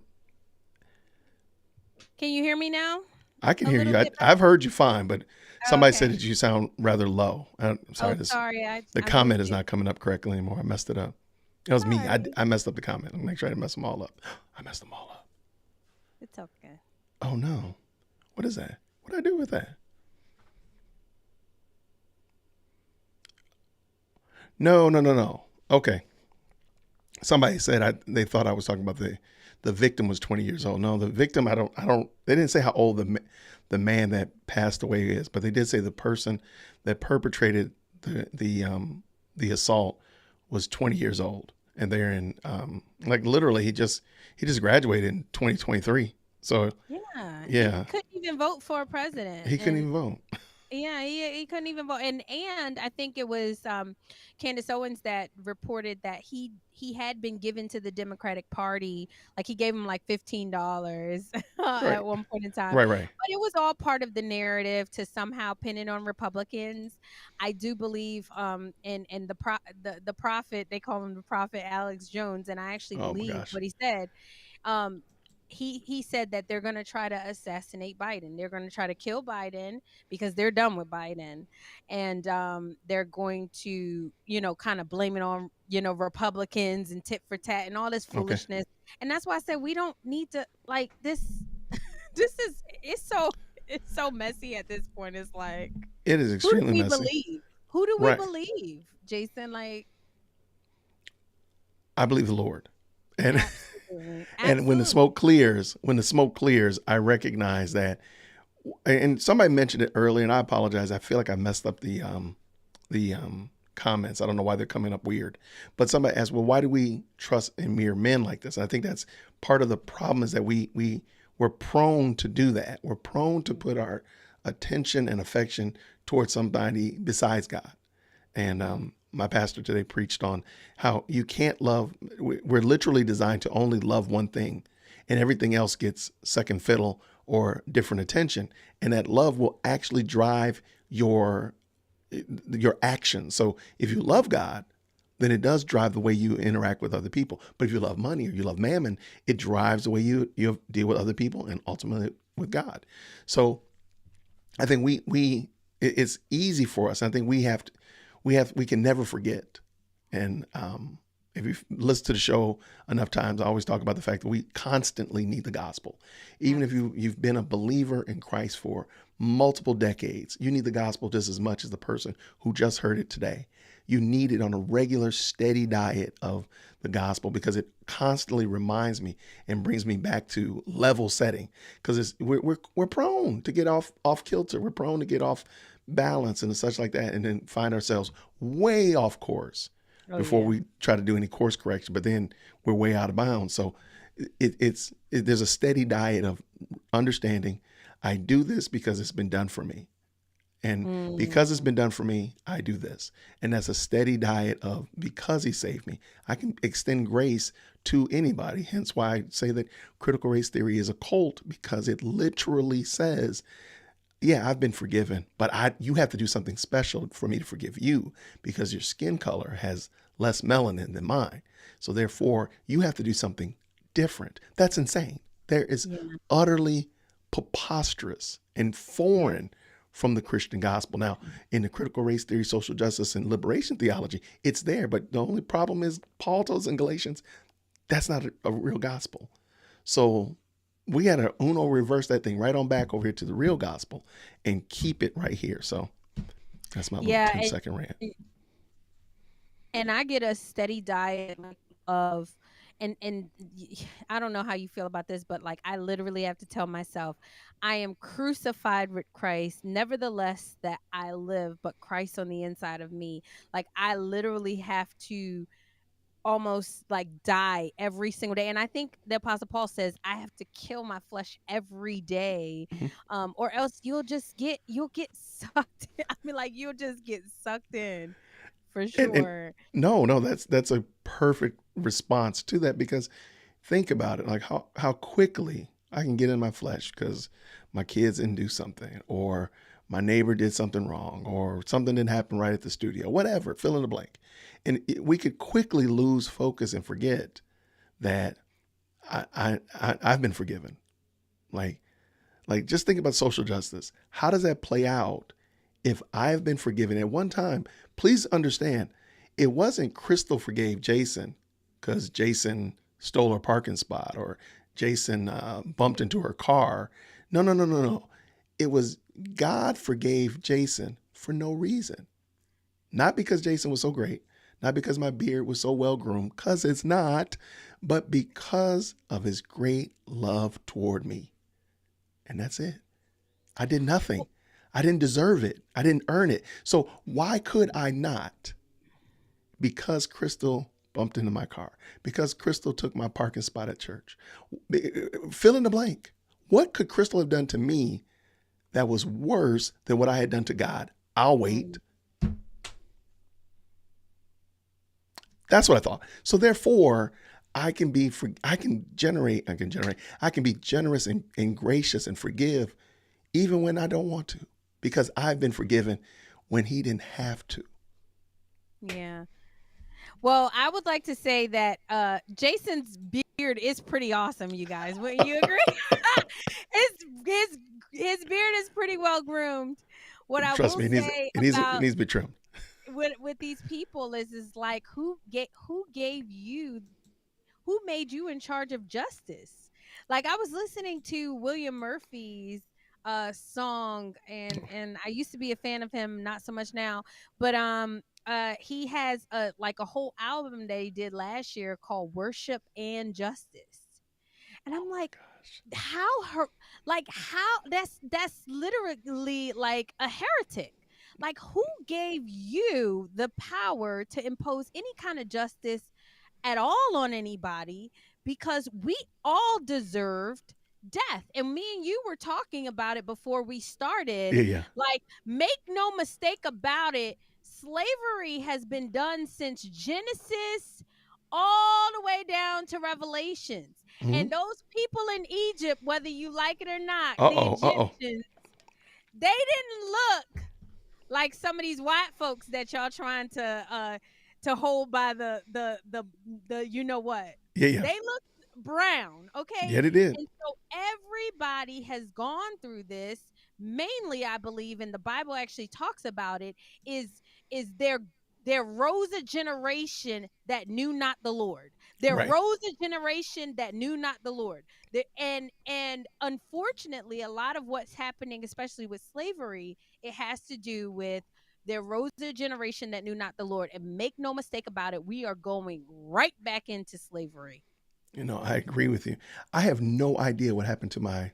[SPEAKER 2] Can you hear me now?
[SPEAKER 1] I can hear you. I've heard you fine, but somebody said that you sound rather low. I'm sorry. The comment is not coming up correctly anymore. I messed it up. It was me. I messed up the comment. I'll make sure I didn't mess them all up. I messed them all up.
[SPEAKER 2] It's okay.
[SPEAKER 1] Oh, no. What is that? What did I do with that? No. Okay. Somebody said they thought I was talking about the victim was 20 years old. No, the victim, they didn't say how old the man that passed away is, but they did say the person that perpetrated the assault was 20 years old, and they're in like literally he just graduated in 2023. So
[SPEAKER 2] Yeah,
[SPEAKER 1] yeah,
[SPEAKER 2] he couldn't even vote for a president,
[SPEAKER 1] he couldn't
[SPEAKER 2] and
[SPEAKER 1] even vote.
[SPEAKER 2] yeah, he couldn't even vote. And I think it was Candace Owens that reported that he had been given to the Democratic Party, like he gave him like $15
[SPEAKER 1] Right,
[SPEAKER 2] at one point in time.
[SPEAKER 1] right.
[SPEAKER 2] But it was all part of the narrative to somehow pin it on Republicans. I do believe and the prophet, they call him the prophet Alex Jones, and I actually
[SPEAKER 1] Oh my
[SPEAKER 2] believe
[SPEAKER 1] gosh.
[SPEAKER 2] what he said. Um, he said that they're going to try to assassinate Biden. They're going to try to kill Biden because they're done with Biden, and they're going to, kind of blame it on, Republicans and tit for tat and all this
[SPEAKER 1] Okay.
[SPEAKER 2] foolishness. And that's why I said we don't need to like this. It's so messy at this point. It's like,
[SPEAKER 1] It is
[SPEAKER 2] who do
[SPEAKER 1] extremely
[SPEAKER 2] we
[SPEAKER 1] messy.
[SPEAKER 2] believe? Who do we
[SPEAKER 1] Right.
[SPEAKER 2] believe, Jason? Like,
[SPEAKER 1] I believe the Lord. And
[SPEAKER 2] absolutely.
[SPEAKER 1] and when the smoke clears, I recognize that. And somebody mentioned it earlier, and I apologize. I feel like I messed up the comments. I don't know why they're coming up weird. But somebody asked, well, why do we trust in mere men like this? And I think that's part of the problem, is that we're prone to do that. We're prone to put our attention and affection towards somebody besides God. And my pastor today preached on how you can't love. We're literally designed to only love one thing, and everything else gets second fiddle or different attention. And that love will actually drive your actions. So if you love God, then it does drive the way you interact with other people. But if you love money or you love mammon, it drives the way you deal with other people and ultimately with God. So I think it's easy for us. I think we can never forget. And if you've listened to the show enough times, I always talk about the fact that we constantly need the gospel. Even if you've been a believer in Christ for multiple decades, you need the gospel just as much as the person who just heard it today. You need it on a regular, steady diet of the gospel, because it constantly reminds me and brings me back to level setting. Because we're prone to get off kilter. We're prone to get off balance and such like that, and then find ourselves way off course before we try to do any course correction. But then we're way out of bounds. So there's a steady diet of understanding. I do this because it's been done for me. And because it's been done for me, I do this. And that's a steady diet of, because he saved me, I can extend grace to anybody. Hence why I say that critical race theory is a cult, because it literally says, yeah, I've been forgiven, but you have to do something special for me to forgive you, because your skin color has less melanin than mine. So therefore, you have to do something different. That's insane. There is utterly preposterous and foreign from the Christian gospel. Now, in the critical race theory, social justice, and liberation theology, it's there. But the only problem is Paul tells us in Galatians, that's not a real gospel. So we got to reverse that thing right on back over here to the real gospel and keep it right here. So that's my little 10-second rant.
[SPEAKER 2] And I get a steady diet of, and I don't know how you feel about this, but like, I literally have to tell myself, I am crucified with Christ. Nevertheless, that I live, but Christ on the inside of me. Like, I literally have to almost like die every single day. And I think the Apostle Paul says I have to kill my flesh every day, or else you'll get sucked in. I mean, like, you'll just get sucked in for sure.
[SPEAKER 1] No, that's a perfect response to that, because think about it, like how quickly I can get in my flesh because my kids didn't do something, or my neighbor did something wrong, or something didn't happen right at the studio, whatever, fill in the blank. And we could quickly lose focus and forget that I've been forgiven. Like just think about social justice. How does that play out if I've been forgiven at one time? Please understand, it wasn't Crystal forgave Jason because Jason stole her parking spot, or Jason bumped into her car. No. It was God forgave Jason for no reason. Not because Jason was so great, not because my beard was so well groomed, because it's not, but because of his great love toward me. And that's it. I did nothing. I didn't deserve it. I didn't earn it. So why could I not? Because Crystal bumped into my car, because Crystal took my parking spot at church. Fill in the blank. What could Crystal have done to me that was worse than what I had done to God? I'll wait. That's what I thought. So therefore, I can be generous and gracious and forgive even when I don't want to, because I've been forgiven when he didn't have to.
[SPEAKER 2] Yeah. Well, I would like to say that Jason's beard is pretty awesome, you guys. Wouldn't you agree? his beard is pretty well groomed. What I
[SPEAKER 1] Trust
[SPEAKER 2] will
[SPEAKER 1] me,
[SPEAKER 2] say
[SPEAKER 1] it needs
[SPEAKER 2] about
[SPEAKER 1] to be trimmed.
[SPEAKER 2] With these people is like who made you in charge of justice? Like, I was listening to William Murphy's song, and I used to be a fan of him, not so much now, but he has a whole album that he did last year called Worship and Justice. And I'm like, how that's literally like a heretic. Like, who gave you the power to impose any kind of justice at all on anybody? Because we all deserved death. And me and you were talking about it before we started.
[SPEAKER 1] Yeah.
[SPEAKER 2] Like, make no mistake about it, slavery has been done since Genesis all the way down to Revelations.
[SPEAKER 1] Mm-hmm.
[SPEAKER 2] And those people in Egypt, whether you like it or not, the Egyptians, they didn't look like some of these white folks that y'all trying to hold by the you know what.
[SPEAKER 1] Yeah.
[SPEAKER 2] They look brown, okay?
[SPEAKER 1] Yeah, they did.
[SPEAKER 2] And so everybody has gone through this. Mainly, I believe, and the Bible actually talks about it, is there rose a generation that knew not the Lord. There rose a generation that knew not the Lord. And unfortunately, a lot of what's happening, especially with slavery, it has to do with there rose a generation that knew not the Lord. And make no mistake about it, we are going right back into slavery.
[SPEAKER 1] I agree with you. I have no idea what happened to my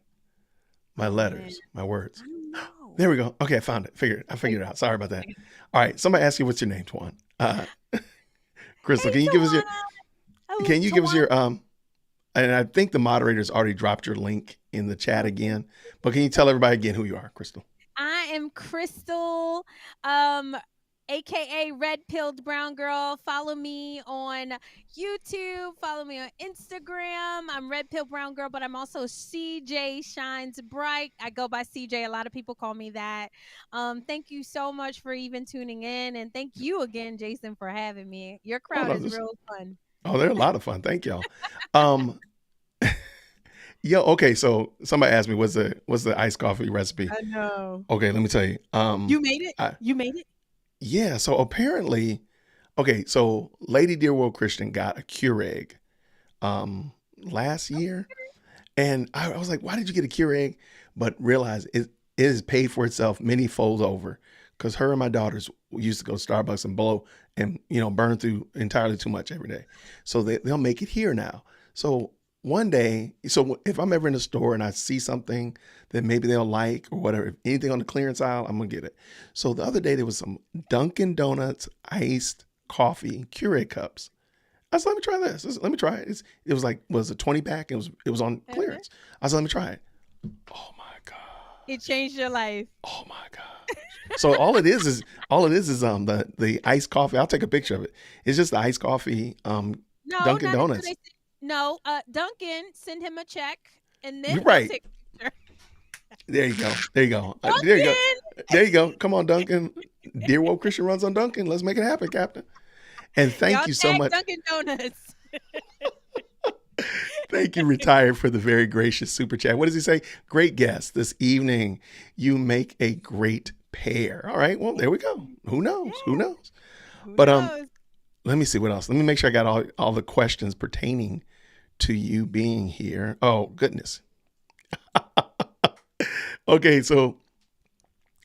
[SPEAKER 1] letters, my words. There we go. Okay, I found it. I figured it out. Sorry about that. All right. Somebody asked you what's your name, Twan. Crystal, can you give us your and I think the moderators already dropped your link in the chat again, but can you tell everybody again who you are, Crystal?
[SPEAKER 2] I am Crystal, aka Red Pilled Brown Girl. Follow me on YouTube. Follow me on Instagram. I'm Red Pilled Brown Girl, but I'm also CJ Shines Bright. I go by CJ. A lot of people call me that. Thank you so much for even tuning in, and thank you again, Jason, for having me. Your crowd is real fun.
[SPEAKER 1] Oh, they're a lot of fun. Thank y'all. Okay. So somebody asked me, what's the iced coffee recipe?
[SPEAKER 2] I know.
[SPEAKER 1] Okay, let me tell you.
[SPEAKER 2] You made it. You made it.
[SPEAKER 1] Yeah. So apparently, so Lady Dear World Christian got a Keurig last year, and I was like, why did you get a Keurig? But realize it is paid for itself many folds over, because her and my daughters used to go to Starbucks and blow and burn through entirely too much every day. So they'll make it here now. So one day, if I'm ever in a store and I see something that maybe they'll like or whatever, anything on the clearance aisle, I'm gonna get it. So the other day there was some Dunkin' Donuts iced coffee Keurig cups. I said, let me try this. Let me try it. It was like, was a 20 pack? It was on clearance. I said, let me try it. Oh my God.
[SPEAKER 2] It changed your life.
[SPEAKER 1] Oh my God. So all it is the iced coffee. I'll take a picture of it. It's just the iced coffee, Dunkin' Donuts.
[SPEAKER 2] No, Dunkin', send him a check, and then
[SPEAKER 1] right.
[SPEAKER 2] Take a picture.
[SPEAKER 1] There you go. There you go. There you go. There you go. Come on, Dunkin'. Dear Woke Christian runs on Dunkin'. Let's make it happen, Captain. And thank you so much.
[SPEAKER 2] Dunkin' Donuts.
[SPEAKER 1] Thank you, Retired, for the very gracious super chat. What does he say? Great guest this evening. You make a great pair. All right. Well, there we go. Who knows? Yeah. Who knows? But let me see what else. Let me make sure I got all the questions pertaining to you being here. Oh, goodness. Okay, so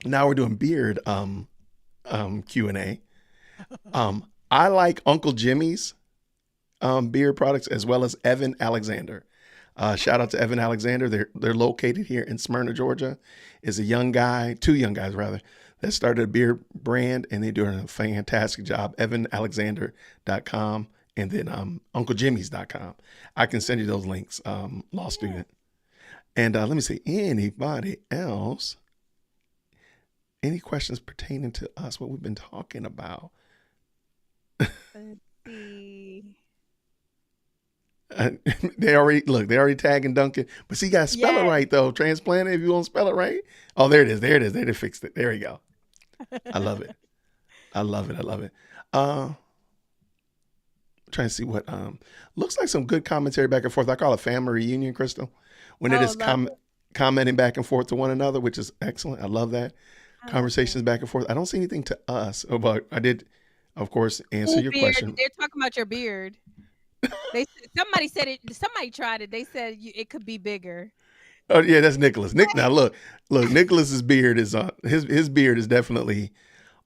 [SPEAKER 1] now we're doing beard Q&A. I like Uncle Jimmy's beard products as well as Evan Alexander. Shout out to Evan Alexander. They're located here in Smyrna, Georgia. Is a young guy, two young guys rather, that started a beer brand, and they're doing a fantastic job. EvanAlexander.com and then UncleJimmy's.com. I can send you those links, law student. And let me see, anybody else? Any questions pertaining to us, what we've been talking about?
[SPEAKER 2] Let's see.
[SPEAKER 1] They already tagging Duncan. But see, you got to spell it right, though. Transplanted, if you want to spell it right. Oh, there it is. They fixed it. There we go. I love it. I love it. Trying to see what looks like some good commentary back and forth. I call it family reunion, Crystal, when it is commenting back and forth to one another, which is excellent. I love that. Conversations back and forth. I don't see anything to us, but I did, of course, answer your question.
[SPEAKER 2] They're talking about your beard. Somebody said it. Somebody tried it. They said it could be bigger.
[SPEAKER 1] Oh yeah, that's Nicholas. Now look, Nicholas's beard is his beard is definitely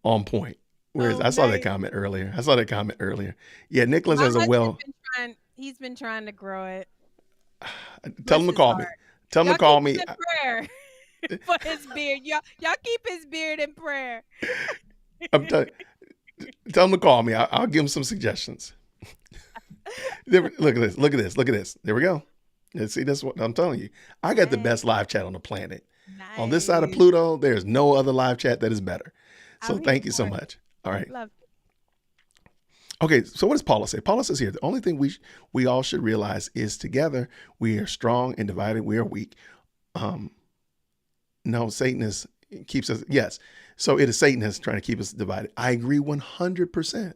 [SPEAKER 1] on point. Whereas I saw that comment earlier. Yeah, Nicholas has a well.
[SPEAKER 2] He's been trying to grow it.
[SPEAKER 1] Tell him to call me. Tell him to call me.
[SPEAKER 2] Prayer for his beard. Y'all keep his beard in prayer.
[SPEAKER 1] Tell him to call me. I'll give him some suggestions. Look at this. There we go. See, that's what I'm telling you. I got the best live chat on the planet. Nice. On this side of Pluto, there's no other live chat that is better. So thank you so much. All right.
[SPEAKER 2] Love it.
[SPEAKER 1] Okay, so what does Paula say? Paula says here, the only thing we all should realize is together we are strong and divided we are weak. No, Satan keeps us. Yes. So it is Satan trying to keep us divided. I agree 100%.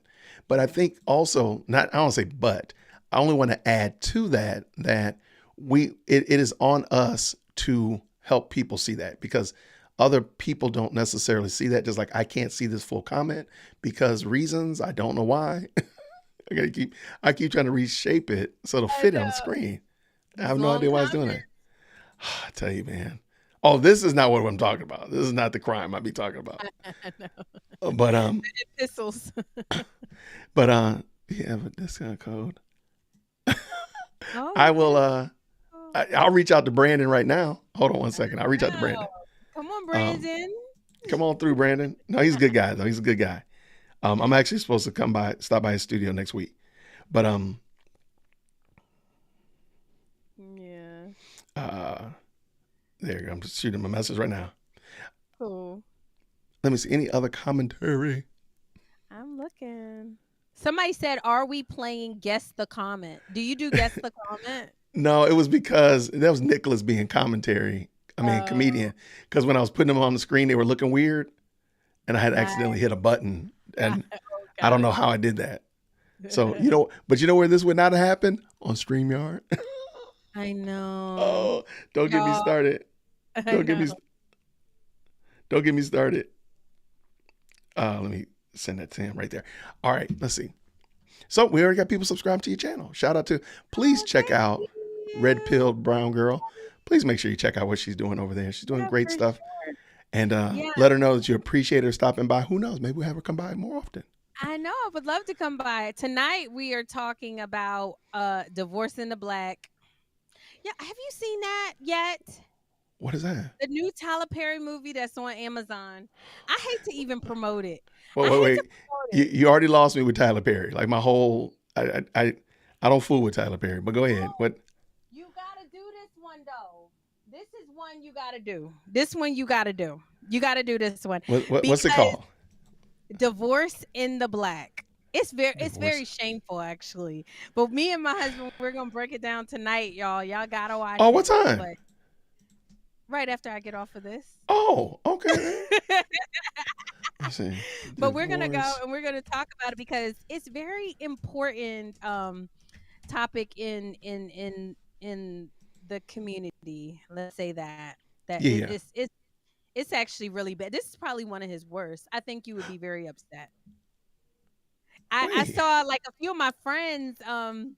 [SPEAKER 1] But I think also, I don't say but, I only want to add to that it is on us to help people see that, because other people don't necessarily see that. Just like I can't see this full comment because reasons, I don't know why. I keep trying to reshape it so it'll fit on the screen. I have no idea why it's doing that. I tell you, man. Oh, this is not what I'm talking about. This is not the crime I be talking about. But
[SPEAKER 2] the epistles.
[SPEAKER 1] But yeah, but discount code. I will I'll reach out to Brandon right now. Hold on one second. I'll reach out to Brandon.
[SPEAKER 2] Come on, Brandon.
[SPEAKER 1] Come on through, Brandon. No, he's a good guy though. He's a good guy. I'm actually supposed to stop by his studio next week. But yeah. There you go. I'm just shooting my message right now.
[SPEAKER 2] Cool.
[SPEAKER 1] Let me see any other commentary.
[SPEAKER 2] I'm looking. Somebody said, "Are we playing Guess the Comment?" Do you do Guess the Comment?
[SPEAKER 1] No, it was because that was Nicholas being comedian. Because when I was putting them on the screen, they were looking weird, and I had accidentally hit a button, and I don't know how I did that. So but you know where this would not have happened? On StreamYard.
[SPEAKER 2] I know.
[SPEAKER 1] Oh, don't get me started. Don't get me started. Let me send that to him right there. All right, let's see. So we already got people subscribed to your channel. Shout out to, please check out Red Pilled Brown Girl. Please make sure you check out what she's doing over there. She's doing great stuff. Sure. And let her know that you appreciate her stopping by. Who knows? Maybe we'll have her come by more often.
[SPEAKER 2] I know. I would love to come by. Tonight we are talking about Divorce in the Black. Yeah, have you seen that yet?
[SPEAKER 1] What is that?
[SPEAKER 2] The new Tyler Perry movie that's on Amazon. I hate to even promote it.
[SPEAKER 1] Wait. You already lost me with Tyler Perry. Like my whole, I don't fool with Tyler Perry. But go ahead. What?
[SPEAKER 2] You gotta do this one though. This is one you gotta do. This one you gotta do. You gotta do this one.
[SPEAKER 1] What's it called?
[SPEAKER 2] Divorce in the Black. It's very shameful actually. But me and my husband, we're gonna break it down tonight, y'all. Y'all gotta watch.
[SPEAKER 1] Oh, what time?
[SPEAKER 2] Right after I get off of this.
[SPEAKER 1] Oh, okay. Let's see.
[SPEAKER 2] But we're gonna go and we're gonna talk about it because it's very important topic in the community. Let's say that it's actually really bad. This is probably one of his worst. I think you would be very upset. I saw like a few of my friends on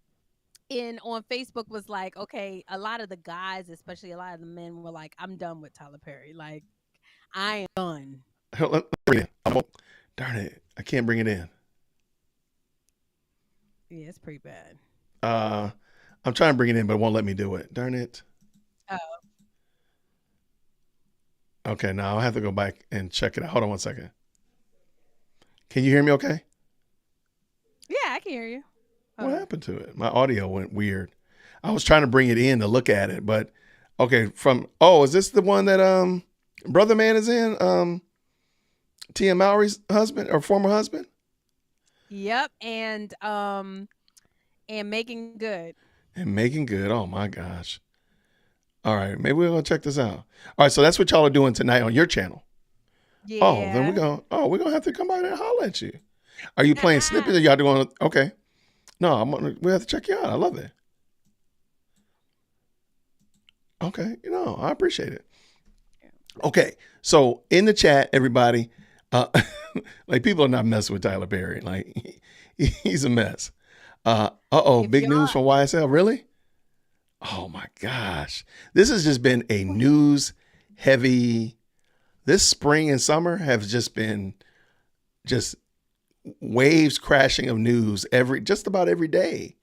[SPEAKER 2] Facebook was like, okay, a lot of the guys, especially a lot of the men were like, I'm done with Tyler Perry. Like, I am done.
[SPEAKER 1] Darn it. I can't bring it in.
[SPEAKER 2] Yeah, it's pretty bad.
[SPEAKER 1] I'm trying to bring it in, but it won't let me do it. Darn it.
[SPEAKER 2] Oh.
[SPEAKER 1] Okay, now I'll have to go back and check it out. Hold on one second. Can you hear me okay?
[SPEAKER 2] Yeah, I can hear you.
[SPEAKER 1] What happened to it? My audio went weird. I was trying to bring it in to look at it, but okay, is this the one that Brother Man is in? Tia Mowry's husband or former husband?
[SPEAKER 2] Yep, and Making Good.
[SPEAKER 1] And Making Good. Oh my gosh. All right, maybe we're gonna check this out. All right, so that's what y'all are doing tonight on your channel.
[SPEAKER 2] Yeah.
[SPEAKER 1] Oh, then we're gonna have to come by there and holler at you. Are you playing snippets or y'all doing okay? No, we have to check you out. I love it. Okay, I appreciate it. Okay, so in the chat, everybody, like people are not messing with Tyler Perry. Like he's a mess. Big news from YSL. Really? Oh my gosh. This has just been a news heavy, this spring and summer have just been just waves crashing of news just about every day.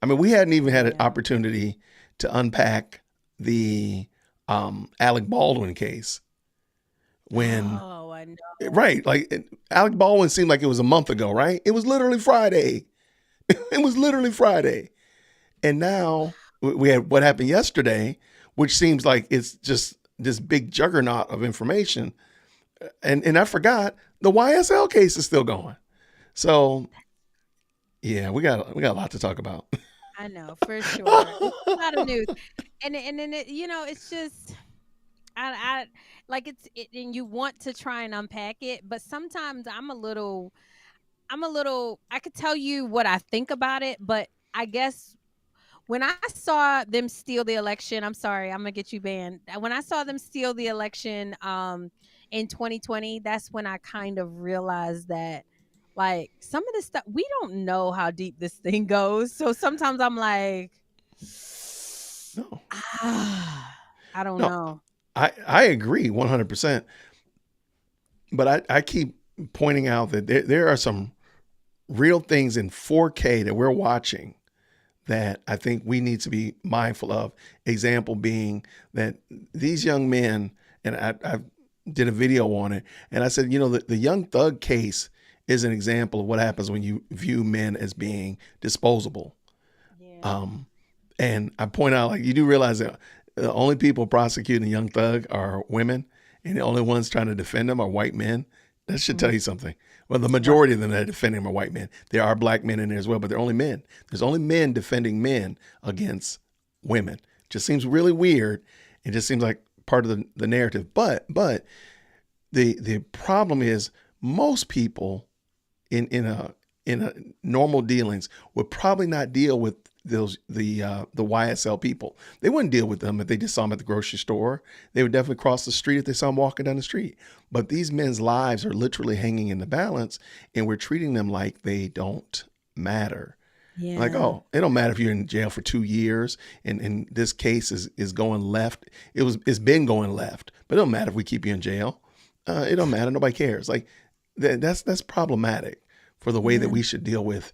[SPEAKER 1] I mean, we hadn't even had an opportunity to unpack the Alec Baldwin case when,
[SPEAKER 2] I know.
[SPEAKER 1] right. Like Alec Baldwin seemed like it was a month ago, right? It was literally Friday. It was literally Friday. And now we had what happened yesterday, which seems like it's just this big juggernaut of information. And I forgot the YSL case is still going. So yeah, we got a lot to talk about.
[SPEAKER 2] I know, for sure. It's a lot of news. And it, it's just I like and you want to try and unpack it, but sometimes I'm a little I could tell you what I think about it, but I guess when I saw them steal the election, I'm sorry, I'm gonna get you banned. When I saw them steal the election in 2020, that's when I kind of realized that like some of this stuff, we don't know how deep this thing goes. So sometimes I'm like, I don't know.
[SPEAKER 1] I agree 100%. But I keep pointing out that there are some real things in 4K that we're watching that I think we need to be mindful of. Example being that these young men, and I did a video on it, and I said, the Young Thug case is an example of what happens when you view men as being disposable. Yeah. And I point out, like, you do realize that the only people prosecuting Young Thug are women, and the only ones trying to defend him are white men. That should tell you something. Well, the majority of them that are defending him are white men. There are black men in there as well, but they're only men. There's only men defending men against women. Just seems really weird. It just seems like part of the narrative. But the problem is most people in a normal dealings would probably not deal with the YSL people. They wouldn't deal with them if they just saw them at the grocery store. They would definitely cross the street if they saw them walking down the street. But these men's lives are literally hanging in the balance, and we're treating them like they don't matter. Yeah. Like, oh, it don't matter if you're in jail for 2 years and this case is going left. It's been going left, but it don't matter if we keep you in jail. It don't matter. Nobody cares. Like that's problematic for the way that we should deal with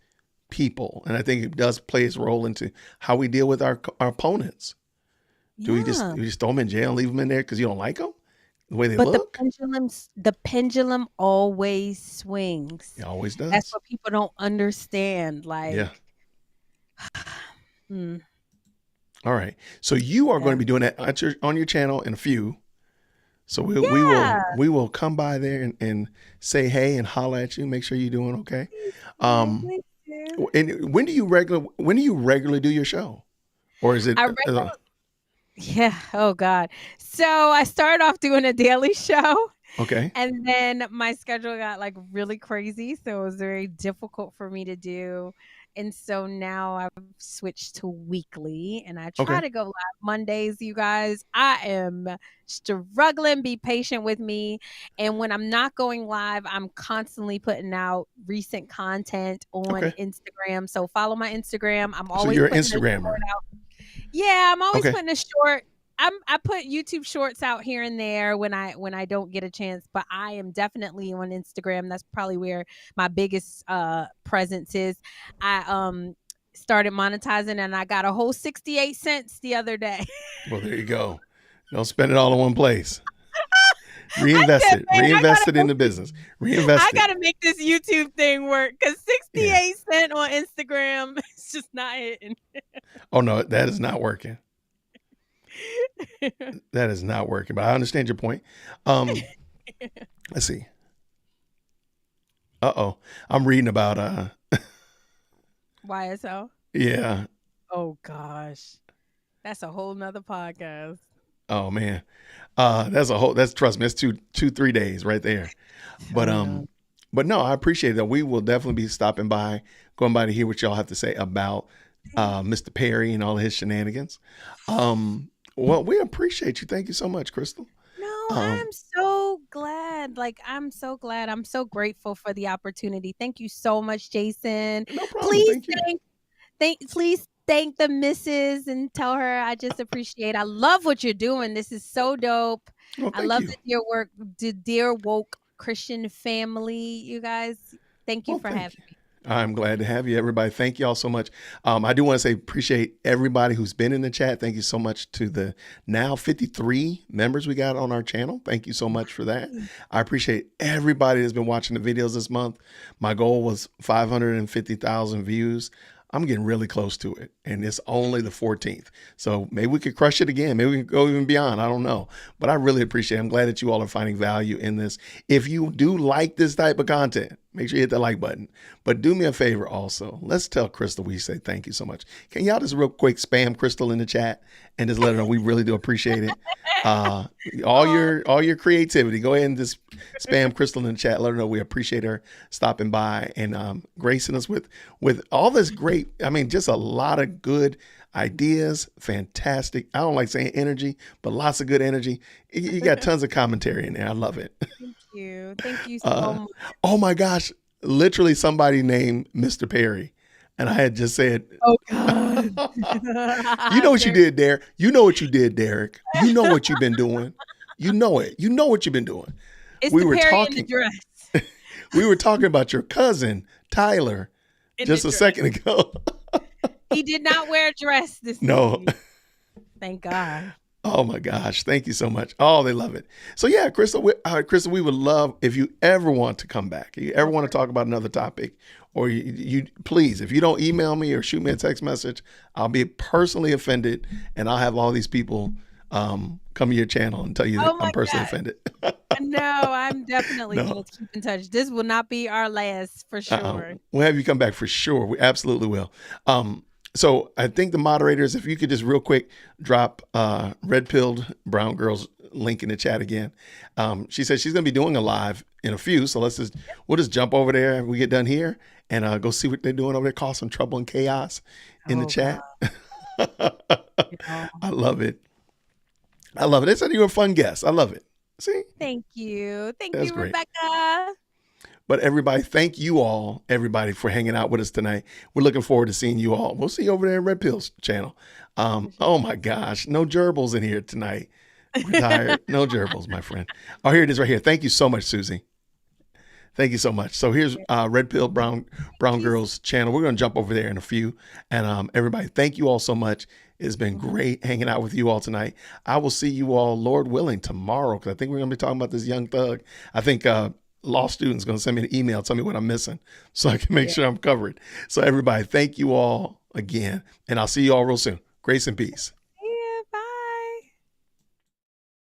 [SPEAKER 1] people. And I think it does play its role into how we deal with our opponents. Do we just throw them in jail and leave them in there because you don't like them? The way they look?
[SPEAKER 2] The pendulum always swings.
[SPEAKER 1] It always does.
[SPEAKER 2] That's what people don't understand. Like,
[SPEAKER 1] yeah. All right. So you are going to be doing that on your channel in a few. So we will come by there and say hey and holler at you. Make sure you're doing okay. And when do you regularly do your show, or is it?
[SPEAKER 2] Yeah. Oh God. So I started off doing a daily show.
[SPEAKER 1] Okay.
[SPEAKER 2] And then my schedule got like really crazy, so it was very difficult for me to do. And so now I've switched to weekly, and I try to go live Mondays, you guys. I am struggling. Be patient with me. And when I'm not going live, I'm constantly putting out recent content on Instagram. So follow my Instagram. I'm always
[SPEAKER 1] you're an Instagrammer.
[SPEAKER 2] Yeah, I'm always putting a short. I put YouTube shorts out here and there when I don't get a chance, but I am definitely on Instagram. That's probably where my biggest presence is. started monetizing, and I got a whole 68 cents the other day.
[SPEAKER 1] Well, there you go. Don't spend it all in one place. Reinvest it. Reinvest it in the business. Reinvest
[SPEAKER 2] I
[SPEAKER 1] it.
[SPEAKER 2] got to make this YouTube thing work because 68 cents on Instagram is just not hitting.
[SPEAKER 1] Oh, no, that is not working. That is not working, but I understand your point. Let's see. Uh-oh. I'm reading about
[SPEAKER 2] YSL?
[SPEAKER 1] Yeah.
[SPEAKER 2] Oh gosh. That's a whole nother podcast.
[SPEAKER 1] Oh man. Trust me, that's 2-3 days right there. But no, I appreciate that. We will definitely be stopping by, going by to hear what y'all have to say about Mr. Perry and all of his shenanigans. Well, we appreciate you. Thank you so much, Crystal.
[SPEAKER 2] No, I'm so glad. Like, I'm so glad. I'm so grateful for the opportunity. Thank you so much, Jason.
[SPEAKER 1] No problem.
[SPEAKER 2] Please thank the missus and tell her I just appreciate. I love what you're doing. This is so dope.
[SPEAKER 1] Well,
[SPEAKER 2] I love the dear woke Christian family, you guys. Thank you for having me.
[SPEAKER 1] I'm glad to have you, everybody. Thank you all so much. I do want to say appreciate everybody who's been in the chat. Thank you so much to the now 53 members we got on our channel. Thank you so much for that. I appreciate everybody that's been watching the videos this month. My goal was 550,000 views. I'm getting really close to it, and it's only the 14th. So maybe we could crush it again. Maybe we can go even beyond. I don't know. But I really appreciate it. I'm glad that you all are finding value in this. If you do like this type of content, make sure you hit the like button. But do me a favor also. Let's tell Crystal we say thank you so much. Can y'all just real quick spam Crystal in the chat and just let her know we really do appreciate it. All your creativity. Go ahead and just spam Crystal in the chat. Let her know we appreciate her stopping by and gracing us with all this great, just a lot of good ideas. Fantastic. I don't like saying energy, but lots of good energy. You got tons of commentary in there. I love it.
[SPEAKER 2] Thank you. Thank you so much.
[SPEAKER 1] Oh my gosh. Literally somebody named Mr. Perry. And I had just said,
[SPEAKER 2] oh God.
[SPEAKER 1] You know what you did, Derek. You know what you did, Derek. You know what you've been doing. You know it. You know what you've been doing.
[SPEAKER 2] It's we the were Perry talking. In the dress.
[SPEAKER 1] We were talking about your cousin, Tyler, just a second ago.
[SPEAKER 2] He did not wear a dress this week. Thank God.
[SPEAKER 1] Oh my gosh. Thank you so much. Oh, they love it. So yeah, Crystal, we would love if you ever want to come back, if you ever want to talk about another topic, or you please, if you don't email me or shoot me a text message, I'll be personally offended, and I'll have all these people come to your channel and tell you that I'm personally offended.
[SPEAKER 2] No, I'm definitely going to keep in touch. This will not be our last for sure.
[SPEAKER 1] We'll have you come back for sure. We absolutely will. So I think the moderators, if you could just real quick drop Red Pilled Brown Girl's link in the chat again. She said she's going to be doing a live in a few. So we'll just jump over there and we get done here and go see what they're doing over there, cause some trouble and chaos in the chat. I love it. I love it. They said you were a fun guest. I love it. See?
[SPEAKER 2] Thank you. Thank
[SPEAKER 1] That's
[SPEAKER 2] you,
[SPEAKER 1] great.
[SPEAKER 2] Rebecca.
[SPEAKER 1] But everybody, thank you all, everybody, for hanging out with us tonight. We're looking forward to seeing you all. We'll see you over there in Red Pill's channel. Oh my gosh, no gerbils in here tonight. We're tired. No gerbils, my friend. Oh, here it is right here. Thank you so much, Susie. Thank you so much. So here's Red Pill Brown Girl's channel. We're going to jump over there in a few. And everybody, thank you all so much. It's been great hanging out with you all tonight. I will see you all, Lord willing, tomorrow, because I think we're going to be talking about this young thug. I think law student's going to send me an email, tell me what I'm missing so I can make sure I'm covered. So everybody, thank you all again. And I'll see you all real soon. Grace and peace.